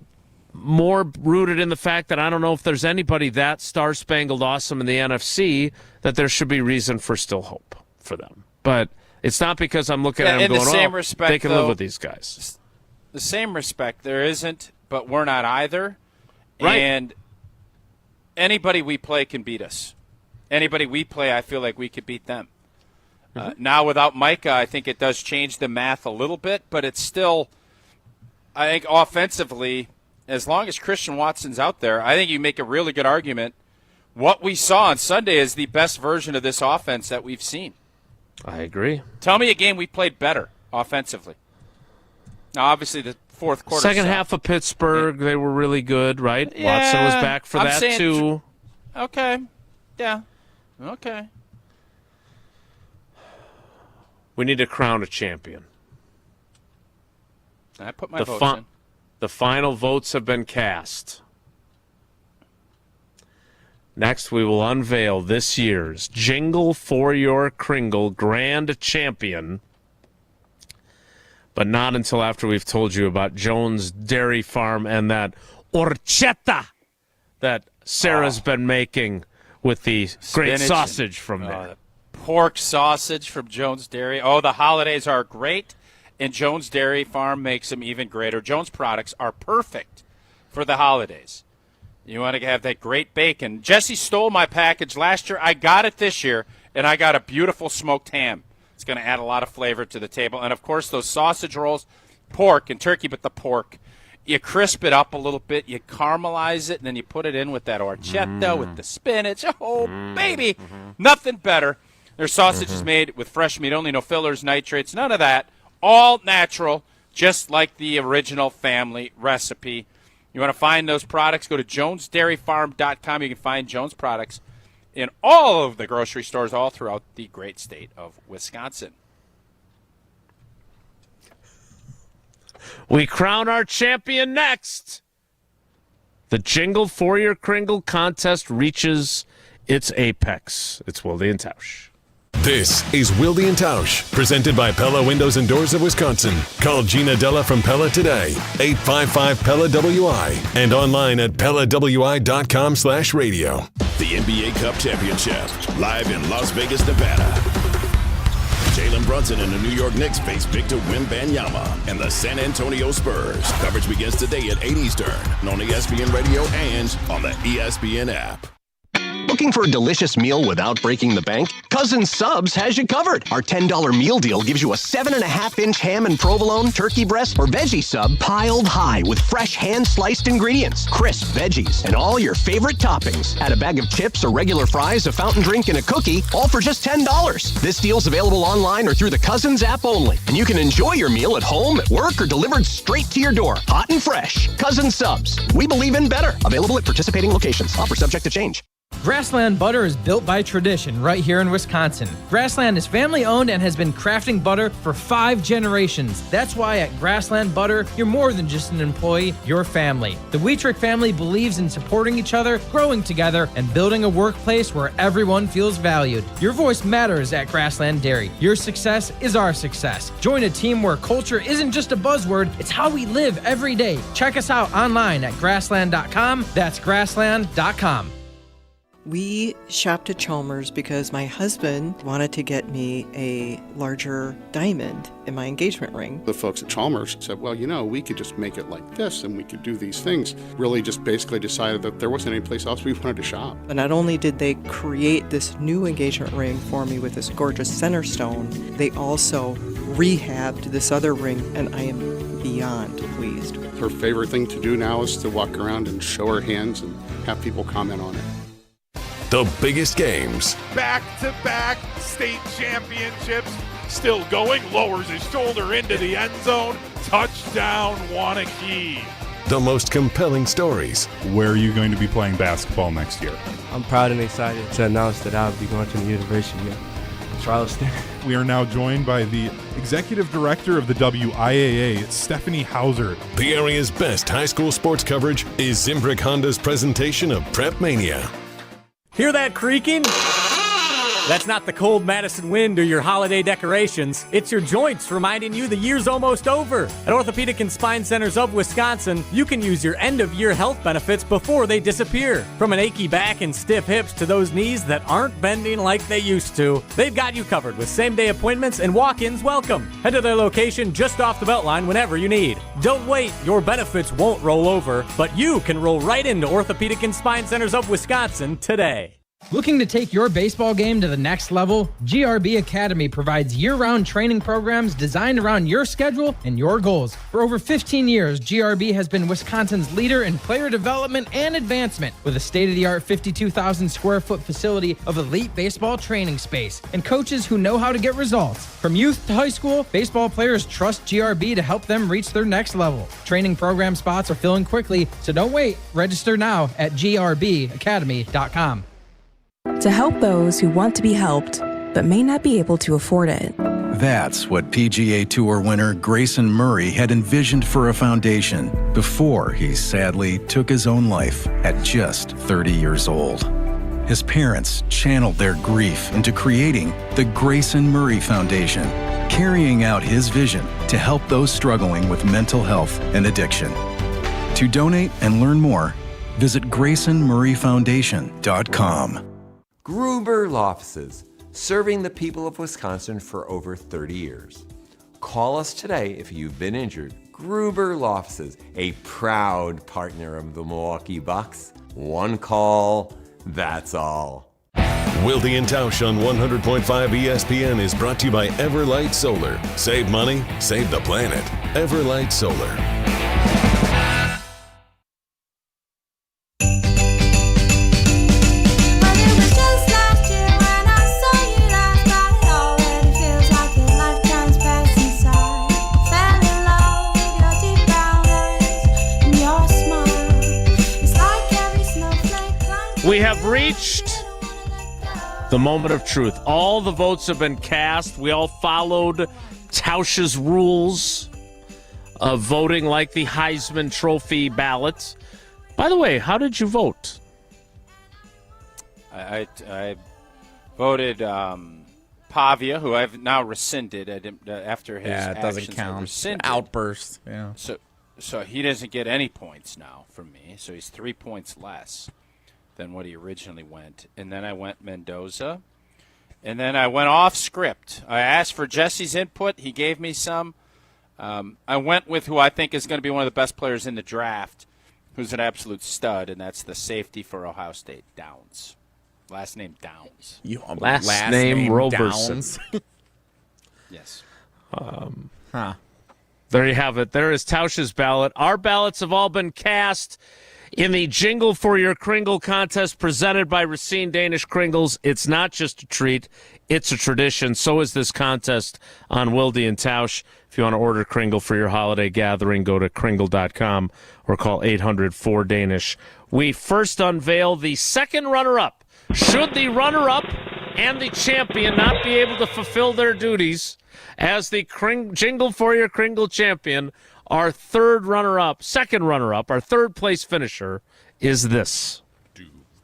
more rooted in the fact that I don't know if there's anybody that star-spangled awesome in the NFC that there should be reason for still hope for them. But It's not because I'm looking at them going, they can live with these guys. The same respect, there isn't, but we're not either. Right. And anybody we play can beat us. Anybody we play, I feel like we could beat them. Now without Micah, I think it does change the math a little bit, but it's still, I think offensively, as long as Christian Watson's out there, I think you make a really good argument. What we saw on Sunday is the best version of this offense that we've seen. I agree. Tell me a game we played better offensively. Now, obviously, the fourth quarter. Second half of Pittsburgh, they were really good, right? Yeah, Watson was back for that, too. Okay. Yeah. Okay. We need to crown a champion. I put my votes in. The final votes have been cast. Next, we will unveil this year's Jingle for Your Cringle Grand Champion, but not until after we've told you about Jones Dairy Farm and that orchetta that Sarah's been making with the great sausage from there. Pork sausage from Jones Dairy. Oh, the holidays are great, and Jones Dairy Farm makes them even greater. Jones products are perfect for the holidays. You want to have that great bacon. Jesse stole my package last year. I got it this year, and I got a beautiful smoked ham. It's going to add a lot of flavor to the table. And, of course, those sausage rolls, pork and turkey, but the pork. You crisp it up a little bit, you caramelize it, and then you put it in with that orchetta, with the spinach. Oh, baby, nothing better. Their sausage is made with fresh meat only, no fillers, nitrates, none of that. All natural, just like the original family recipe. You want to find those products, go to jonesdairyfarm.com. You can find Jones products in all of the grocery stores all throughout the great state of Wisconsin. We crown our champion next. The Jingle for Your Cringle contest reaches its apex. It's Wilde and Tausch. This is Wilde and Tausch, presented by Pella Windows and Doors of Wisconsin. Call Gina Della from Pella today, 855-PELLA-WI, and online at PellaWI.com/radio. The NBA Cup Championship, live in Las Vegas, Nevada. Jalen Brunson and the New York Knicks face Victor Wembanyama and the San Antonio Spurs. Coverage begins today at 8 Eastern on ESPN Radio and on the ESPN app. Looking for a delicious meal without breaking the bank? Cousin Subs has you covered. Our $10 meal deal gives you a 7.5-inch ham and provolone, turkey breast, or veggie sub piled high with fresh hand-sliced ingredients, crisp veggies, and all your favorite toppings. Add a bag of chips or regular fries, a fountain drink, and a cookie, all for just $10. This deal's available online or through the Cousins app only. And you can enjoy your meal at home, at work, or delivered straight to your door. Hot and fresh. Cousin Subs. We believe in better. Available at participating locations. Offer subject to change. Grassland Butter is built by tradition right here in Wisconsin. Grassland is family-owned and has been crafting butter for 5 generations. That's why at Grassland Butter, you're more than just an employee, you're family. The Wietrich family believes in supporting each other, growing together, and building a workplace where everyone feels valued. Your voice matters at Grassland Dairy. Your success is our success. Join a team where culture isn't just a buzzword, it's how we live every day. Check us out online at grassland.com. That's grassland.com. We shopped at Chalmers because my husband wanted to get me a larger diamond in my engagement ring. The folks at Chalmers said, well, you know, we could just make it like this and we could do these things. Really just basically decided that there wasn't any place else we wanted to shop. But not only did they create this new engagement ring for me with this gorgeous center stone, they also rehabbed this other ring, and I am beyond pleased. Her favorite thing to do now is to walk around and show her hands and have people comment on it. The biggest games. Back-to-back state championships. Still going, lowers his shoulder into the end zone. Touchdown, Wanakee. The most compelling stories. Where are you going to be playing basketball next year? I'm proud and excited to announce that I'll be going to the University of Charleston. We are now joined by the Executive Director of the WIAA, Stephanie Hauser. The area's best high school sports coverage is Zimbrick Honda's presentation of Prep Mania. Hear that creaking? That's not the cold Madison wind or your holiday decorations. It's your joints reminding you the year's almost over. At Orthopedic and Spine Centers of Wisconsin, you can use your end-of-year health benefits before they disappear. From an achy back and stiff hips to those knees that aren't bending like they used to, they've got you covered with same-day appointments and walk-ins welcome. Head to their location just off the Beltline whenever you need. Don't wait, your benefits won't roll over, but you can roll right into Orthopedic and Spine Centers of Wisconsin today. Looking to take your baseball game to the next level? GRB Academy provides year-round training programs designed around your schedule and your goals. For over 15 years, GRB has been Wisconsin's leader in player development and advancement with a state-of-the-art 52,000 square foot facility of elite baseball training space and coaches who know how to get results. From youth to high school, baseball players trust GRB to help them reach their next level. Training program spots are filling quickly, so don't wait. Register now at grbacademy.com. To help those who want to be helped, but may not be able to afford it. That's what PGA Tour winner Grayson Murray had envisioned for a foundation before he sadly took his own life at just 30 years old. His parents channeled their grief into creating the Grayson Murray Foundation, carrying out his vision to help those struggling with mental health and addiction. To donate and learn more, visit GraysonMurrayFoundation.com. Gruber Law Offices, serving the people of Wisconsin for over 30 years. Call us today if you've been injured. Gruber Law Offices, a proud partner of the Milwaukee Bucks. One call, that's all. Wilde and Tausch on 100.5 ESPN is brought to you by Everlight Solar. Save money, save the planet. Everlight Solar. We have reached the moment of truth. All the votes have been cast. We all followed Tausch's rules of voting like the Heisman Trophy ballot. By the way, how did you vote? I voted Pavia, who I've now rescinded after his it doesn't actions count. are rescinded. Outburst. Yeah. So he doesn't get any points now from me. So he's 3 points less than what he originally went. And then I went Mendoza. And then I went off script. I asked for Jesse's input. He gave me some. I went with who I think is going to be one of the best players in the draft, who's an absolute stud, and that's the safety for Ohio State, Downs. Last name Downs. Last name Roberson. Yes. There you have it. There is Tausch's ballot. Our ballots have all been cast in the Jingle for Your Cringle contest presented by Racine Danish Kringles. It's not just a treat, it's a tradition. So is this contest on Wilde and Tausch. If you want to order Cringle for your holiday gathering, go to Cringle.com or call 800-4DANISH. We first unveil the second runner-up. Should the runner-up and the champion not be able to fulfill their duties as the Jingle for Your Cringle champion, our third runner-up, second runner-up, our third place finisher is this.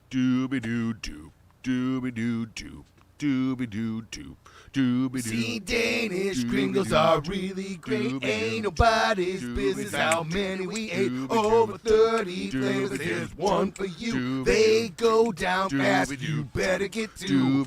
Dooby-doo-doo, dooby-doo-doo, dooby-doo-doo. See, Danish Kringles are really great. Ain't nobody's business how many we ate. Over 30 flavors, there's one for you. They go down fast, you better get to.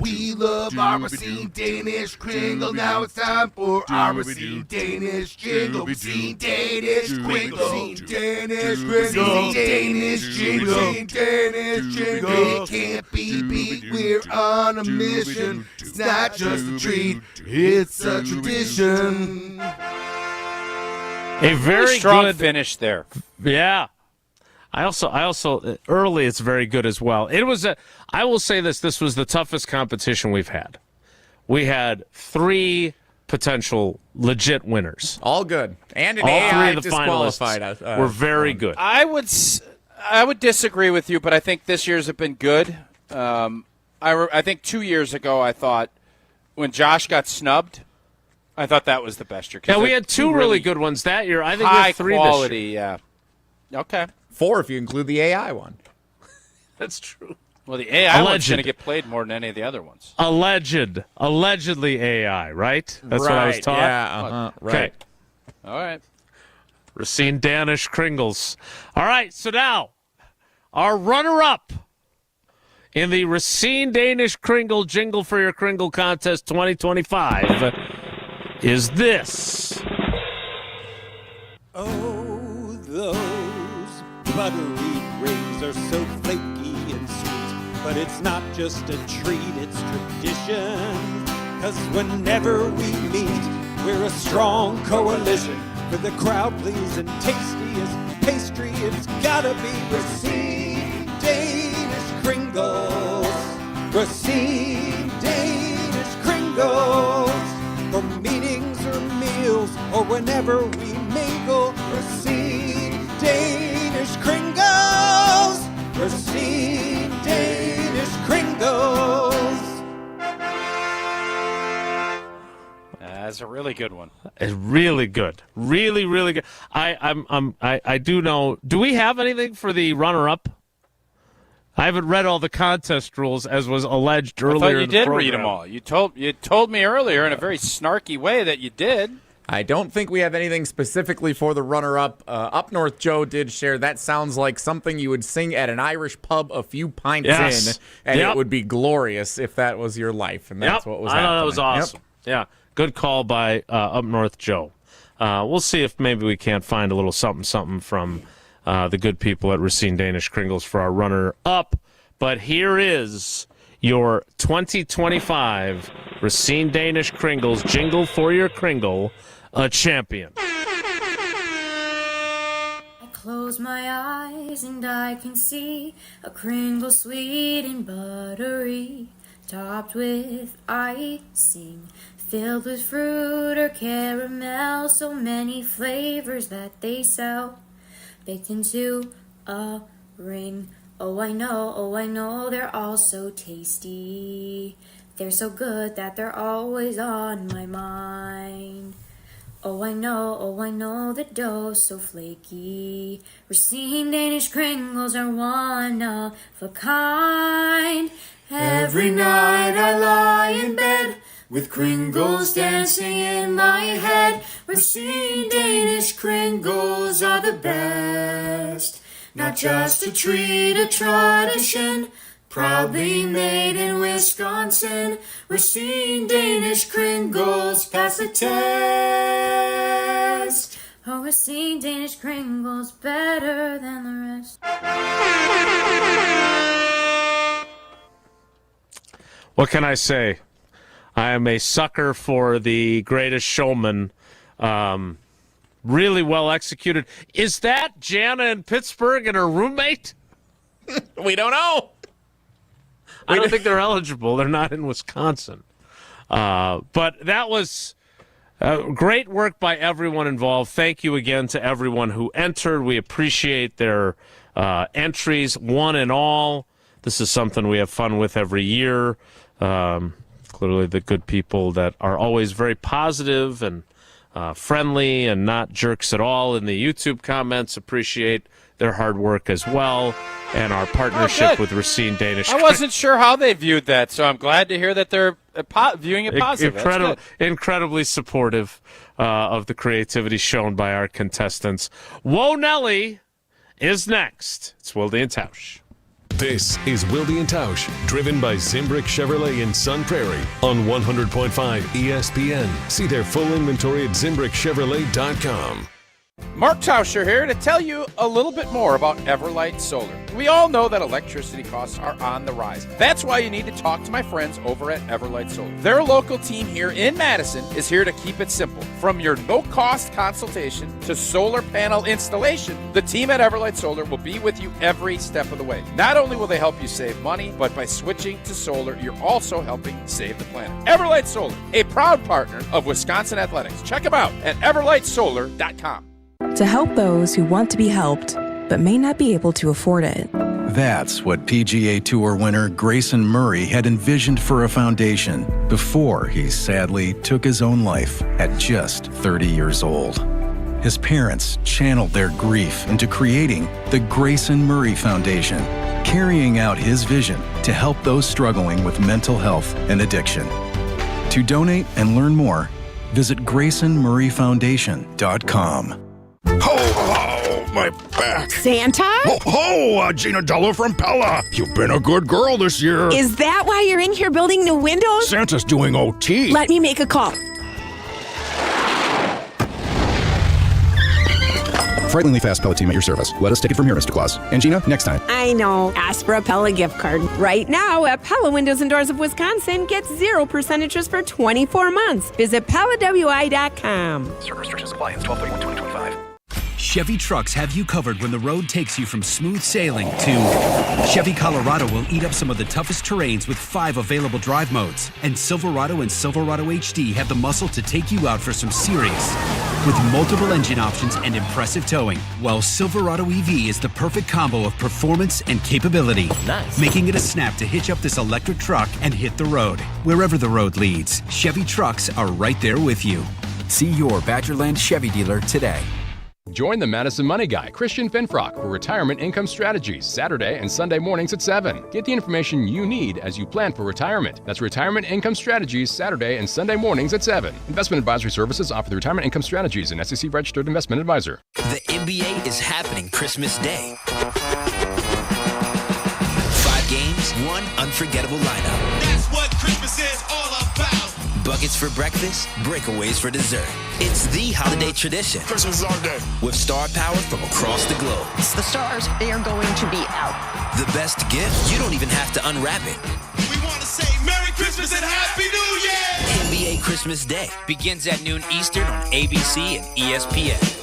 We love our Racine Danish Kringle. Now it's time for our Racine Danish Jingle. Racine Danish Kringle. Racine Danish Kringle. Danish Jingle. Racine Danish Jingle. It can't be beat, we're on a mission. It's not just a treat, it's a tradition. A very strong good finish there. Yeah. I also early it's very good as well. It was I will say this was the toughest competition we've had. We had 3 potential legit winners. All good. And an all AI 3 of the disqualified. finalists were very good. I would disagree with you, but I think this year's have been good. I think 2 years ago I thought when Josh got snubbed, I thought that was the best year. Yeah, we had 2 really good ones that year. I think we high had 3 quality, this year. yeah. Okay. 4 if you include the AI one. That's true. Well, the AI one's going to get played more than any of the other ones. Allegedly AI, right? That's what I was taught? Yeah, right. Okay. All right. Racine Danish Cringles. All right, so now our runner-up in the Racine Danish Cringle Jingle for Your Cringle Contest 2025 is this. Oh, those buttery rings are so flaky and sweet, but it's not just a treat, it's tradition. 'Cause whenever we meet, we're a strong coalition. For the crowd-pleasing, tastiest pastry, it's gotta be Racine Danish Cringles. Racine Danish Cringles. For meetings or meals, or whenever we mingle, Racine Danish Cringles. Racine Danish Cringles. That's a really good one. It's really good. Really, really good. I do know. Do we have anything for the runner-up? I haven't read all the contest rules as was alleged earlier. I thought you in the did program. read them all. You told me earlier in a very snarky way that you did. I don't think we have anything specifically for the runner-up. Up North Joe did share that sounds like something you would sing at an Irish pub a few pints in, and it would be glorious if that was your life, and that's what was happening. I thought that was awesome. Yeah, good call by Up North Joe. We'll see if maybe we can't find a little something from the good people at Racine Danish Cringles for our runner-up. But here is your 2025 Racine Danish Cringles Jingle for Your Cringle, a champion. I close my eyes and I can see a Cringle sweet and buttery, topped with icing, filled with fruit or caramel, so many flavors that they sell, baked into a ring. Oh, I know, they're all so tasty. They're so good that they're always on my mind. Oh, I know, the dough's so flaky. Racine Danish Cringles are one of a kind. Every night I lie in bed with Cringles dancing in my head. Racine Danish Cringles are the best. Not just a treat, a tradition, proudly made in Wisconsin. Racine Danish Cringles pass the test. Oh, Racine Danish Cringles better than the rest. What can I say? I am a sucker for the Greatest Showman. Really well executed. Is that Jana in Pittsburgh and her roommate? We don't know. I don't think they're eligible. They're not in Wisconsin. But that was great work by everyone involved. Thank you again to everyone who entered. We appreciate their entries, one and all. This is something we have fun with every year. Clearly the good people that are always very positive and friendly and not jerks at all in the YouTube comments. Appreciate their hard work as well, and our partnership with Racine Danish. I wasn't sure how they viewed that, so I'm glad to hear that they're viewing it positive. Incredibly supportive of the creativity shown by our contestants. Whoa, Nelly is next. It's Wilde and Tausch. This is Wilde and Tausch, driven by Zimbrick Chevrolet in Sun Prairie on 100.5 ESPN. See their full inventory at ZimbrickChevrolet.com. Mark Tauscher here to tell you a little bit more about Everlight Solar. We all know that electricity costs are on the rise. That's why you need to talk to my friends over at Everlight Solar. Their local team here in Madison is here to keep it simple. From your no-cost consultation to solar panel installation, the team at Everlight Solar will be with you every step of the way. Not only will they help you save money, but by switching to solar, you're also helping save the planet. Everlight Solar, a proud partner of Wisconsin Athletics. Check them out at everlightsolar.com. To help those who want to be helped, but may not be able to afford it. That's what PGA Tour winner Grayson Murray had envisioned for a foundation before he sadly took his own life at just 30 years old. His parents channeled their grief into creating the Grayson Murray Foundation, carrying out his vision to to help those struggling with mental health and addiction. To donate and learn more, visit GraysonMurrayFoundation.com. Ho, my back. Santa? Ho, Gina Della from Pella. You've been a good girl this year. Is that why you're in here building new windows? Santa's doing OT. Let me make a call. Frighteningly fast Pella team at your service. Let us take it from here, Mr. Claus. And Gina, next time. I know. Ask for a Pella gift card. Right now at Pella Windows and Doors of Wisconsin, get 0% interest for 24 months. Visit PellaWI.com. Certain restrictions apply. It's 12/31/2025. Chevy trucks have you covered when the road takes you from smooth sailing to Chevy Colorado will eat up some of the toughest terrains with 5 available drive modes. And Silverado and Silverado HD have the muscle to take you out for some serious. With multiple engine options and impressive towing, while Silverado EV is the perfect combo of performance and capability. Nice. Making it a snap to hitch up this electric truck and hit the road. Wherever the road leads, Chevy trucks are right there with you. See your Badgerland Chevy dealer today. Join the Madison Money Guy, Christian Finfrock, for Retirement Income Strategies, Saturday and Sunday mornings at 7. Get the information you need as you plan for retirement. That's Retirement Income Strategies, Saturday and Sunday mornings at 7. Investment advisory services offer the Retirement Income Strategies, an SEC-registered investment advisor. The NBA is happening Christmas Day. 5 games, 1 unforgettable lineup. That's what Christmas is all about. Buckets for breakfast, breakaways for dessert. It's the holiday tradition. Christmas is our day. With star power from across the globe. It's the stars. They are going to be out. The best gift, you don't even have to unwrap it. We want to say Merry Christmas and Happy New Year! NBA Christmas Day begins at noon Eastern on ABC and ESPN.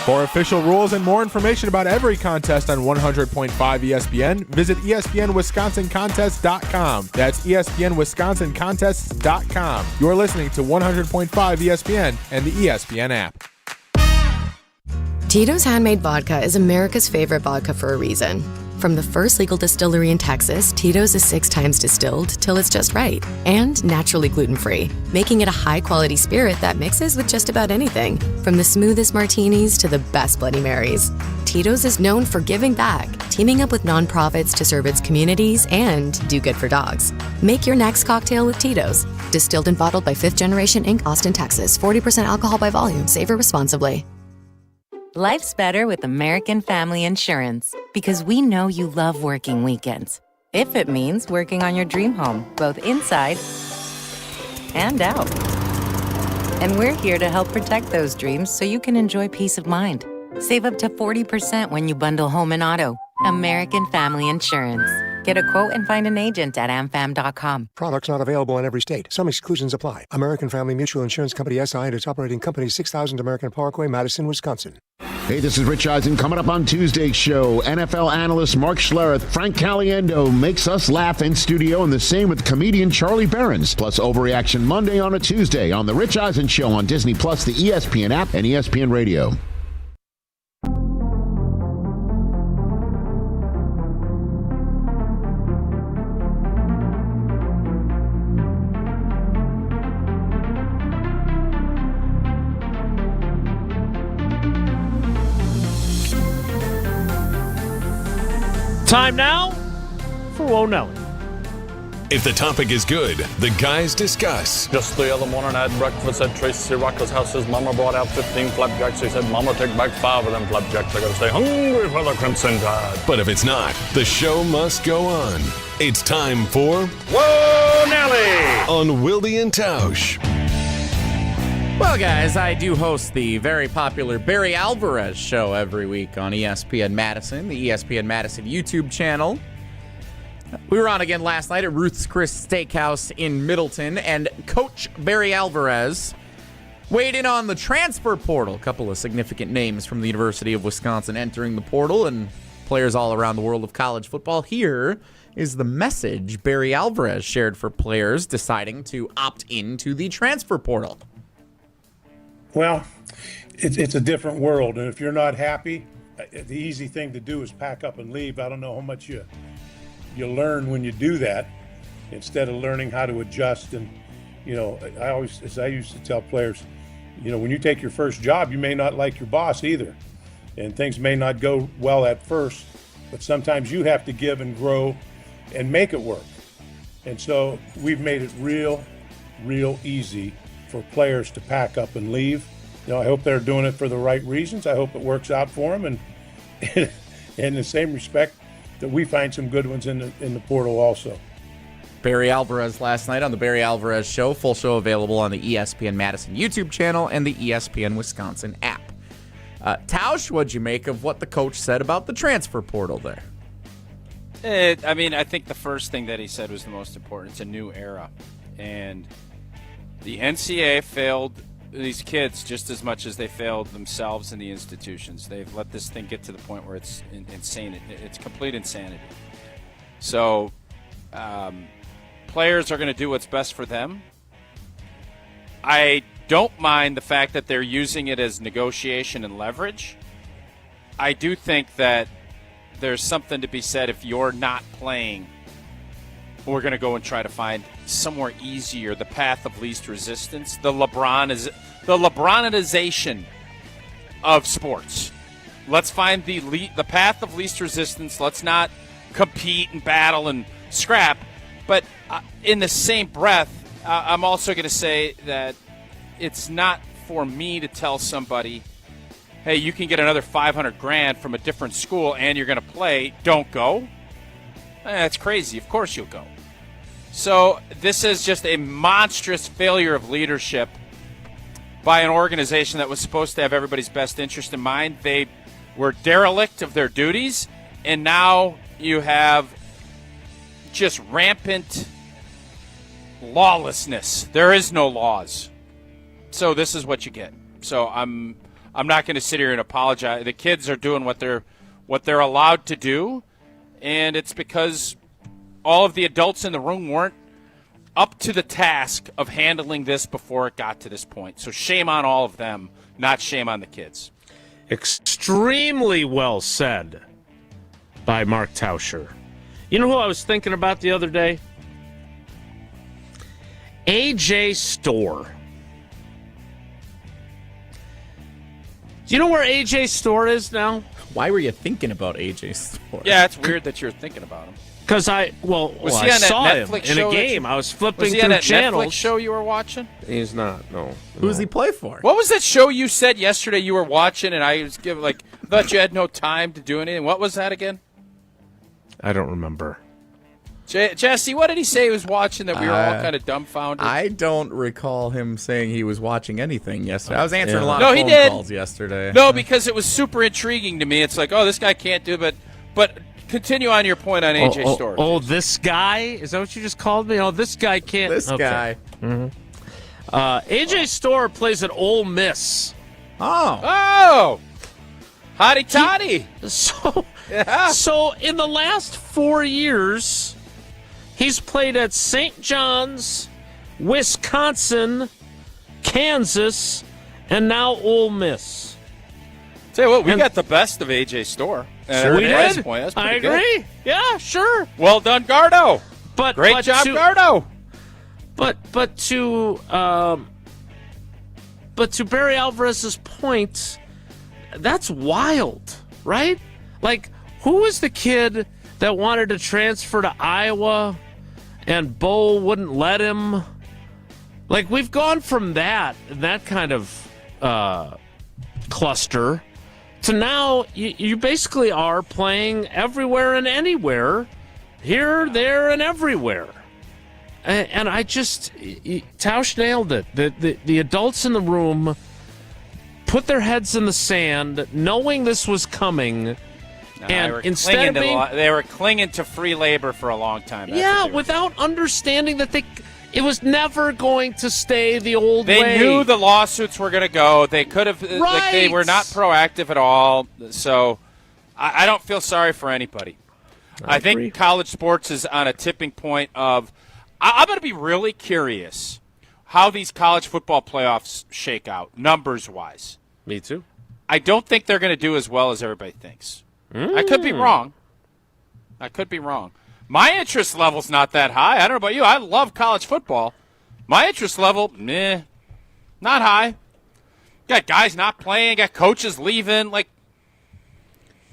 For official rules and more information about every contest on 100.5 ESPN, visit ESPNWisconsinContests.com. That's ESPNWisconsinContests.com. You're listening to 100.5 ESPN and the ESPN app. Tito's Handmade Vodka is America's favorite vodka for a reason. From the first legal distillery in Texas, Tito's is 6 times distilled till it's just right and naturally gluten-free, making it a high-quality spirit that mixes with just about anything, from the smoothest martinis to the best Bloody Marys. Tito's is known for giving back, teaming up with nonprofits to serve its communities and do good for dogs. Make your next cocktail with Tito's. Distilled and bottled by 5th Generation Inc., Austin, Texas. 40% alcohol by volume. Savor responsibly. Life's better with American Family Insurance because we know you love working weekends. If it means working on your dream home, both inside and out. And we're here to help protect those dreams so you can enjoy peace of mind. Save up to 40% when you bundle home and auto. American Family Insurance. Get a quote and find an agent at amfam.com. Products not available in every state. Some exclusions apply. American Family Mutual Insurance Company SI and its operating company 6000 American Parkway, Madison, Wisconsin. Hey, this is Rich Eisen. Coming up on Tuesday's show, NFL analyst Mark Schlereth, Frank Caliendo makes us laugh in studio, and the same with comedian Charlie Berens. Plus, Overreaction Monday on a Tuesday on The Rich Eisen Show on Disney+, the ESPN app, and ESPN Radio. Time now for Whoa Nelly. If the topic is good, the guys discuss. Just the other morning I had breakfast at Tracy Rocker's house. His mama brought out 15 flapjacks. He said, Mama, take back 5 of them flapjacks. I gotta stay hungry for the Crimson Tide. But if it's not, the show must go on. It's time for Whoa Nelly on Wilde and Tausch. Well, guys, I do host the very popular Barry Alvarez show every week on ESPN Madison, the ESPN Madison YouTube channel. We were on again last night at Ruth's Chris Steakhouse in Middleton, and Coach Barry Alvarez weighed in on the transfer portal. A couple of significant names from the University of Wisconsin entering the portal and players all around the world of college football. Here is the message Barry Alvarez shared for players deciding to opt into the transfer portal. Well, it's a different world, and if you're not happy, the easy thing to do is pack up and leave. I don't know how much you learn when you do that, instead of learning how to adjust. And I used to tell players, when you take your first job, you may not like your boss either, and things may not go well at first, but sometimes you have to give and grow and make it work. And so we've made it real easy for players to pack up and leave. I hope they're doing it for the right reasons. I hope it works out for them. And in the same respect that we find some good ones in the portal also. Barry Alvarez last night on the Barry Alvarez Show. Full show available on the ESPN Madison YouTube channel and the ESPN Wisconsin app. Tausch, what'd you make of what the coach said about the transfer portal there? I think the first thing that he said was the most important. It's a new era. And the NCAA failed these kids just as much as they failed themselves and the institutions. They've let this thing get to the point where it's insane. It's complete insanity. So players are going to do what's best for them. I don't mind the fact that they're using it as negotiation and leverage. I do think that there's something to be said if you're not playing. We're going to go and try to find somewhere easier, the path of least resistance. The LeBronization of sports. Let's find the path of least resistance. Let's not compete and battle and scrap. But in the same breath, I'm also going to say that it's not for me to tell somebody, hey, you can get another $500,000 from a different school and you're going to play. Don't go. That's crazy. Of course you'll go. So this is just a monstrous failure of leadership by an organization that was supposed to have everybody's best interest in mind. They were derelict of their duties, and now you have just rampant lawlessness. There is no laws. So this is what you get. So I'm not going to sit here and apologize. The kids are doing what they're allowed to do, and it's because all of the adults in the room weren't up to the task of handling this before it got to this point. So shame on all of them, not shame on the kids. Extremely well said by Mark Tauscher. You know who I was thinking about the other day? AJ Storr. Do you know where AJ Storr is now? Why were you thinking about AJ Storr? Yeah, it's weird that you're thinking about him. Because I saw him in a game. I was flipping through channels. Was he on that Netflix show you were watching? He's not, no. Who does he play for? What was that show you said yesterday you were watching and I was thought you had no time to do anything? What was that again? I don't remember. Jesse, what did he say he was watching that we were all kind of dumbfounded? I don't recall him saying he was watching anything yesterday. I was answering a lot of phone calls yesterday. No, because it was super intriguing to me. It's like, oh, this guy can't do it. But continue on your point on AJ Storr. Oh, this guy? Is that what you just called me? Oh, this guy can't. This guy. Mm-hmm. AJ Storr plays at Ole Miss. Oh. Hotty toddy. So in the last 4 years, he's played at St. John's, Wisconsin, Kansas, and now Ole Miss. Tell you what, we got the best of AJ Storr. Sure we did. Point, that's I pretty agree. Good. Yeah, sure. Well done, Gardo. Great job, Gardo. But to Barry Alvarez's point, that's wild, right? Like, who was the kid that wanted to transfer to Iowa and Bo wouldn't let him? Like, we've gone from that kind of cluster to now you basically are playing everywhere and anywhere, here, there, and everywhere. And I just, Tausch nailed it. The adults in the room put their heads in the sand, knowing this was coming. And instead of they were clinging to free labor for a long time. That's without understanding that it was never going to stay the old way. They knew the lawsuits were going to go. They could have. Right. Like, they were not proactive at all. So I don't feel sorry for anybody. I think college sports is on a tipping point of. I'm going to be really curious how these college football playoffs shake out, numbers-wise. Me too. I don't think they're going to do as well as everybody thinks. I could be wrong. My interest level's not that high. I don't know about you. I love college football. My interest level, not high. Got guys not playing, got coaches leaving. Like,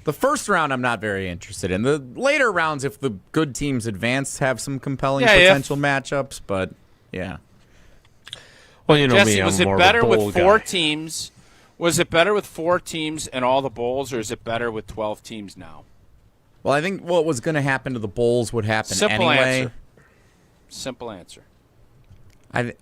The first round, I'm not very interested in. The later rounds, if the good teams advance, have some compelling potential matchups. But yeah. Well, you know Jesse, me, I'm was it more better of a bowl with guy. 4 teams? Was it better with 4 teams and all the bowls, or is it better with 12 teams now? Well, I think what was going to happen to the bowls would happen Simple anyway. answer. Simple answer. It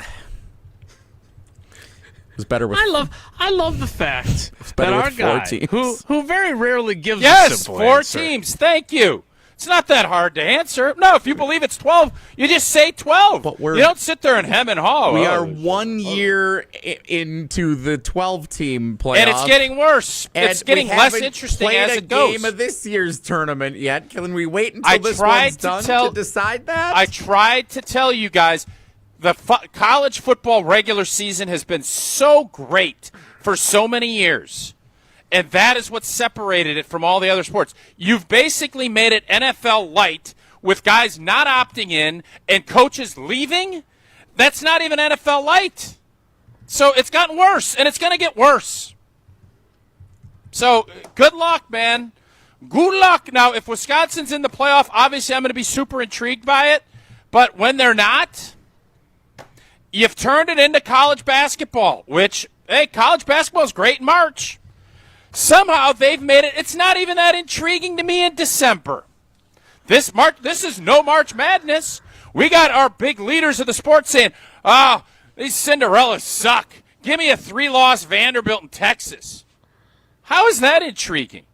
was better with. I love the fact that our guy, who very rarely gives a simple 4 answer. teams. Thank you. It's not that hard to answer. No, if you believe it's 12, you just say 12. But you don't sit there and hem and haw. We are 1 year into the 12-team playoff, and it's getting worse. It's getting less interesting as it goes. Played a game of this year's tournament yet. Can we wait until this one's done to decide that? I tried to tell you guys the college football regular season has been so great for so many years. And that is what separated it from all the other sports. You've basically made it NFL light with guys not opting in and coaches leaving. That's not even NFL light. So it's gotten worse, and it's going to get worse. So good luck, man. Good luck. Now, if Wisconsin's in the playoff, obviously I'm going to be super intrigued by it. But when they're not, you've turned it into college basketball, which, hey, college basketball is great in March. Somehow they've made it. It's not even that intriguing to me in December. This is no March Madness. We got our big leaders of the sport saying, these Cinderellas suck. Give me a 3-loss Vanderbilt in Texas. How is that intriguing?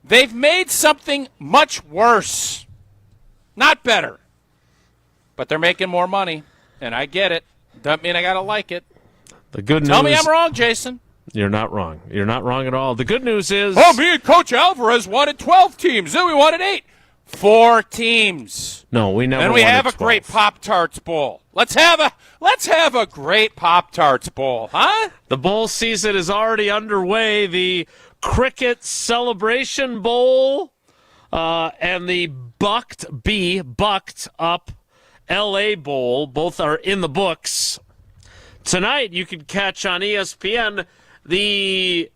They've made something much worse. Not better. But they're making more money, and I get it. Doesn't mean I got to like it. The good news. Tell me I'm wrong, Jason. You're not wrong. You're not wrong at all. The good news is... me and Coach Alvarez wanted 12 teams. Then we wanted 8. 4 teams. No, we never And we wanted have a 12. great Pop-Tarts Bowl. Let's have a great Pop-Tarts Bowl, huh? The bowl season is already underway. The Cricket Celebration Bowl and the Bucked Up LA Bowl, both are in the books. Tonight you can catch on ESPN the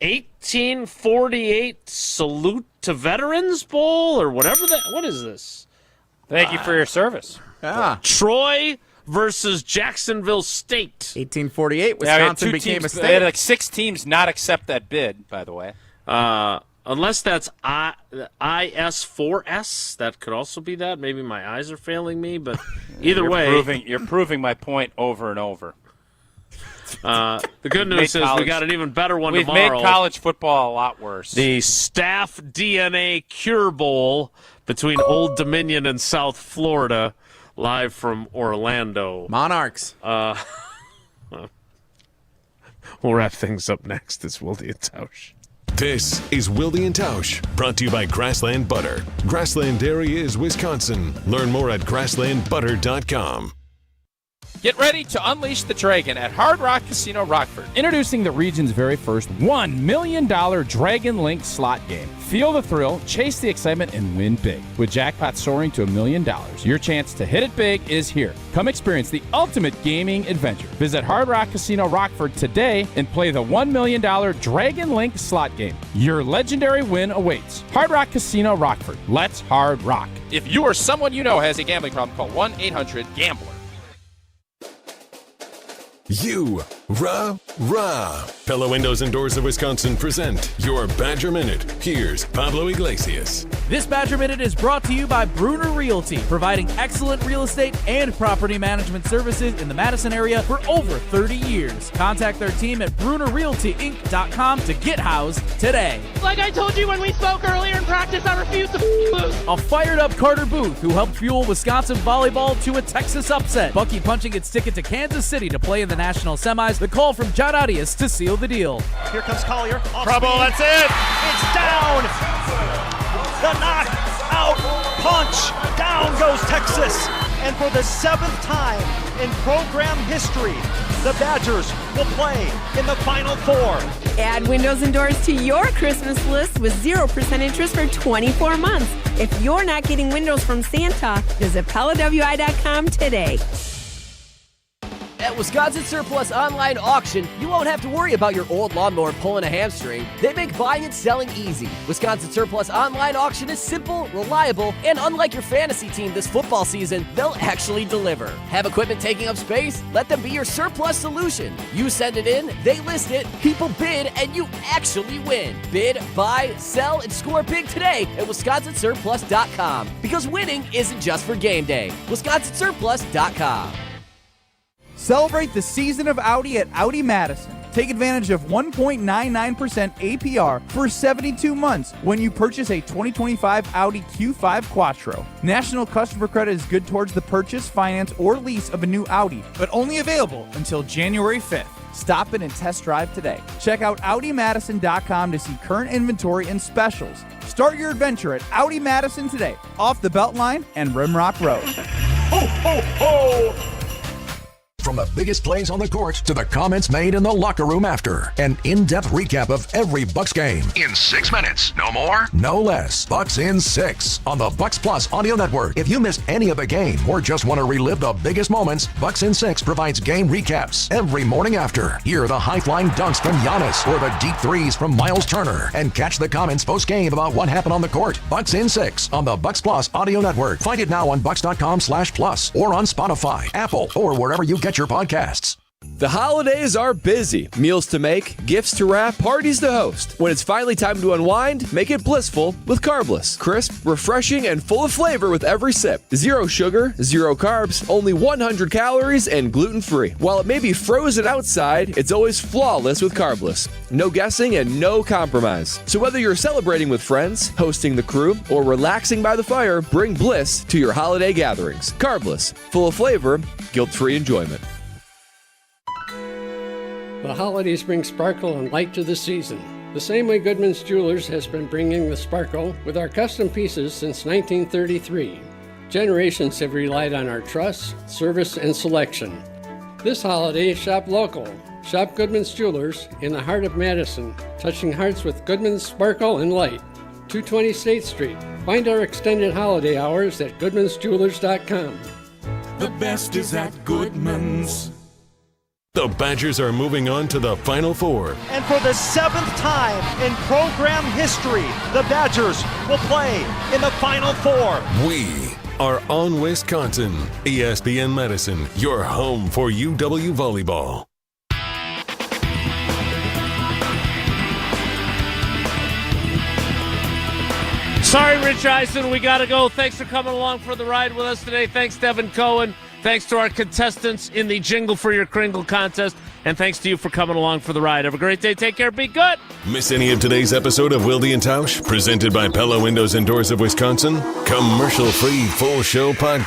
1848 Salute to Veterans Bowl, or whatever that. What is this? Thank you for your service. Troy versus Jacksonville State. 1848, Wisconsin became a state. They had like 6 teams not accept that bid, by the way. Unless that's IS4S, that could also be that. Maybe my eyes are failing me, but either way. You're proving my point over and over. The good news is we got an even better one tomorrow. We've made college football a lot worse. The Staff DNA Cure Bowl between Old Dominion and South Florida, live from Orlando. Monarchs. We'll wrap things up next. It's Wilde and Tausch. This is Wilde and Tausch, brought to you by Grassland Butter. Grassland Dairy is Wisconsin. Learn more at grasslandbutter.com. Get ready to unleash the dragon at Hard Rock Casino Rockford. Introducing the region's very first $1 million Dragon Link slot game. Feel the thrill, chase the excitement, and win big. With jackpots soaring to $1 million, your chance to hit it big is here. Come experience the ultimate gaming adventure. Visit Hard Rock Casino Rockford today and play the $1 million Dragon Link slot game. Your legendary win awaits. Hard Rock Casino Rockford. Let's hard rock. If you or someone you know has a gambling problem, call 1-800-GAMBLER. Pella Windows and Doors of Wisconsin present your Badger Minute. Here's Pablo Iglesias. This Badger Minute is brought to you by Bruner Realty, providing excellent real estate and property management services in the Madison area for over 30 years. Contact their team at BrunerRealtyInc.com to get housed today. Like I told you when we spoke earlier in practice, I refuse to lose. A fired up Carter Booth, who helped fuel Wisconsin volleyball to a Texas upset. Bucky punching its ticket to Kansas City to play in the national semis. The call from John Arias to seal the deal. Here comes Collier. Trouble, that's it. It's down. The knockout punch. Down goes Texas. And for the 7th time in program history, the Badgers will play in the Final Four. Add windows and doors to your Christmas list with 0% interest for 24 months. If you're not getting windows from Santa, visit PellaWI.com today. At Wisconsin Surplus Online Auction, you won't have to worry about your old lawnmower pulling a hamstring. They make buying and selling easy. Wisconsin Surplus Online Auction is simple, reliable, and unlike your fantasy team this football season, they'll actually deliver. Have equipment taking up space? Let them be your surplus solution. You send it in, they list it, people bid, and you actually win. Bid, buy, sell, and score big today at WisconsinSurplus.com. Because winning isn't just for game day. WisconsinSurplus.com. Celebrate the season of Audi at Audi Madison. Take advantage of 1.99% APR for 72 months when you purchase a 2025 Audi Q5 Quattro. National customer credit is good towards the purchase, finance, or lease of a new Audi, but only available until January 5th. Stop in and test drive today. Check out AudiMadison.com to see current inventory and specials. Start your adventure at Audi Madison today, off the Beltline and Rimrock Road. Ho, ho, ho! From the biggest plays on the court to the comments made in the locker room after. An in-depth recap of every Bucks game. In 6 minutes. No more? No less. Bucks in 6 on the Bucks Plus audio network. If you missed any of the game or just want to relive the biggest moments, Bucks in 6 provides game recaps every morning after. Hear the high-flying dunks from Giannis or the deep threes from Miles Turner. And catch the comments post-game about what happened on the court. Bucks in 6 on the Bucks Plus audio network. Find it now on Bucks.com/plus or on Spotify, Apple, or wherever you get your podcasts. The holidays are busy. Meals to make, gifts to wrap, parties to host. When it's finally time to unwind, make it blissful with Carbless. Crisp, refreshing, and full of flavor with every sip. 0 sugar, 0 carbs, only 100 calories, and gluten-free. While it may be frozen outside, it's always flawless with Carbless. No guessing and no compromise. So whether you're celebrating with friends, hosting the crew, or relaxing by the fire, bring bliss to your holiday gatherings. Carbless, full of flavor, guilt-free enjoyment. The holidays bring sparkle and light to the season. The same way Goodman's Jewelers has been bringing the sparkle with our custom pieces since 1933. Generations have relied on our trust, service, and selection. This holiday, shop local. Shop Goodman's Jewelers in the heart of Madison, touching hearts with Goodman's sparkle and light. 220 State Street. Find our extended holiday hours at goodmansjewelers.com. The best is at Goodman's. The Badgers are moving on to the Final Four. And for the 7th time in program history, the Badgers will play in the Final Four. We are on Wisconsin. ESPN Madison, your home for UW volleyball. Sorry, Rich Eisen, we got to go. Thanks for coming along for the ride with us today. Thanks to Evan Cohen. Thanks to our contestants in the Jingle for Your Cringle contest. And thanks to you for coming along for the ride. Have a great day. Take care. Be good. Miss any of today's episode of Wilde and Tausch? Presented by Pella Windows and Doors of Wisconsin? Commercial-free full show podcast.